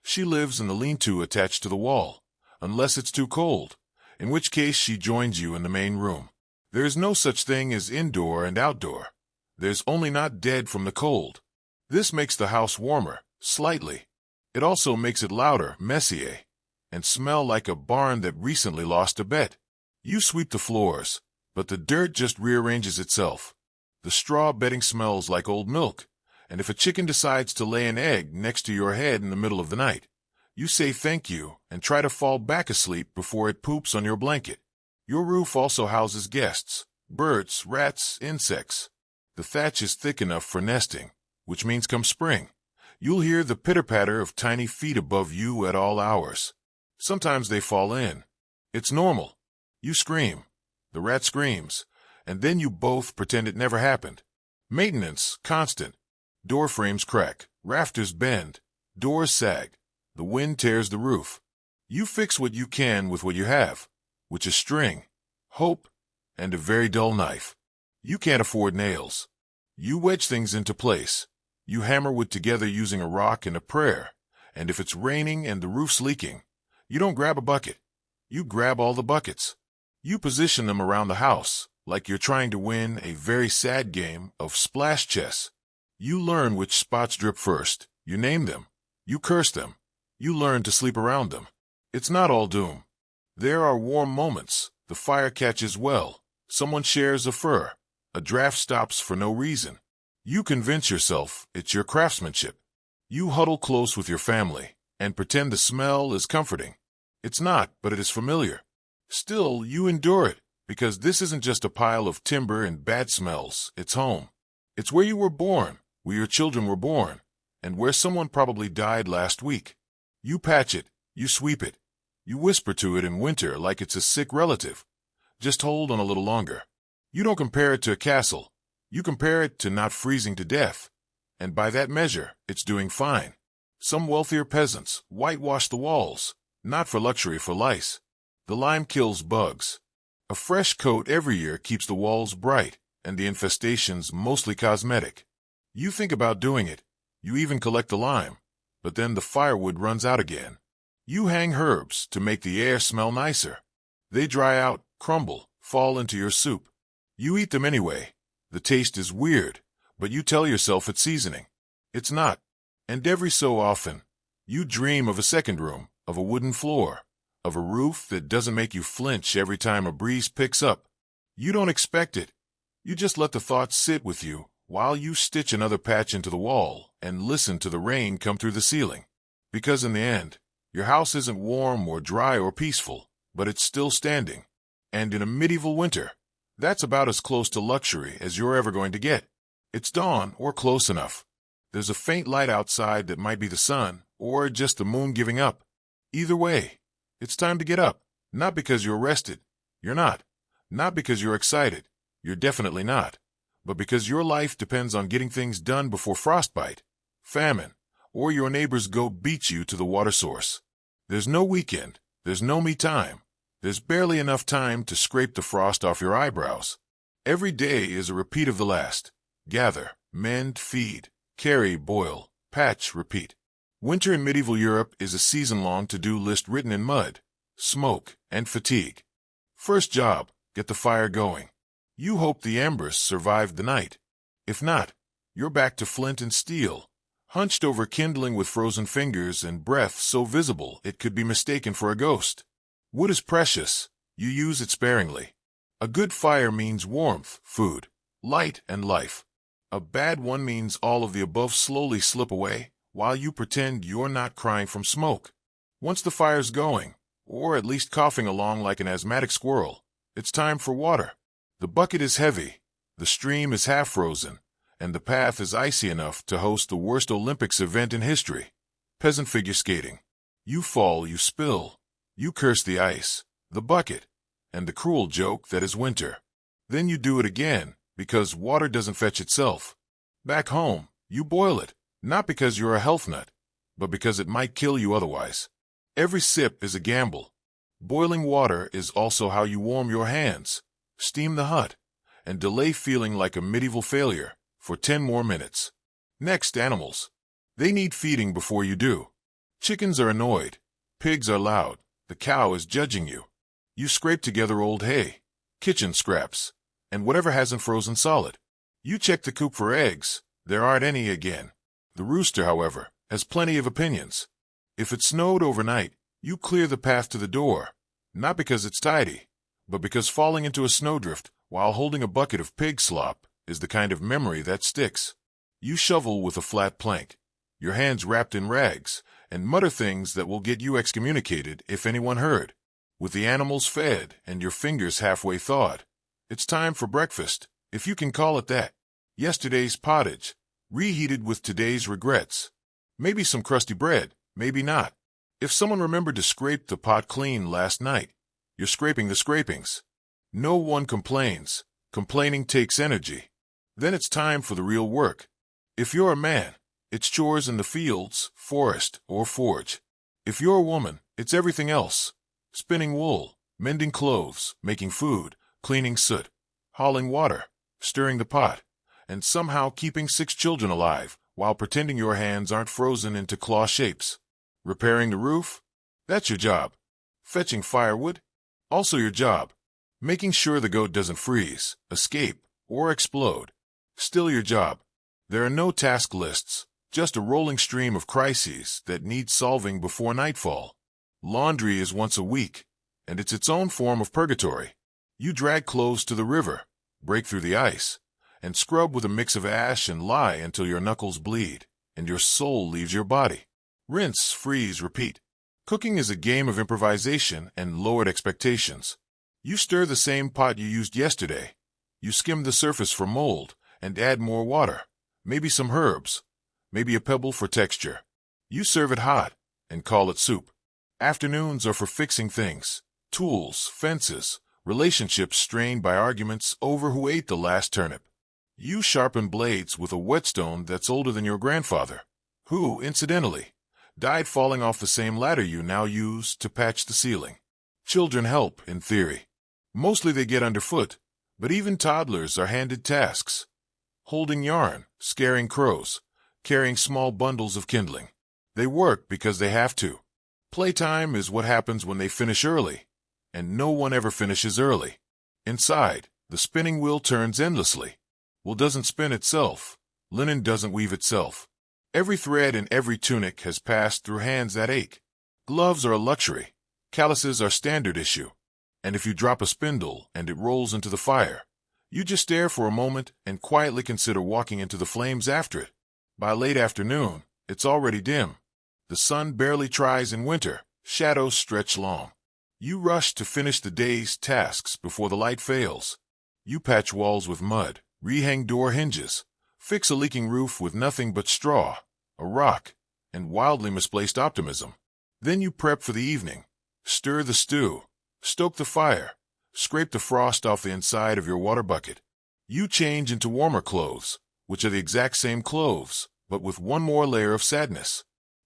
she lives in the lean-to attached to the wall, unless it's too cold, in which case she joins you in the main room. There is no such thing as indoor and outdoor. There's only not dead from the cold. This makes the house warmer, slightly. It also makes it louder, messier, and smell like a barn that recently lost a bet. You sweep the floors, but the dirt just rearranges itself. The straw bedding smells like old milk, and if a chicken decides to lay an egg next to your head in the middle of the night, you say thank you and try to fall back asleep before it poops on your blanket. Your roof also houses guests, birds, rats, insects. The thatch is thick enough for nesting, which means come spring, you'll hear the pitter-patter of tiny feet above you at all hours. Sometimes they fall in. It's normal. You scream. The rat screams, and then you both pretend it never happened. Maintenance, constant. Door frames crack, rafters bend, doors sag, the wind tears the roof. You fix what you can with what you have, which is string, hope, and a very dull knife. You can't afford nails. You wedge things into place. You hammer wood together using a rock and a prayer, and if it's raining and the roof's leaking, you don't grab a bucket. You grab all the buckets. You position them around the house, like you're trying to win a very sad game of splash chess. You learn which spots drip first. You name them. You curse them. You learn to sleep around them. It's not all doom. There are warm moments. The fire catches well. Someone shares a fur. A draft stops for no reason. You convince yourself it's your craftsmanship. You huddle close with your family and pretend the smell is comforting. It's not, but it is familiar. Still, you endure it, because this isn't just a pile of timber and bad smells. It's home. It's where you were born, where your children were born, and where someone probably died last week. You patch it. You sweep it. You whisper to it in winter like it's a sick relative. Just hold on a little longer. You don't compare it to a castle. You compare it to not freezing to death. And by that measure, it's doing fine. Some wealthier peasants whitewash the walls, not for luxury, for lice. The lime kills bugs. A fresh coat every year keeps the walls bright, and the infestations mostly cosmetic. You think about doing it. You even collect the lime. But then the firewood runs out again. You hang herbs to make the air smell nicer. They dry out, crumble, fall into your soup. You eat them anyway. The taste is weird, but you tell yourself it's seasoning. It's not. And every so often, you dream of a second room, of a wooden floor, of a roof that doesn't make you flinch every time a breeze picks up. You don't expect it. You just let the thought sit with you while you stitch another patch into the wall and listen to the rain come through the ceiling. Because in the end, your house isn't warm or dry or peaceful, but it's still standing. And in a medieval winter, that's about as close to luxury as you're ever going to get. It's dawn, or close enough. There's a faint light outside that might be the sun, or just the moon giving up. Either way, it's time to get up. Not because you're rested. You're not. Not because you're excited. You're definitely not. But because your life depends on getting things done before frostbite, famine, or your neighbor's goat beats you to the water source. There's no weekend. There's no me time. There's barely enough time to scrape the frost off your eyebrows. Every day is a repeat of the last. Gather, mend, feed, carry, boil, patch, repeat. Winter in medieval Europe is a season-long to-do list written in mud, smoke, and fatigue. First job, get the fire going. You hope the embers survived the night. If not, you're back to flint and steel, hunched over kindling with frozen fingers and breath so visible it could be mistaken for a ghost. Wood is precious. You use it sparingly. A good fire means warmth, food, light, and life. A bad one means all of the above slowly slip away while you pretend you're not crying from smoke. Once the fire's going, or at least coughing along like an asthmatic squirrel, it's time for water. The bucket is heavy, the stream is half frozen, and the path is icy enough to host the worst Olympics event in history. Peasant figure skating. You fall, you spill. You curse the ice, the bucket, and the cruel joke that is winter. Then you do it again, because water doesn't fetch itself. Back home, you boil it, not because you're a health nut, but because it might kill you otherwise. Every sip is a gamble. Boiling water is also how you warm your hands, steam the hut, and delay feeling like a medieval failure for 10 more minutes. Next, animals. They need feeding before you do. Chickens are annoyed. Pigs are loud. The cow is judging you. You scrape together old hay, kitchen scraps, and whatever hasn't frozen solid. You check the coop for eggs. There aren't any again. The rooster, however, has plenty of opinions. If it snowed overnight, you clear the path to the door, not because it's tidy, but because falling into a snowdrift while holding a bucket of pig slop is the kind of memory that sticks. You shovel with a flat plank, your hands wrapped in rags, and mutter things that will get you excommunicated if anyone heard. With the animals fed and your fingers halfway thawed, it's time for breakfast, if you can call it that. Yesterday's pottage, reheated with today's regrets. Maybe some crusty bread, maybe not. If someone remembered to scrape the pot clean last night, you're scraping the scrapings. No one complains. Complaining takes energy. Then it's time for the real work. If you're a man, it's chores in the fields, forest, or forge. If you're a woman, it's everything else. Spinning wool, mending clothes, making food, cleaning soot, hauling water, stirring the pot, and somehow keeping 6 children alive while pretending your hands aren't frozen into claw shapes. Repairing the roof? That's your job. Fetching firewood? Also your job. Making sure the goat doesn't freeze, escape, or explode? Still your job. There are no task lists, just a rolling stream of crises that need solving before nightfall. Laundry is once a week, and it's its own form of purgatory. You drag clothes to the river, break through the ice, and scrub with a mix of ash and lye until your knuckles bleed, and your soul leaves your body. Rinse, freeze, repeat. Cooking is a game of improvisation and lowered expectations. You stir the same pot you used yesterday. You skim the surface for mold and add more water, maybe some herbs, maybe a pebble for texture. You serve it hot and call it soup. Afternoons are for fixing things, tools, fences, relationships strained by arguments over who ate the last turnip. You sharpen blades with a whetstone that's older than your grandfather, who, incidentally, died falling off the same ladder you now use to patch the ceiling. Children help, in theory. Mostly they get underfoot, but even toddlers are handed tasks. Holding yarn, scaring crows, carrying small bundles of kindling. They work because they have to. Playtime is what happens when they finish early, and no one ever finishes early. Inside, the spinning wheel turns endlessly. Wool doesn't spin itself. Linen doesn't weave itself. Every thread in every tunic has passed through hands that ache. Gloves are a luxury. Calluses are standard issue. And if you drop a spindle and it rolls into the fire, you just stare for a moment and quietly consider walking into the flames after it. By late afternoon, it's already dim. The sun barely tries in winter. Shadows stretch long. You rush to finish the day's tasks before the light fails. You patch walls with mud, rehang door hinges, fix a leaking roof with nothing but straw, a rock, and wildly misplaced optimism. Then you prep for the evening. Stir the stew, stoke the fire, scrape the frost off the inside of your water bucket. You change into warmer clothes, which are the exact same clothes, but with one more layer of sadness.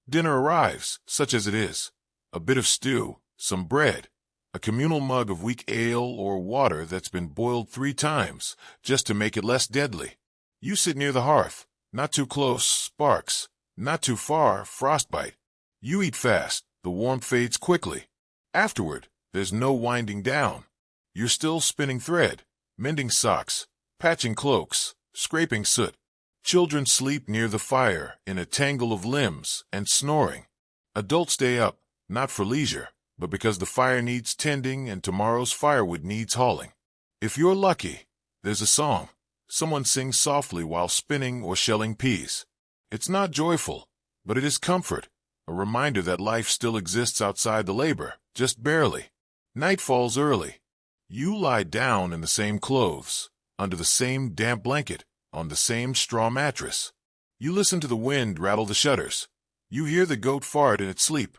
Dinner arrives, such as it is. A bit of stew, some bread, a communal mug of weak ale or water that's been boiled 3 times, just to make it less deadly. You sit near the hearth, not too close, sparks, not too far, frostbite. You eat fast, the warmth fades quickly. Afterward, there's no winding down. You're still spinning thread, mending socks, patching cloaks, scraping soot. Children sleep near the fire in a tangle of limbs and snoring. Adults stay up, not for leisure, but because the fire needs tending and tomorrow's firewood needs hauling. If you're lucky, there's a song. Someone sings softly while spinning or shelling peas. It's not joyful, but it is comfort, a reminder that life still exists outside the labor, just barely. Night falls early. You lie down in the same clothes, under the same damp blanket, on the same straw mattress. You listen to the wind rattle the shutters. You hear the goat fart in its sleep.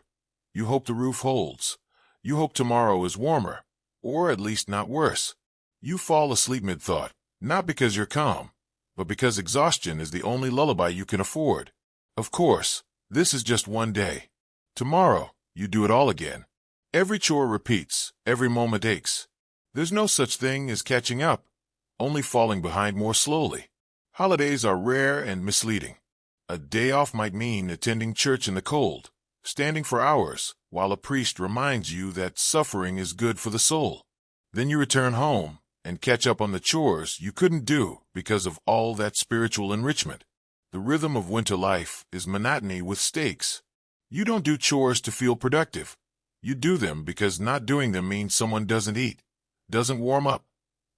You hope the roof holds. You hope tomorrow is warmer, or at least not worse. You fall asleep mid-thought, not because you're calm, but because exhaustion is the only lullaby you can afford. Of course, this is just one day. Tomorrow, you do it all again. Every chore repeats, every moment aches. There's no such thing as catching up, only falling behind more slowly. Holidays are rare and misleading. A day off might mean attending church in the cold, standing for hours, while a priest reminds you that suffering is good for the soul. Then you return home and catch up on the chores you couldn't do because of all that spiritual enrichment. The rhythm of winter life is monotony with stakes. You don't do chores to feel productive. You do them because not doing them means someone doesn't eat, doesn't warm up,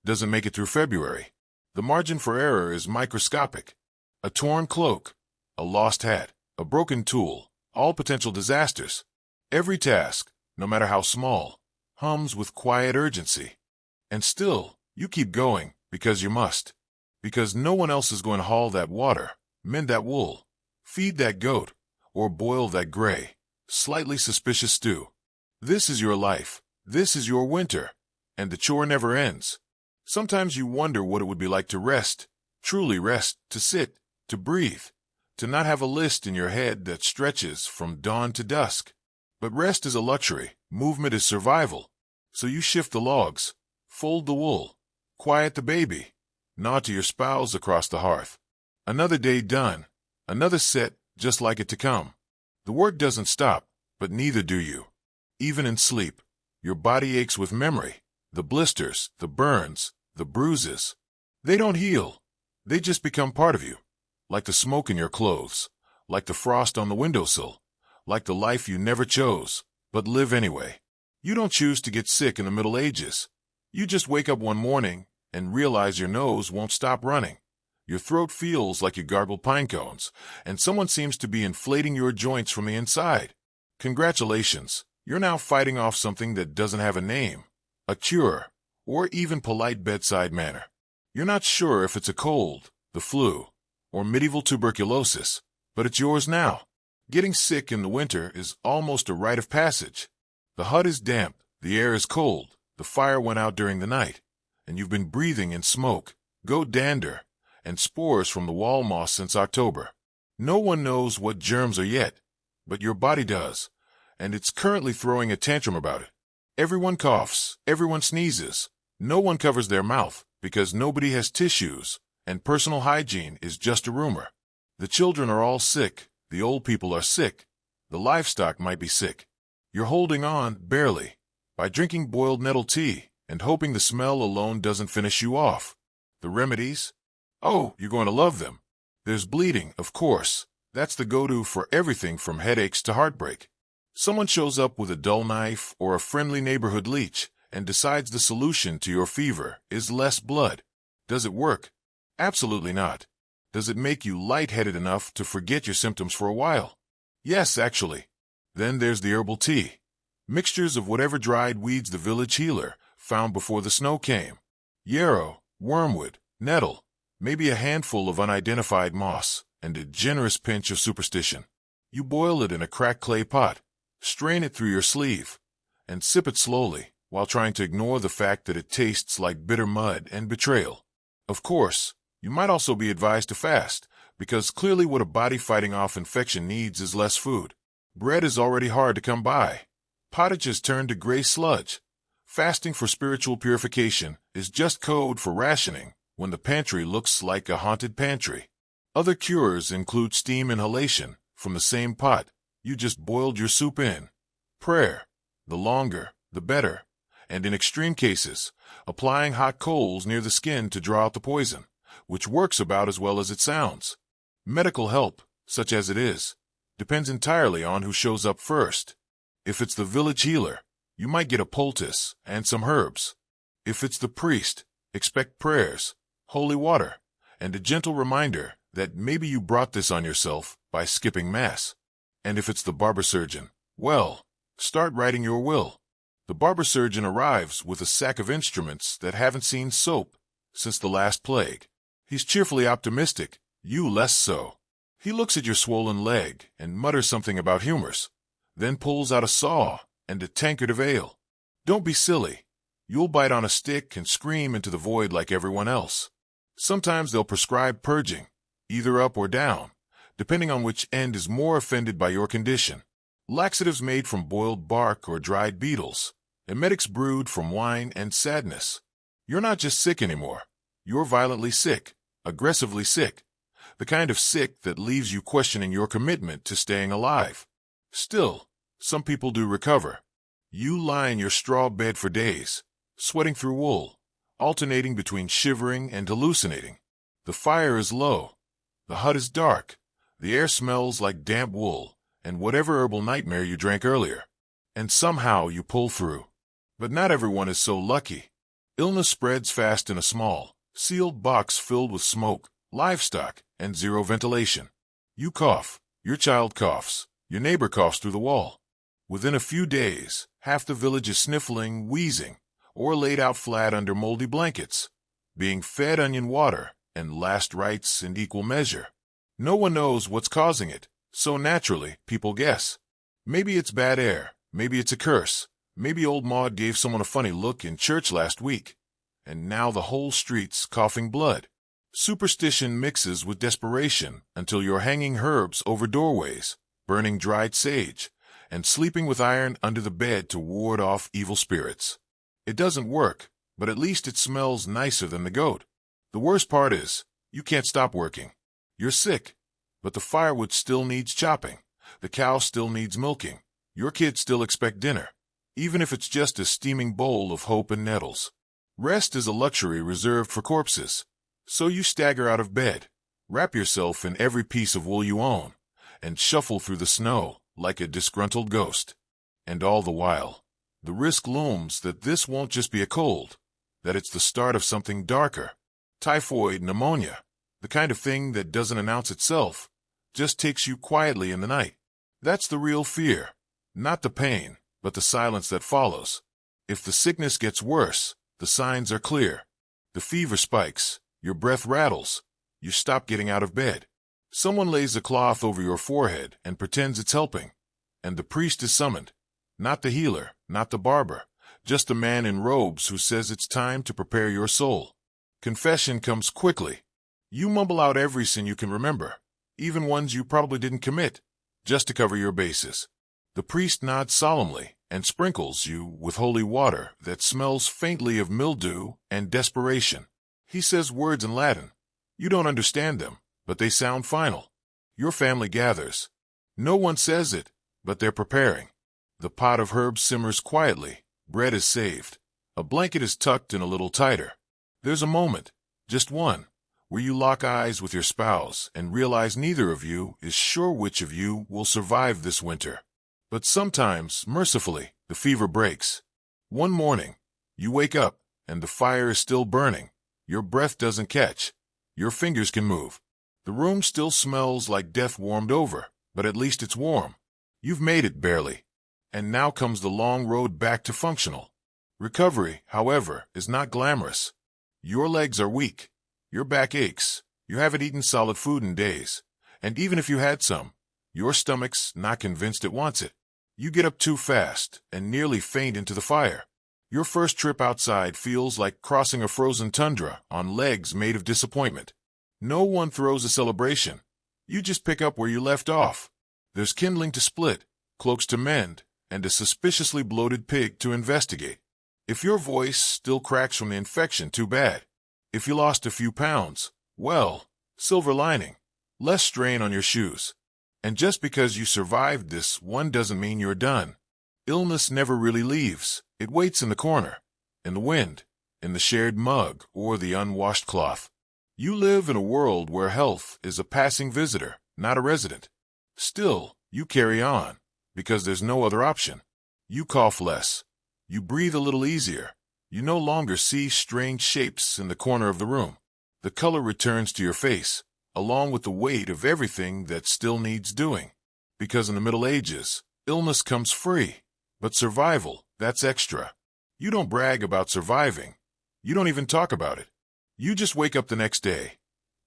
doesn't make it through February. The margin for error is microscopic. A torn cloak, a lost hat, a broken tool, all potential disasters. Every task, no matter how small, hums with quiet urgency. And still, you keep going because you must. Because no one else is going to haul that water, mend that wool, feed that goat, or boil that gray, slightly suspicious stew. This is your life. This is your winter. And the chore never ends. Sometimes you wonder what it would be like to rest, truly rest, to sit, to breathe, to not have a list in your head that stretches from dawn to dusk. But rest is a luxury, movement is survival. So you shift the logs, fold the wool, quiet the baby, nod to your spouse across the hearth. Another day done, another set just like it to come. The work doesn't stop, but neither do you. Even in sleep, your body aches with memory. The blisters, the burns, the bruises. They don't heal. They just become part of you. Like the smoke in your clothes, like the frost on the windowsill, like the life you never chose, but live anyway. You don't choose to get sick in the Middle Ages. You just wake up one morning and realize your nose won't stop running. Your throat feels like you gargled pine cones, and someone seems to be inflating your joints from the inside. Congratulations, you're now fighting off something that doesn't have a name, a cure, or even polite bedside manner. You're not sure if it's a cold, the flu, or medieval tuberculosis, but it's yours now. Getting sick in the winter is almost a rite of passage. The hut is damp, the air is cold, the fire went out during the night, and you've been breathing in smoke, goat dander, and spores from the wall moss since October. No one knows what germs are yet, but your body does, and it's currently throwing a tantrum about it. Everyone coughs, everyone sneezes, no one covers their mouth because nobody has tissues, and personal hygiene is just a rumor. The children are all sick, the old people are sick, the livestock might be sick. You're holding on, barely, by drinking boiled nettle tea and hoping the smell alone doesn't finish you off. The remedies? Oh, you're going to love them. There's bleeding, of course. That's the go-to for everything from headaches to heartbreak. Someone shows up with a dull knife or a friendly neighborhood leech and decides the solution to your fever is less blood. Does it work? Absolutely not. Does it make you lightheaded enough to forget your symptoms for a while? Yes, actually. Then there's the herbal tea. Mixtures of whatever dried weeds the village healer found before the snow came. Yarrow, wormwood, nettle, maybe a handful of unidentified moss, and a generous pinch of superstition. You boil it in a cracked clay pot, strain it through your sleeve, and sip it slowly while trying to ignore the fact that it tastes like bitter mud and betrayal. Of course, you might also be advised to fast, because clearly what a body fighting off infection needs is less food. Bread is already hard to come by. Pottage has turned to gray sludge. Fasting for spiritual purification is just code for rationing when the pantry looks like a haunted pantry. Other cures include steam inhalation from the same pot you just boiled your soup in. Prayer, the longer, the better, and in extreme cases, applying hot coals near the skin to draw out the poison, which works about as well as it sounds. Medical help, such as it is, depends entirely on who shows up first. If it's the village healer, you might get a poultice and some herbs. If it's the priest, expect prayers, holy water, and a gentle reminder that maybe you brought this on yourself by skipping mass. And if it's the barber surgeon, well, start writing your will. The barber surgeon arrives with a sack of instruments that haven't seen soap since the last plague. He's cheerfully optimistic, you less so. He looks at your swollen leg and mutters something about humors, then pulls out a saw and a tankard of ale. Don't be silly. You'll bite on a stick and scream into the void like everyone else. Sometimes they'll prescribe purging, either up or down, depending on which end is more offended by your condition. Laxatives made from boiled bark or dried beetles. Emetics brewed from wine and sadness. You're not just sick anymore. You're violently sick, aggressively sick. The kind of sick that leaves you questioning your commitment to staying alive. Still, some people do recover. You lie in your straw bed for days, sweating through wool, alternating between shivering and hallucinating. The fire is low. The hut is dark. The air smells like damp wool and whatever herbal nightmare you drank earlier. And somehow you pull through. But not everyone is so lucky. Illness spreads fast in a small, sealed box filled with smoke, livestock, and zero ventilation. You cough, your child coughs, your neighbor coughs through the wall. Within a few days, half the village is sniffling, wheezing, or laid out flat under moldy blankets, being fed onion water and last rites in equal measure. No one knows what's causing it, so naturally, people guess. Maybe it's bad air, maybe it's a curse, maybe old Maud gave someone a funny look in church last week, and now the whole street's coughing blood. Superstition mixes with desperation until you're hanging herbs over doorways, burning dried sage, and sleeping with iron under the bed to ward off evil spirits. It doesn't work, but at least it smells nicer than the goat. The worst part is, you can't stop working. You're sick, but the firewood still needs chopping, the cow still needs milking, your kids still expect dinner, even if it's just a steaming bowl of hope and nettles. Rest is a luxury reserved for corpses. So you stagger out of bed, wrap yourself in every piece of wool you own, and shuffle through the snow like a disgruntled ghost. And all the while, the risk looms that this won't just be a cold, that it's the start of something darker. Typhoid, pneumonia, the kind of thing that doesn't announce itself, just takes you quietly in the night. That's the real fear, not the pain, but the silence that follows. If the sickness gets worse, the signs are clear. The fever spikes. Your breath rattles. You stop getting out of bed. Someone lays a cloth over your forehead and pretends it's helping. And the priest is summoned. Not the healer, not the barber, just the man in robes who says it's time to prepare your soul. Confession comes quickly. You mumble out every sin you can remember, even ones you probably didn't commit, just to cover your bases. The priest nods solemnly and sprinkles you with holy water that smells faintly of mildew and desperation. He says words in Latin. You don't understand them, but they sound final. Your family gathers. No one says it, but they're preparing. The pot of herbs simmers quietly. Bread is saved. A blanket is tucked in a little tighter. There's a moment, just one, where you lock eyes with your spouse and realize neither of you is sure which of you will survive this winter. But sometimes, mercifully, the fever breaks. One morning, you wake up, and the fire is still burning. Your breath doesn't catch. Your fingers can move. The room still smells like death warmed over, but at least it's warm. You've made it barely. And now comes the long road back to functional. Recovery, however, is not glamorous. Your legs are weak. Your back aches. You haven't eaten solid food in days. And even if you had some, your stomach's not convinced it wants it. You get up too fast and nearly faint into the fire. Your first trip outside feels like crossing a frozen tundra on legs made of disappointment. No one throws a celebration. You just pick up where you left off. There's kindling to split, cloaks to mend, and a suspiciously bloated pig to investigate. If your voice still cracks from the infection, too bad. If you lost a few pounds, well, silver lining, less strain on your shoes. And just because you survived this one doesn't mean you're done. Illness never really leaves. It waits in the corner, in the wind, in the shared mug, or the unwashed cloth. You live in a world where health is a passing visitor, not a resident. Still, you carry on, because there's no other option. You cough less. You breathe a little easier. You no longer see strange shapes in the corner of the room. The color returns to your face, along with the weight of everything that still needs doing. Because in the Middle Ages, illness comes free, but survival, that's extra. You don't brag about surviving. You don't even talk about it. You just wake up the next day,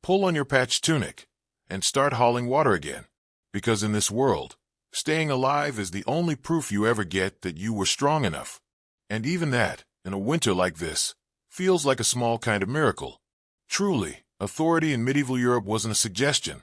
pull on your patched tunic, and start hauling water again. Because in this world, staying alive is the only proof you ever get that you were strong enough. And even that, in a winter like this, feels like a small kind of miracle. Truly, authority in medieval Europe wasn't a suggestion.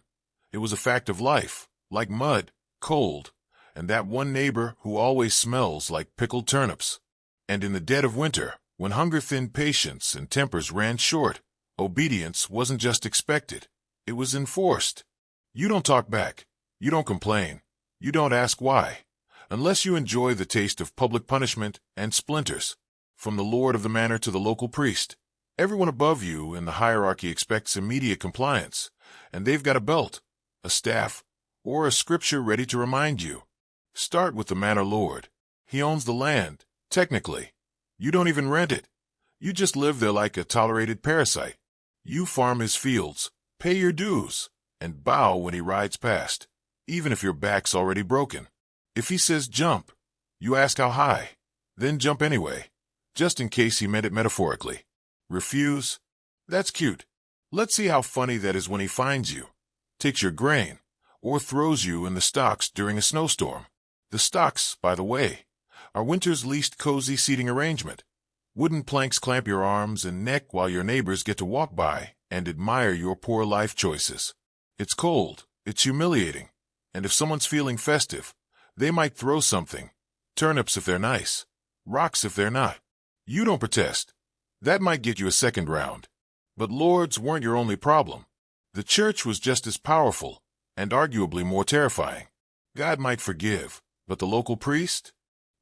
It was a fact of life, like mud, cold, and that one neighbor who always smells like pickled turnips. And in the dead of winter, when hunger thinned patience and tempers ran short, obedience wasn't just expected, it was enforced. You don't talk back, you don't complain, you don't ask why, unless you enjoy the taste of public punishment and splinters. From the lord of the manor to the local priest, everyone above you in the hierarchy expects immediate compliance, and they've got a belt, a staff, or a scripture ready to remind you. Start with the manor lord. He owns the land, technically. You don't even rent it. You just live there like a tolerated parasite. You farm his fields, pay your dues, and bow when he rides past, even if your back's already broken. If he says jump, you ask how high, then jump anyway, just in case he meant it metaphorically. Refuse? That's cute. Let's see how funny that is when he finds you, takes your grain, or throws you in the stocks during a snowstorm. The stocks, by the way, are winter's least cozy seating arrangement. Wooden planks clamp your arms and neck while your neighbors get to walk by and admire your poor life choices. It's cold, it's humiliating, and if someone's feeling festive, they might throw something. Turnips if they're nice, rocks if they're not. You don't protest. That might get you a second round. But lords weren't your only problem. The church was just as powerful, and arguably more terrifying. God might forgive, but the local priest?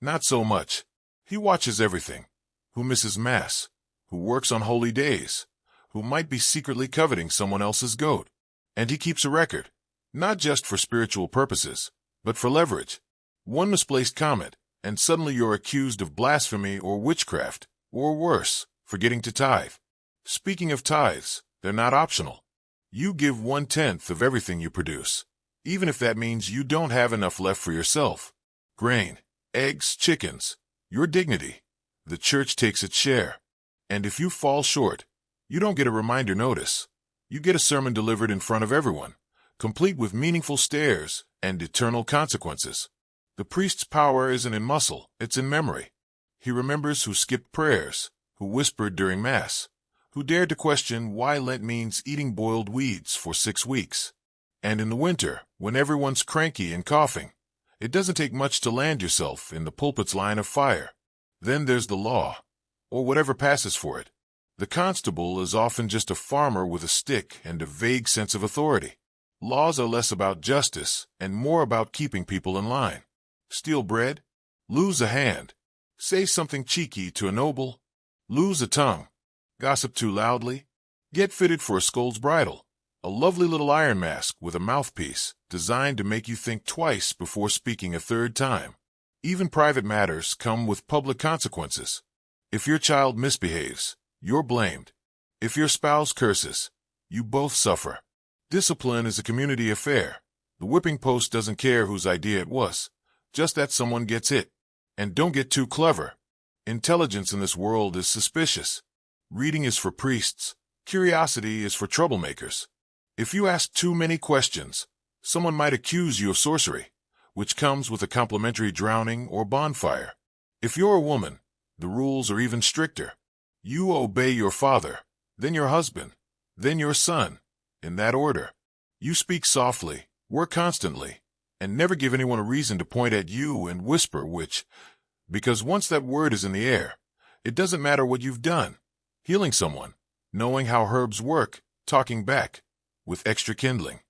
Not so much. He watches everything. Who misses Mass? Who works on holy days? Who might be secretly coveting someone else's goat? And he keeps a record, not just for spiritual purposes, but for leverage. One misplaced comment, and suddenly you're accused of blasphemy or witchcraft, or worse, forgetting to tithe. Speaking of tithes, they're not optional. You give 1/10 of everything you produce, even if that means you don't have enough left for yourself. Grain, eggs, chickens, your dignity. The church takes its share. And if you fall short, you don't get a reminder notice. You get a sermon delivered in front of everyone, complete with meaningful stares and eternal consequences. The priest's power isn't in muscle, it's in memory. He remembers who skipped prayers, who whispered during Mass, who dared to question why Lent means eating boiled weeds for 6 weeks. And in the winter, when everyone's cranky and coughing, it doesn't take much to land yourself in the pulpit's line of fire. Then there's the law, or whatever passes for it. The constable is often just a farmer with a stick and a vague sense of authority. Laws are less about justice and more about keeping people in line. Steal bread? Lose a hand. Say something cheeky to a noble? Lose a tongue. Gossip too loudly? Get fitted for a scold's bridle, a lovely little iron mask with a mouthpiece designed to make you think twice before speaking a third time. Even private matters come with public consequences. If your child misbehaves, you're blamed. If your spouse curses, you both suffer. Discipline is a community affair. The whipping post doesn't care whose idea it was, just that someone gets hit. And don't get too clever. Intelligence in this world is suspicious. Reading is for priests. Curiosity is for troublemakers. If you ask too many questions, someone might accuse you of sorcery, which comes with a complimentary drowning or bonfire. If you're a woman, the rules are even stricter. You obey your father, then your husband, then your son, in that order. You speak softly, work constantly, and never give anyone a reason to point at you and whisper which, because once that word is in the air, it doesn't matter what you've done. Healing someone, knowing how herbs work, talking back, with extra kindling.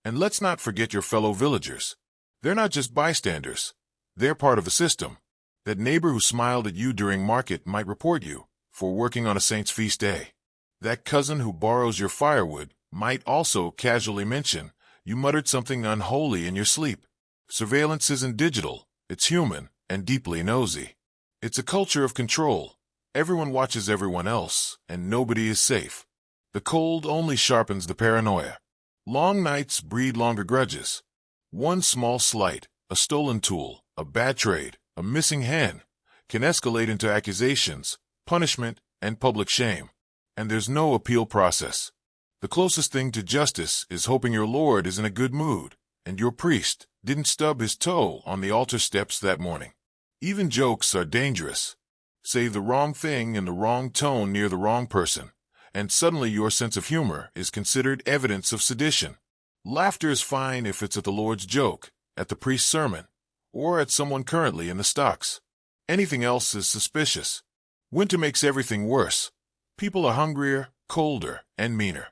And let's not forget your fellow villagers. They're not just bystanders. They're part of a system. That neighbor who smiled at you during market might report you for working on a saint's feast day. That cousin who borrows your firewood might also casually mention you muttered something unholy in your sleep. Surveillance isn't digital, it's human and deeply nosy. It's a culture of control. Everyone watches everyone else, and nobody is safe. The cold only sharpens the paranoia. Long nights breed longer grudges. One small slight, a stolen tool, a bad trade, a missing hen, can escalate into accusations, punishment, and public shame. And there's no appeal process. The closest thing to justice is hoping your Lord is in a good mood, and your priest didn't stub his toe on the altar steps that morning. Even jokes are dangerous. Say the wrong thing in the wrong tone near the wrong person, and suddenly your sense of humor is considered evidence of sedition. Laughter is fine if it's at the Lord's joke, at the priest's sermon, or at someone currently in the stocks. Anything else is suspicious. Winter makes everything worse. People are hungrier, colder, and meaner.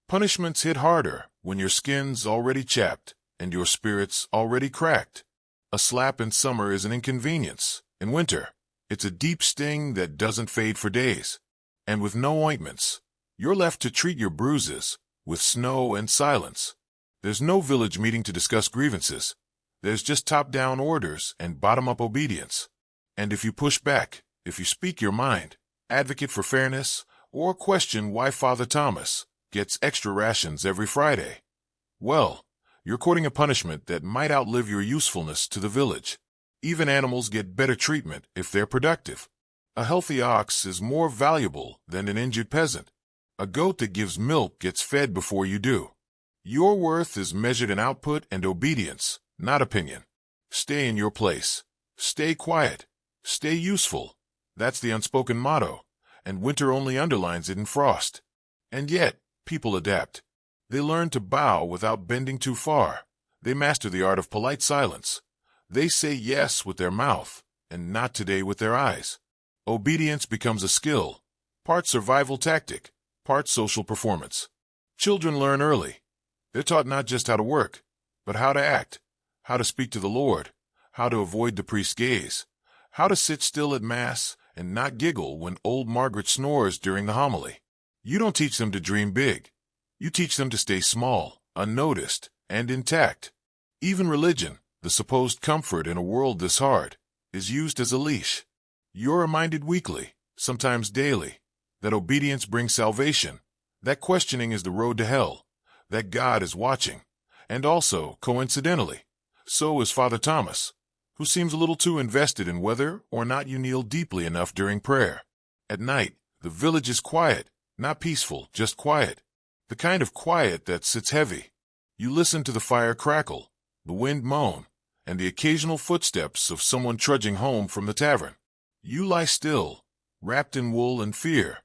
Punishments hit harder when your skin's already chapped and your spirit's already cracked. A slap in summer is an inconvenience. In winter, it's a deep sting that doesn't fade for days. And with no ointments, you're left to treat your bruises with snow and silence. There's no village meeting to discuss grievances. There's just top-down orders and bottom-up obedience. And if you push back, if you speak your mind, advocate for fairness, or question why Father Thomas gets extra rations every Friday, well, you're courting a punishment that might outlive your usefulness to the village. Even animals get better treatment if they're productive. A healthy ox is more valuable than an injured peasant. A goat that gives milk gets fed before you do. Your worth is measured in output and obedience, not opinion. Stay in your place. Stay quiet. Stay useful. That's the unspoken motto, and winter only underlines it in frost. And yet, people adapt. They learn to bow without bending too far. They master the art of polite silence. They say yes with their mouth, and not today with their eyes. Obedience becomes a skill, part survival tactic, part social performance. Children learn early. They're taught not just how to work, but how to act, how to speak to the Lord, how to avoid the priest's gaze, how to sit still at Mass and not giggle when old Margaret snores during the homily. You don't teach them to dream big. You teach them to stay small, unnoticed, and intact. Even religion, the supposed comfort in a world this hard, is used as a leash. You're reminded weekly, sometimes daily, that obedience brings salvation, that questioning is the road to hell, that God is watching, and also, coincidentally, so is Father Thomas, who seems a little too invested in whether or not you kneel deeply enough during prayer. At night, the village is quiet, not peaceful, just quiet. The kind of quiet that sits heavy. You listen to the fire crackle, the wind moan, and the occasional footsteps of someone trudging home from the tavern. You lie still, wrapped in wool and fear,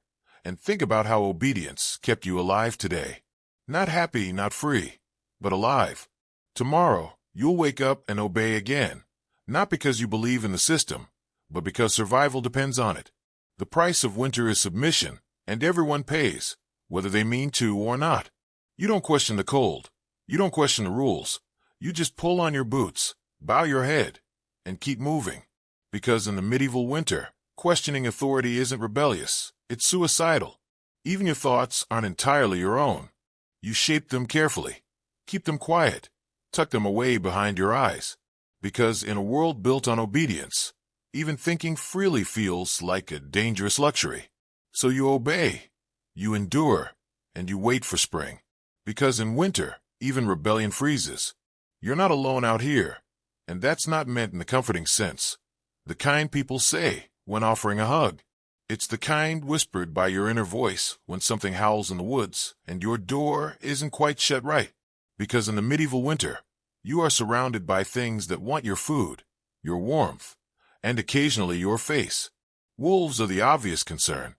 and think about how obedience kept you alive today. Not happy, not free, but alive. Tomorrow, you'll wake up and obey again, not because you believe in the system, but because survival depends on it. The price of winter is submission, and everyone pays, whether they mean to or not. You don't question the cold. You don't question the rules. You just pull on your boots, bow your head, and keep moving. Because in the medieval winter, questioning authority isn't rebellious, it's suicidal. Even your thoughts aren't entirely your own. You shape them carefully. Keep them quiet. Tuck them away behind your eyes. Because in a world built on obedience, even thinking freely feels like a dangerous luxury. So you obey, you endure, and you wait for spring. Because in winter, even rebellion freezes. You're not alone out here, and that's not meant in the comforting sense. The kind people say when offering a hug. It's the kind whispered by your inner voice when something howls in the woods and your door isn't quite shut right. Because in the medieval winter, you are surrounded by things that want your food, your warmth, and occasionally your face. Wolves are the obvious concern.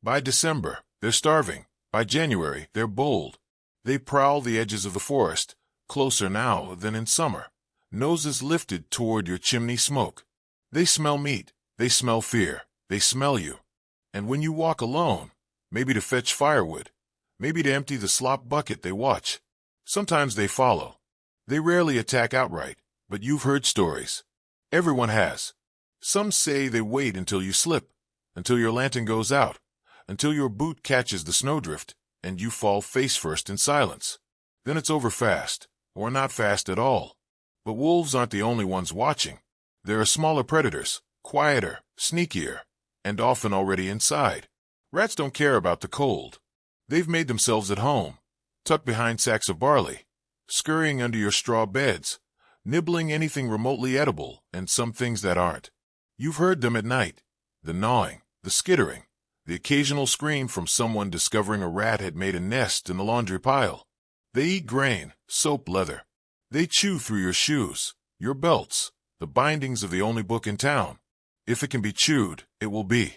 By December, they're starving. By January, they're bold. They prowl the edges of the forest, closer now than in summer, noses lifted toward your chimney smoke. They smell meat. They smell fear. They smell you. And when you walk alone, maybe to fetch firewood, maybe to empty the slop bucket, they watch. Sometimes they follow. They rarely attack outright, but you've heard stories. Everyone has. Some say they wait until you slip, until your lantern goes out, until your boot catches the snowdrift, and you fall face first in silence. Then it's over fast, or not fast at all. But wolves aren't the only ones watching. There are smaller predators, quieter, sneakier, and often already inside. Rats don't care about the cold. They've made themselves at home, tucked behind sacks of barley, scurrying under your straw beds, nibbling anything remotely edible and some things that aren't. You've heard them at night, the gnawing, the skittering, the occasional scream from someone discovering a rat had made a nest in the laundry pile. They eat grain, soap, leather. They chew through your shoes, your belts, the bindings of the only book in town. If it can be chewed, it will be.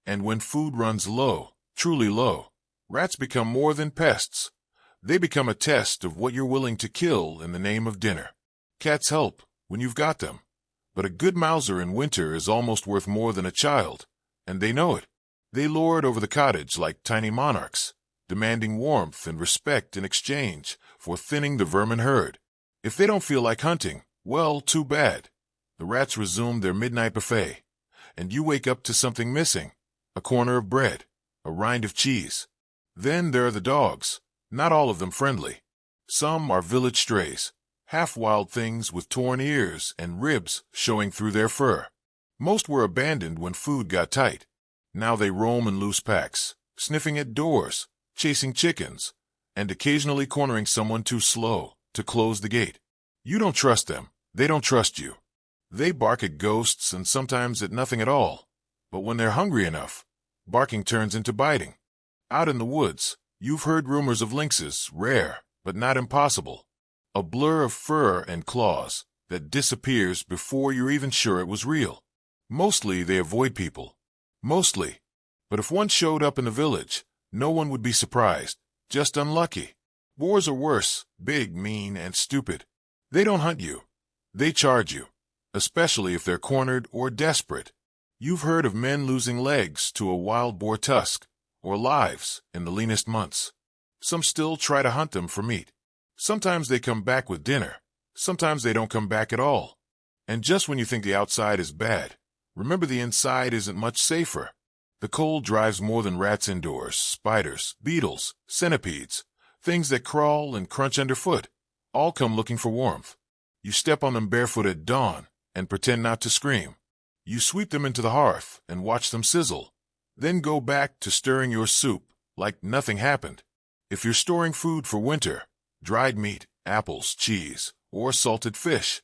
And when food runs low, truly low, rats become more than pests. They become a test of what you're willing to kill in the name of dinner. Cats help when you've got them. But a good mouser in winter is almost worth more than a child, and they know it. They lord over the cottage like tiny monarchs, demanding warmth and respect in exchange for thinning the vermin herd. If they don't feel like hunting, well, too bad. The rats resume their midnight buffet, and you wake up to something missing, a corner of bread, a rind of cheese. Then there are the dogs, not all of them friendly. Some are village strays, half-wild things with torn ears and ribs showing through their fur. Most were abandoned when food got tight. Now they roam in loose packs, sniffing at doors, chasing chickens, and occasionally cornering someone too slow to close the gate. You don't trust them. They don't trust you. They bark at ghosts and sometimes at nothing at all. But when they're hungry enough, barking turns into biting. Out in the woods, you've heard rumors of lynxes, rare, but not impossible. A blur of fur and claws that disappears before you're even sure it was real. Mostly they avoid people. Mostly. But if one showed up in the village, no one would be surprised, just unlucky. Boars are worse, big, mean, and stupid. They don't hunt you. They charge you, especially if they're cornered or desperate. You've heard of men losing legs to a wild boar tusk, or lives in the leanest months. Some still try to hunt them for meat. Sometimes they come back with dinner. Sometimes they don't come back at all. And just when you think the outside is bad, remember the inside isn't much safer. The cold drives more than rats indoors, spiders, beetles, centipedes, things that crawl and crunch underfoot, all come looking for warmth. You step on them barefoot at dawn and pretend not to scream. You sweep them into the hearth and watch them sizzle, then go back to stirring your soup like nothing happened. If you're storing food for winter, dried meat, apples, cheese, or salted fish,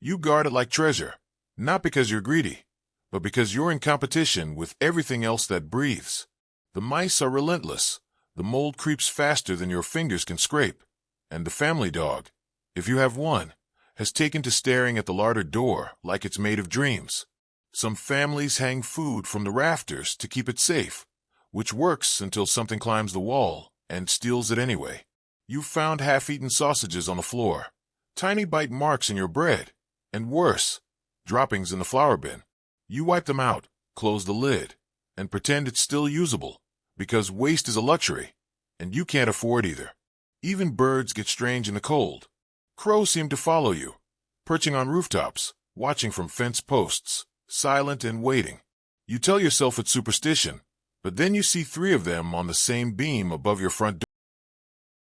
you guard it like treasure, not because you're greedy, but because you're in competition with everything else that breathes. The mice are relentless. The mold creeps faster than your fingers can scrape. And the family dog, if you have one, has taken to staring at the larder door like it's made of dreams. Some families hang food from the rafters to keep it safe, which works until something climbs the wall and steals it anyway. You've found half-eaten sausages on the floor, tiny bite marks in your bread, and worse, droppings in the flour bin. You wipe them out, close the lid, and pretend it's still usable, because waste is a luxury, and you can't afford either. Even birds get strange in the cold. Crows seem to follow you, perching on rooftops, watching from fence posts, silent and waiting. You tell yourself it's superstition, but then you see 3 of them on the same beam above your front door.